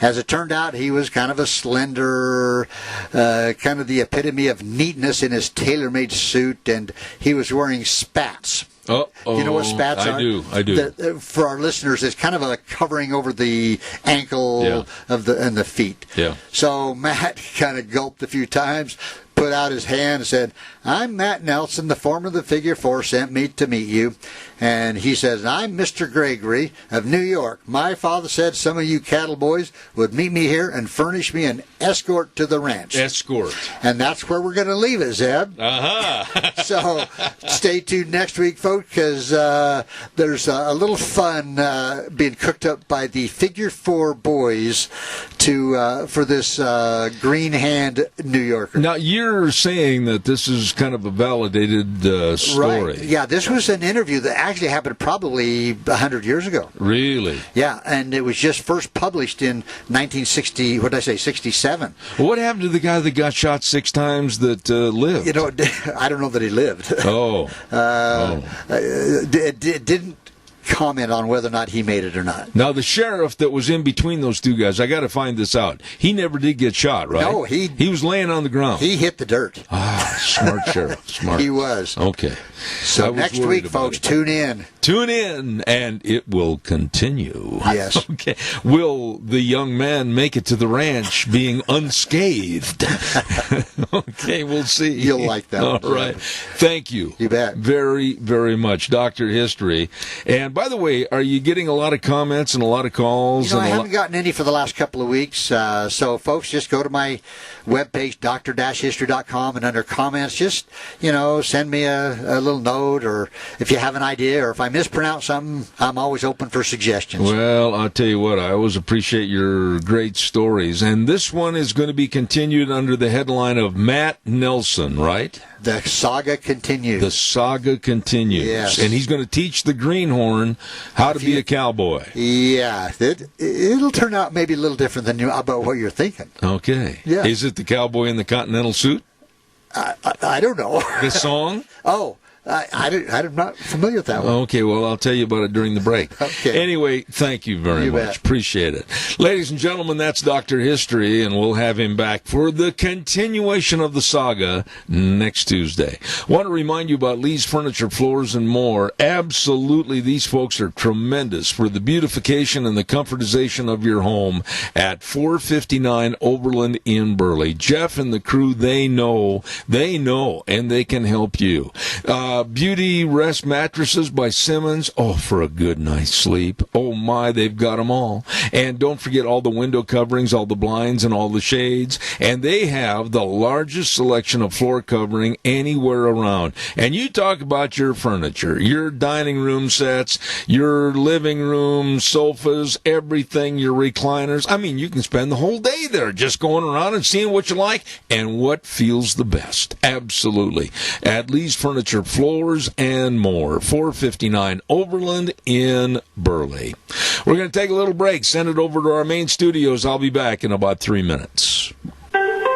As it turned out, he was kind of a slender, kind of the epitome of neatness in his tailor-made suit, and he was wearing spats. You know what spats are? I do. For our listeners, it's kind of a covering over the ankle and the feet. Yeah. So Matt kind of gulped a few times, put out his hand and said, I'm Matt Nelson, the foreman of the Figure 4 sent me to meet you. And he says, I'm Mr. Gregory of New York. My father said some of you cattle boys would meet me here and furnish me an escort to the ranch. Escort. And that's where we're going to leave it, Zeb. So stay tuned next week, folks, because there's a little fun being cooked up by the Figure 4 boys for this green hand New Yorker. Now, you're saying that this is kind of a validated story. Right. Yeah, this was an interview that actually happened probably 100 years ago. Really? Yeah, and it was just first published in 1960, what did I say, 67. Well, what happened to the guy that got shot 6 times that lived? You know, I don't know that he lived. Didn't comment on whether or not he made it or not. Now, the sheriff that was in between those two guys, I got to find this out. He never did get shot, right? No, he was laying on the ground. He hit the dirt. Smart sheriff. Smart. He was. Okay. So next week, folks, tune in. Tune in, and it will continue. Yes. Okay. Will the young man make it to the ranch being unscathed? Okay, we'll see. You'll like that. All right. Thank you. You bet. Very, very much, Dr. History. And by the way, are you getting a lot of comments and a lot of calls? I haven't gotten any for the last couple of weeks. So, folks, just go to my webpage, dr-history.com, and under comments, just, send me a little note, or if you have an idea, or if I mispronounce something, I'm always open for suggestions. Well, I'll tell you what, I always appreciate your great stories. And this one is going to be continued under the headline of Matt Nelson, right? The saga continues. The saga continues. Yes. And he's going to teach the greenhorn how to be a cowboy. Yeah. It'll turn out maybe a little different than about what you're thinking. Okay. Yeah. Is it the cowboy in the continental suit? I don't know. The song? Oh. I'm not familiar with that one. Okay, well, I'll tell you about it during the break. Okay. Anyway, thank you very much. Bet. Appreciate it. Ladies and gentlemen, that's Dr. History, and we'll have him back for the continuation of the saga next Tuesday. Want to remind you about Lee's Furniture, Floors, and More. Absolutely, these folks are tremendous for the beautification and the comfortization of your home at 459 Overland in Burley. Jeff and the crew, they know, and they can help you. Beauty Rest Mattresses by Simmons. Oh, for a good night's sleep. Oh, my, they've got them all. And don't forget all the window coverings, all the blinds, and all the shades. And they have the largest selection of floor covering anywhere around. And you talk about your furniture, your dining room sets, your living room sofas, everything, your recliners. I mean, you can spend the whole day there just going around and seeing what you like and what feels the best. Absolutely. At Lee's Furniture, Floors, and More. 459 Overland in Burley. We're going to take a little break, send it over to our main studios. I'll be back in about 3 minutes.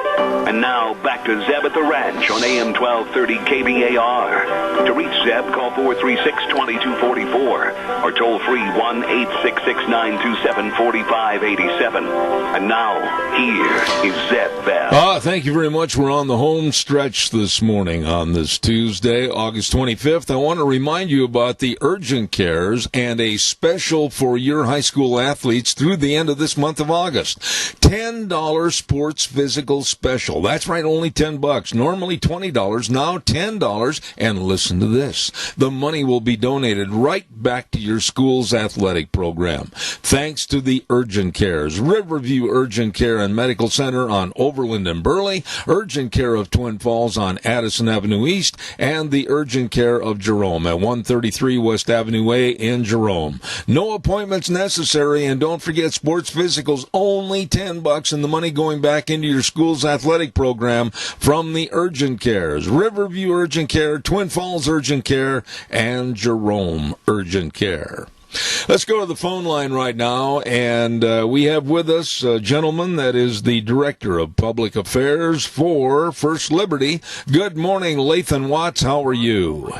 And now, back to Zeb at the Ranch on AM 1230 KBAR. To reach Zeb, call 436-2244 or toll free 1-866-927-4587. And now, here is Zeb Bell. Thank you very much. We're on the home stretch this morning on this Tuesday, August 25th. I want to remind you about the urgent cares and a special for your high school athletes through the end of this month of August. $10 sports physical special. That's right, only $10. Normally $20, now $10. And listen to this. The money will be donated right back to your school's athletic program. Thanks to the Urgent Cares. Riverview Urgent Care and Medical Center on Overland and Burley, Urgent Care of Twin Falls on Addison Avenue East, and the Urgent Care of Jerome at 133 West Avenue A in Jerome. No appointments necessary, and don't forget sports physicals, only $10, and the money going back into your school's athletic program from the Urgent Cares. Riverview Urgent Care, Twin Falls Urgent Care, and Jerome Urgent Care. Let's go to the phone line right now, and we have with us a gentleman that is the Director of Public Affairs for First Liberty. Good morning, Lathan Watts. How are you?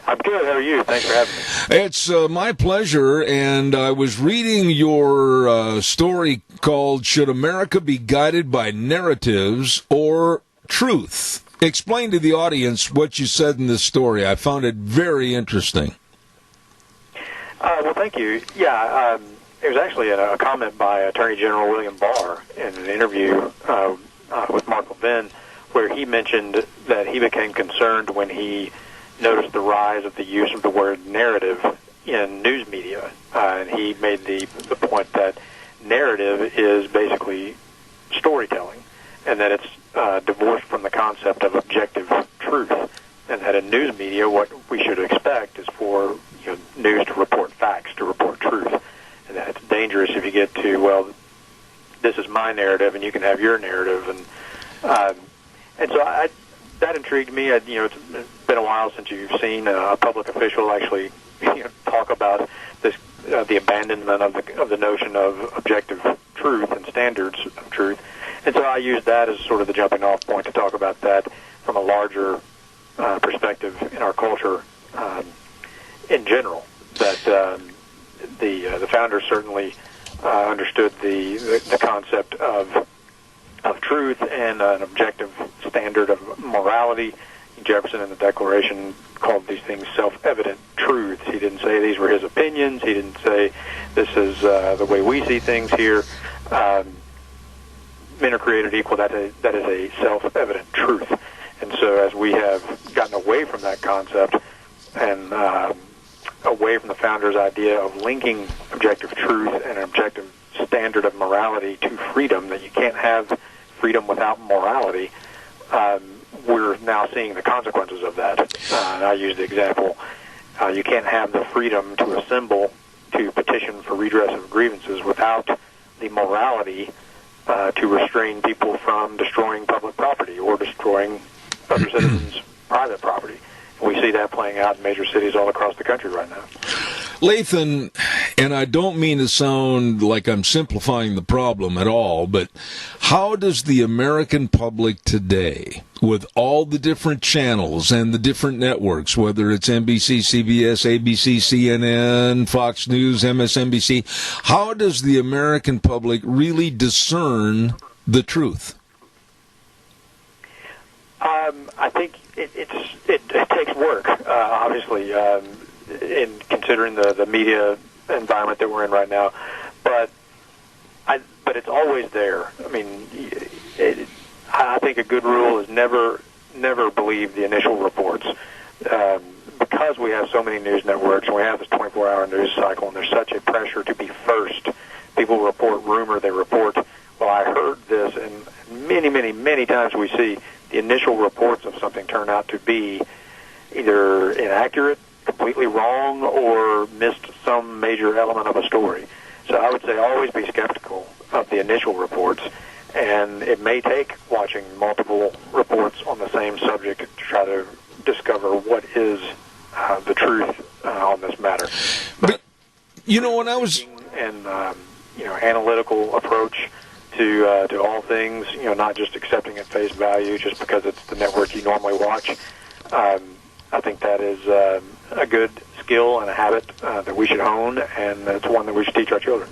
I'm good. How are you? Thanks for having me. It's my pleasure, and I was reading your story called Should America Be Guided by Narratives or Truth? Explain to the audience what you said in this story. I found it very interesting. Well, thank you. Yeah, it was actually a comment by Attorney General William Barr in an interview with Mark Levin, where he mentioned that he became concerned when he noticed the rise of the use of the word narrative in news media. And he made the point that narrative is basically storytelling, and that it's divorced from the concept of objective truth, and that in news media what we should expect is for news to report facts, to report truth, and that it's dangerous if you get to, well, this is my narrative and you can have your narrative, and so that intrigued me. It's been a while since you've seen a public official actually talk about this, the abandonment of the notion of objective truth and standards of truth, and so I used that as sort of the jumping off point to talk about that from a larger perspective in our culture in general. That the founders certainly understood the concept of of truth and an objective standard of morality. Jefferson in the Declaration called these things self-evident truths. He didn't say these were his opinions. He didn't say this is the way we see things here. Men are created equal. That is a self-evident truth. And so as we have gotten away from that concept and away from the founders' idea of linking objective truth and an objective standard of morality to freedom, that you can't have freedom without morality, we're now seeing the consequences of that. And I use the example, you can't have the freedom to assemble to petition for redress of grievances without the morality to restrain people from destroying public property or destroying other citizens' private property. And we see that playing out in major cities all across the country right now. Lathan, and I don't mean to sound like I'm simplifying the problem at all, but how does the American public today, with all the different channels and the different networks, whether it's NBC, CBS, ABC, CNN, Fox News, MSNBC, how does the American public really discern the truth? I think it takes work, obviously, in considering the media environment that we're in right now, but it's always there. I mean, I think a good rule is never believe the initial reports, because we have so many news networks and we have this 24-hour news cycle, and there's such a pressure to be first. People report rumor, they report, well, I heard this, and many times we see the initial reports of something turn out to be either inaccurate, completely wrong, or missed some major element of a story. So I would say always be skeptical of the initial reports, and it may take watching multiple reports on the same subject to try to discover what is the truth on this matter. But when I was and analytical approach to all things, not just accepting at face value just because it's the network you normally watch. I think that is a good skill and a habit that we should hone, and it's one that we should teach our children.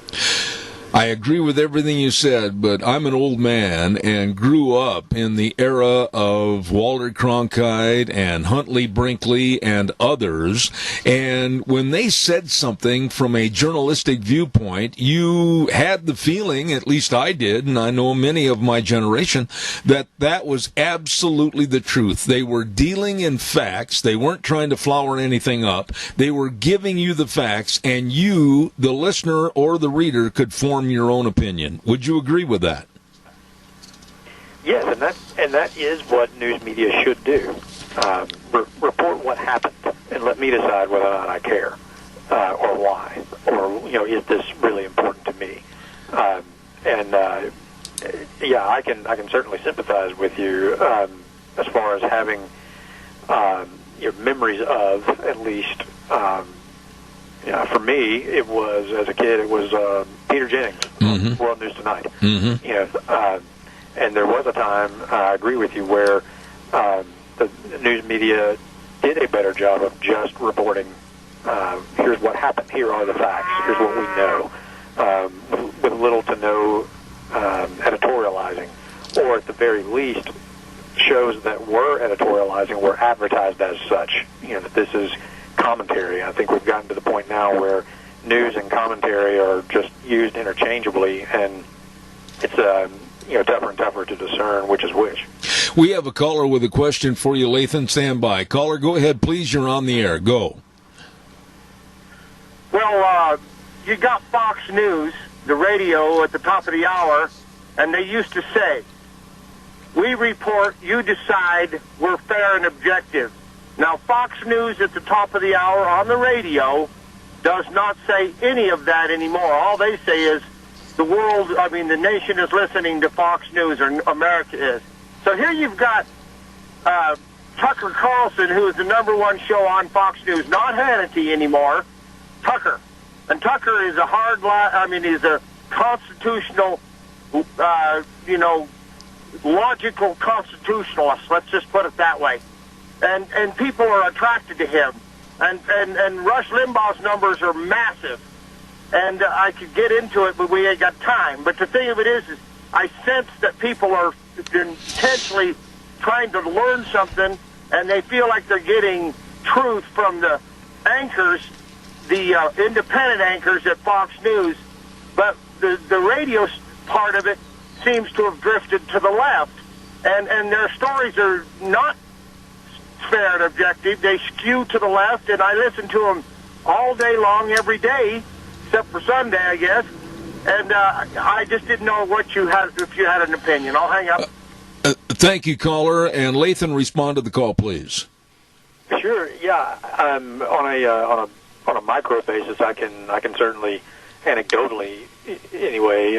I agree with everything you said, but I'm an old man and grew up in the era of Walter Cronkite and Huntley Brinkley and others. And when they said something from a journalistic viewpoint, you had the feeling, at least I did, and I know many of my generation, that that was absolutely the truth. They were dealing in facts. They weren't trying to flower anything up. They were giving you the facts, and you, the listener or the reader, could form your own opinion. Would you agree with that? Yes, and that is what news media should do. Report what happened, and let me decide whether or not I care, or why, or is this really important to me? Yeah, I can certainly sympathize with you as far as having your memories of, at least. For me, it was, as a kid, it was Peter Jennings, World News Tonight. And there was a time, I agree with you, where the news media did a better job of just reporting, here's what happened, here are the facts, here's what we know, with little to no editorializing, or at the very least, shows that were editorializing were advertised as such, that this is commentary. I think we've gotten to the point now where news and commentary are just used interchangeably, and it's tougher and tougher to discern which is which. We have a caller with a question for you, Lathan. Stand by. Caller, go ahead, please. You're on the air. Go. Well, you got Fox News, the radio, at the top of the hour, and they used to say, we report, you decide, we're fair and objective. Now, Fox News at the top of the hour on the radio does not say any of that anymore. All they say is the nation is listening to Fox News, or America is. So here you've got Tucker Carlson, who is the #1 show on Fox News, not Hannity anymore, Tucker. And Tucker is he's a constitutional, logical constitutionalist, let's just put it that way. And people are attracted to him. And Rush Limbaugh's numbers are massive. And I could get into it, but we ain't got time. But the thing of it is I sense that people are intentionally trying to learn something, and they feel like they're getting truth from the anchors, the independent anchors at Fox News, but the radio part of it seems to have drifted to the left, and their stories are not fair and objective. They skew to the left, and I listen to them all day long, every day, except for Sunday, I guess. And I just didn't know what you had, if you had an opinion. I'll hang up. Thank you, caller. And Lathan, respond to the call, please. Sure. Yeah. On a micro basis, I can certainly, anecdotally, anyway,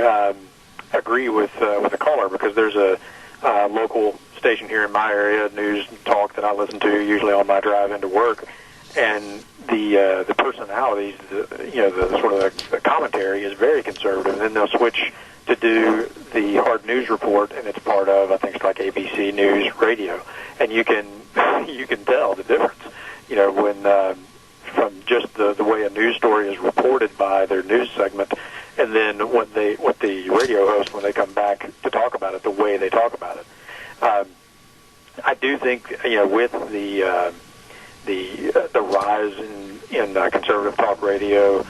agree with the caller, because there's a local station here in my area, news talk, that I listen to usually on my drive into work, and the personalities, the sort of the commentary is very conservative, and then they'll switch to do the hard news report, and it's part of, I think it's like ABC News Radio, and you can tell the difference, when from just the way a news story is reported by their news segment, and then what the radio host, when they come back to talk about it, the way they talk about it. I do think, with the rise in conservative talk radio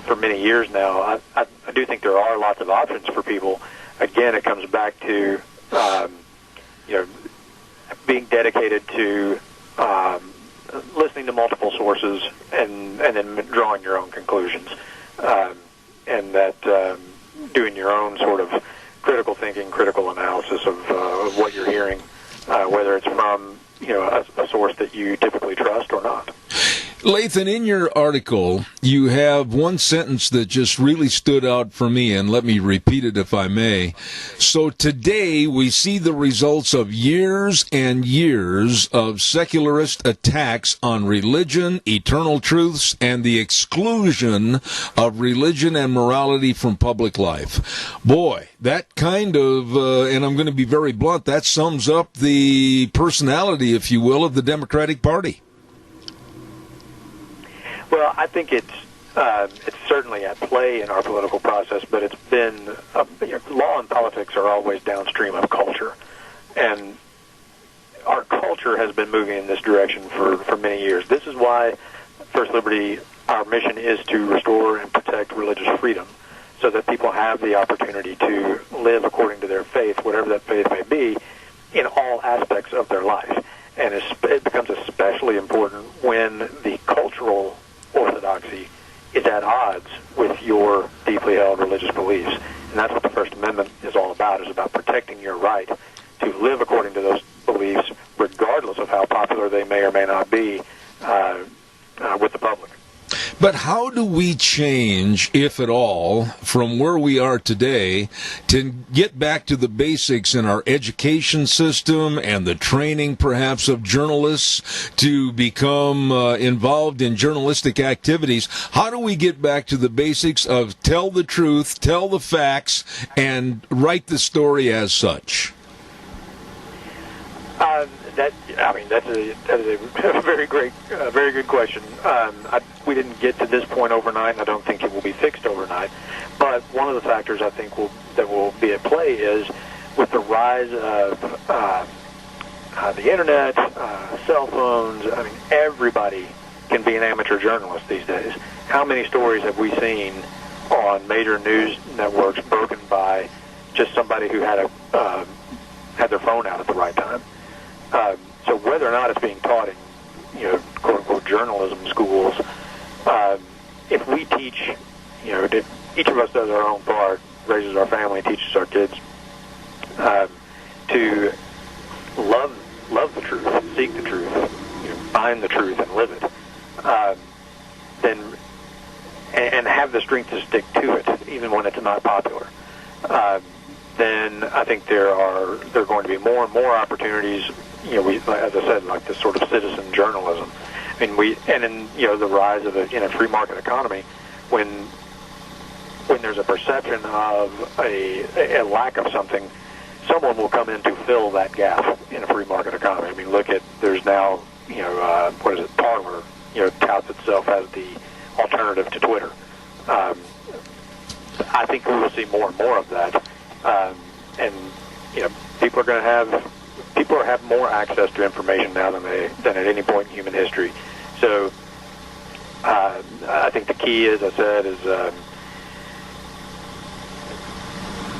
for many years now, I do think there are lots of options for people. Again, it comes back to being dedicated to listening to multiple sources and then drawing your own conclusions, and that doing your own sort of critical thinking, critical analysis of what you're hearing, whether it's from a source that you typically trust or not. Lathan, in your article, you have one sentence that just really stood out for me, and let me repeat it if I may. So today we see the results of years and years of secularist attacks on religion, eternal truths, and the exclusion of religion and morality from public life. Boy, that kind of, and I'm going to be very blunt, that sums up the personality, if you will, of the Democratic Party. Well, I think it's certainly at play in our political process, but it's been law and politics are always downstream of culture, and our culture has been moving in this direction for many years. This is why First Liberty, our mission is to restore and protect religious freedom, so that people have the opportunity to live according to their faith, whatever that faith may be, in all aspects of their life. And it becomes especially important when the cultural orthodoxy is at odds with your deeply held religious beliefs. And that's what the First Amendment is all about, is about protecting your right to live according to those beliefs, regardless of how popular they may or may not be with the public. But how do we change, if at all, from where we are today to get back to the basics in our education system and the training, perhaps, of journalists to become involved in journalistic activities? How do we get back to the basics of tell the truth, tell the facts, and write the story as such? That's a very good question. We didn't get to this point overnight, and I don't think it will be fixed overnight. But one of the factors I think that will be at play is with the rise of the internet, cell phones. I mean, everybody can be an amateur journalist these days. How many stories have we seen on major news networks broken by just somebody who had their phone out at the right time? So whether or not it's being taught in, quote unquote, journalism schools, if we teach, each of us does our own part, raises our family, teaches our kids to love the truth, seek the truth, find the truth and live it, then and have the strength to stick to it, even when it's not popular. Then I think there are going to be more and more opportunities. As I said, like this sort of citizen journalism. I mean, in the rise of a free market economy, when there's a perception of a lack of something, someone will come in to fill that gap in a free market economy. I mean, there's now Parler, touts itself as the alternative to Twitter. I think we will see more and more of that. And people have more access to information now than at any point in human history. So I think the key, as I said, is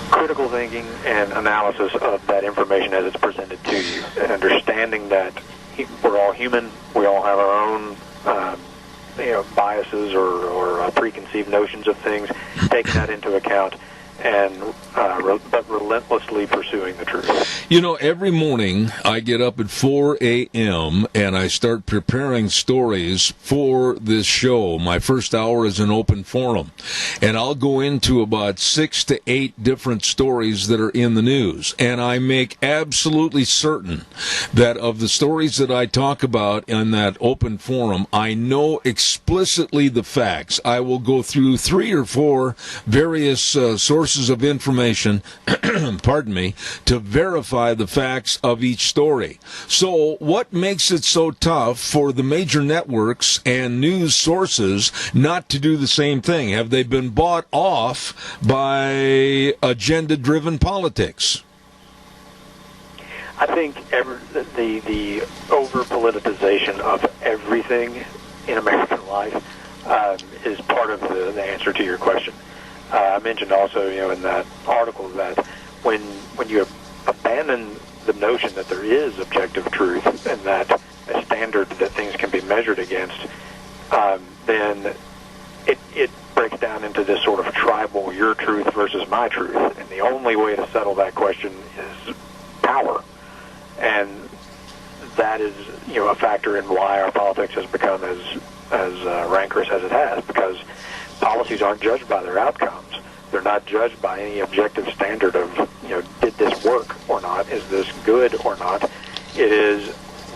critical thinking and analysis of that information as it's presented to you, and understanding that we're all human. We all have our own biases or preconceived notions of things. Taking that into account, but relentlessly pursuing the truth. Every morning I get up at 4 a.m. and I start preparing stories for this show. My first hour is an open forum, and I'll go into about 6 to 8 different stories that are in the news, and I make absolutely certain that of the stories that I talk about in that open forum, I know explicitly the facts. I will go through 3 or 4 various sources of information, pardon me, to verify the facts of each story. So what makes it so tough for the major networks and news sources not to do the same thing? Have they been bought off by agenda-driven politics? I think the over-politicization of everything in American life is part of the answer to your question. I mentioned also, in that article that when you abandon the notion that there is objective truth and that a standard that things can be measured against, then it breaks down into this sort of tribal your truth versus my truth. And the only way to settle that question is power. And that is, a factor in why our politics has become as rancorous as it has, because policies aren't judged by their outcomes. They're not judged by any objective standard of, did this work or not? Is this good or not? It is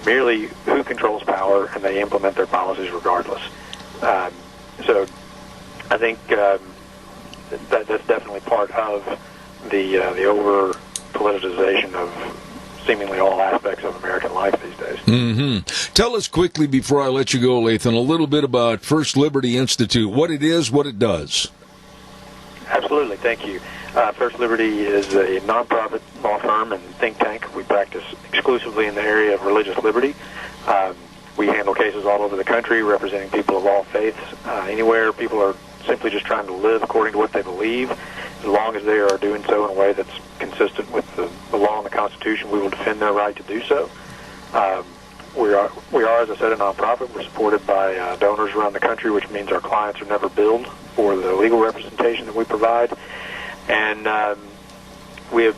merely who controls power, and they implement their policies regardless. So I think that's definitely part of the over-politicization of seemingly all aspects of American life these days. Mm-hmm. Tell us quickly, before I let you go, Lathan, a little bit about First Liberty Institute, what it is, what it does. Absolutely, thank you. First Liberty is a nonprofit law firm and think tank. We practice exclusively in the area of religious liberty. We handle cases all over the country representing people of all faiths. Anywhere people are simply just trying to live according to what they believe, as long as they are doing so in a way that's consistent with the law and the Constitution, we will defend their right to do so. We are, as I said, a nonprofit. We're supported by donors around the country, which means our clients are never billed for the legal representation that we provide. And we have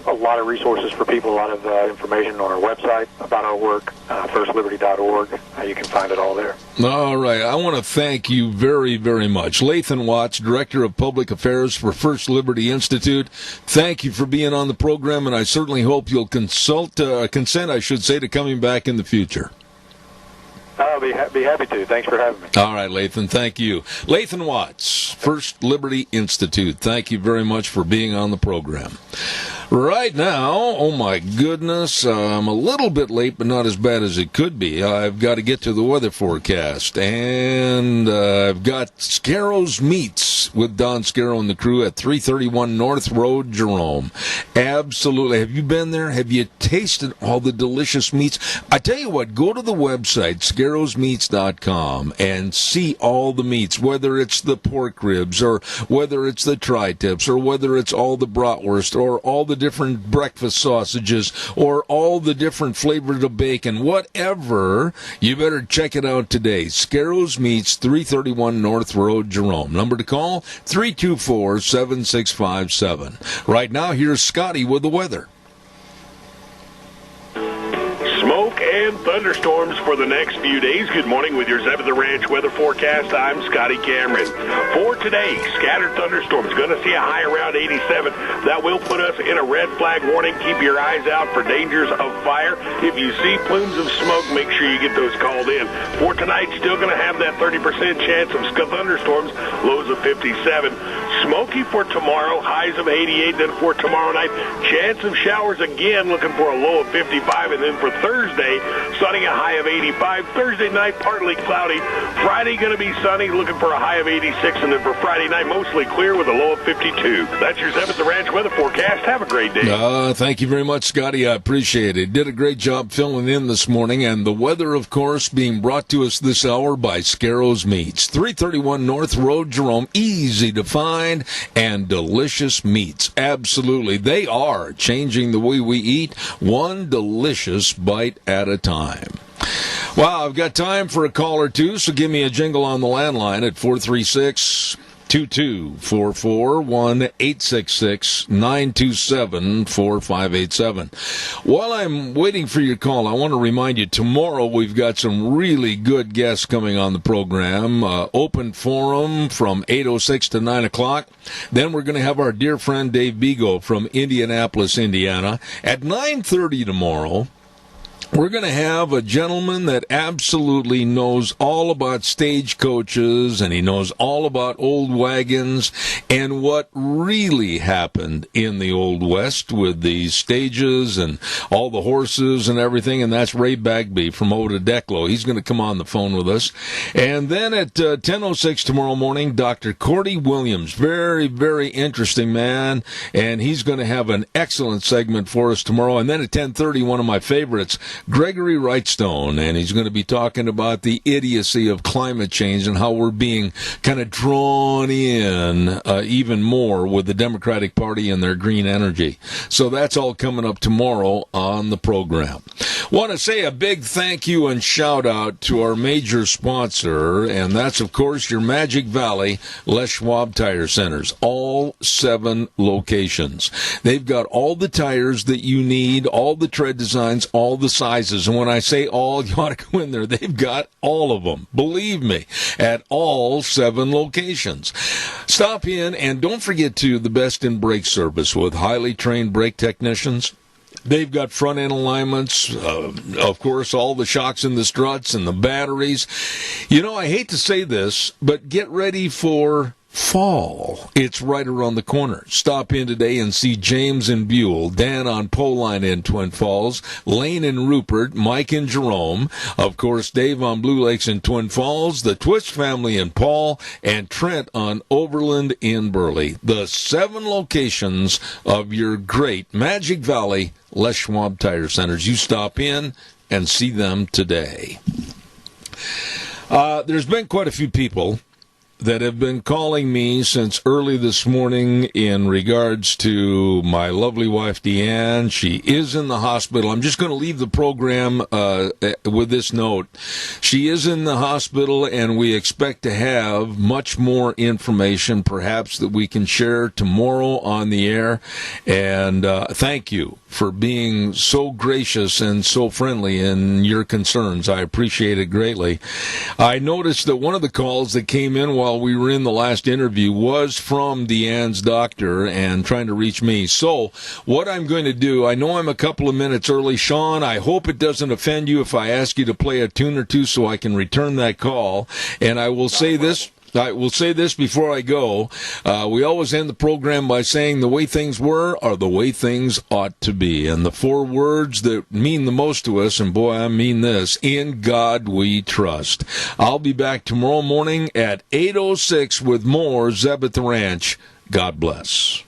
a lot of resources for people, a lot of information on our website about our work, firstliberty.org. You can find it all there. All right. I want to thank you very, very much. Lathan Watts, Director of Public Affairs for First Liberty Institute. Thank you for being on the program, and I certainly hope you'll consent, to coming back in the future. I'll be happy to. Thanks for having me. All right, Lathan, thank you. Lathan Watts, First Liberty Institute, thank you very much for being on the program. Right now, oh my goodness, I'm a little bit late, but not as bad as it could be. I've got to get to the weather forecast, and I've got Scarro's Meats with Don Scarrow and the crew at 331 North Road, Jerome. Absolutely. Have you been there? Have you tasted all the delicious meats? I tell you what, go to the website, scarrowsmeats.com, and see all the meats, whether it's the pork ribs, or whether it's the tri-tips, or whether it's all the bratwurst, or all the different breakfast sausages, or all the different flavors of bacon, whatever. You better check it out today. Scarro's Meats, 331 North Road, Jerome. Number to call, 324-7657. Right now, here's Scotty with the weather. Smoke and thunderstorms for the next few days. Good morning with your Zeb of the Ranch weather forecast. I'm Scotty Cameron. For today, scattered thunderstorms. Going to see a high around 87. That will put us in a red flag warning. Keep your eyes out for dangers of fire. If you see plumes of smoke, make sure you get those called in. For tonight, still going to have that 30% chance of thunderstorms. Lows of 57. Smoky for tomorrow, highs of 88. Then for tomorrow night, chance of showers again, looking for a low of 55. And then for Thursday, sunny, a high of 85. Thursday night, partly cloudy. Friday going to be sunny, looking for a high of 86. And then for Friday night, mostly clear with a low of 52. That's your 7th Ranch weather forecast. Have a great day. Thank you very much, Scotty. I appreciate it. Did a great job filling in this morning. And the weather, of course, being brought to us this hour by Scarrows Meats. 331 North Road, Jerome. Easy to find and delicious meats. Absolutely. They are changing the way we eat, one delicious bite at a time. Wow, I've got time for a call or two, so give me a jingle on the landline at 436 2244 1-866-927-4587. While I'm waiting for your call, I want to remind you, tomorrow we've got some really good guests coming on the program. Open forum from 8:06 to 9 o'clock. Then we're going to have our dear friend Dave Bigo from Indianapolis, Indiana. At 9:30 tomorrow, we're going to have a gentleman that absolutely knows all about stagecoaches, and he knows all about old wagons and what really happened in the Old West with the stages and all the horses and everything, and that's Ray Bagby from Odedeklo. He's going to come on the phone with us. And then at 10:06 tomorrow morning, Dr. Cordy Williams, very, very interesting man, and he's going to have an excellent segment for us tomorrow. And then at 10:30, one of my favorites, Gregory Wrightstone, and he's going to be talking about the idiocy of climate change and how we're being kind of drawn in even more with the Democratic Party and their green energy. So that's all coming up tomorrow on the program. Want to say a big thank you and shout out to our major sponsor, and that's, of course, your Magic Valley Les Schwab Tire Centers, all 7 locations. They've got all the tires that you need, all the tread designs, all the sizes. And when I say all, you ought to go in there. They've got all of them, believe me, at all 7 locations. Stop in, and don't forget to the best in brake service with highly trained brake technicians. They've got front-end alignments, of course, all the shocks and the struts and the batteries. You know, I hate to say this, but get ready for fall. It's right around the corner. Stop in today and see James and Buell, Dan on Poline in Twin Falls, Lane and Rupert, Mike and Jerome, of course, Dave on Blue Lakes in Twin Falls, the Twitch family in Paul, and Trent on Overland in Burley. The 7 locations of your great Magic Valley Les Schwab Tire Centers. You stop in and see them today. There's been quite a few people that have been calling me since early this morning in regards to my lovely wife, Deanne. She is in the hospital. I'm just going to leave the program with this note. She is in the hospital, and we expect to have much more information, perhaps, that we can share tomorrow on the air. And thank you for being so gracious and so friendly in your concerns. I appreciate it greatly. I noticed that one of the calls that came in while we were in the last interview was from Deanne's doctor and trying to reach me. So what I'm going to do, I know I'm a couple of minutes early. Sean, I hope it doesn't offend you if I ask you to play a tune or two so I can return that call. And I will say this. I will say this before I go. We always end the program by saying the way things were are the way things ought to be. And the 4 words that mean the most to us, and boy, I mean this, in God we trust. I'll be back tomorrow morning at 8:06 with more Zeb at the Ranch. God bless.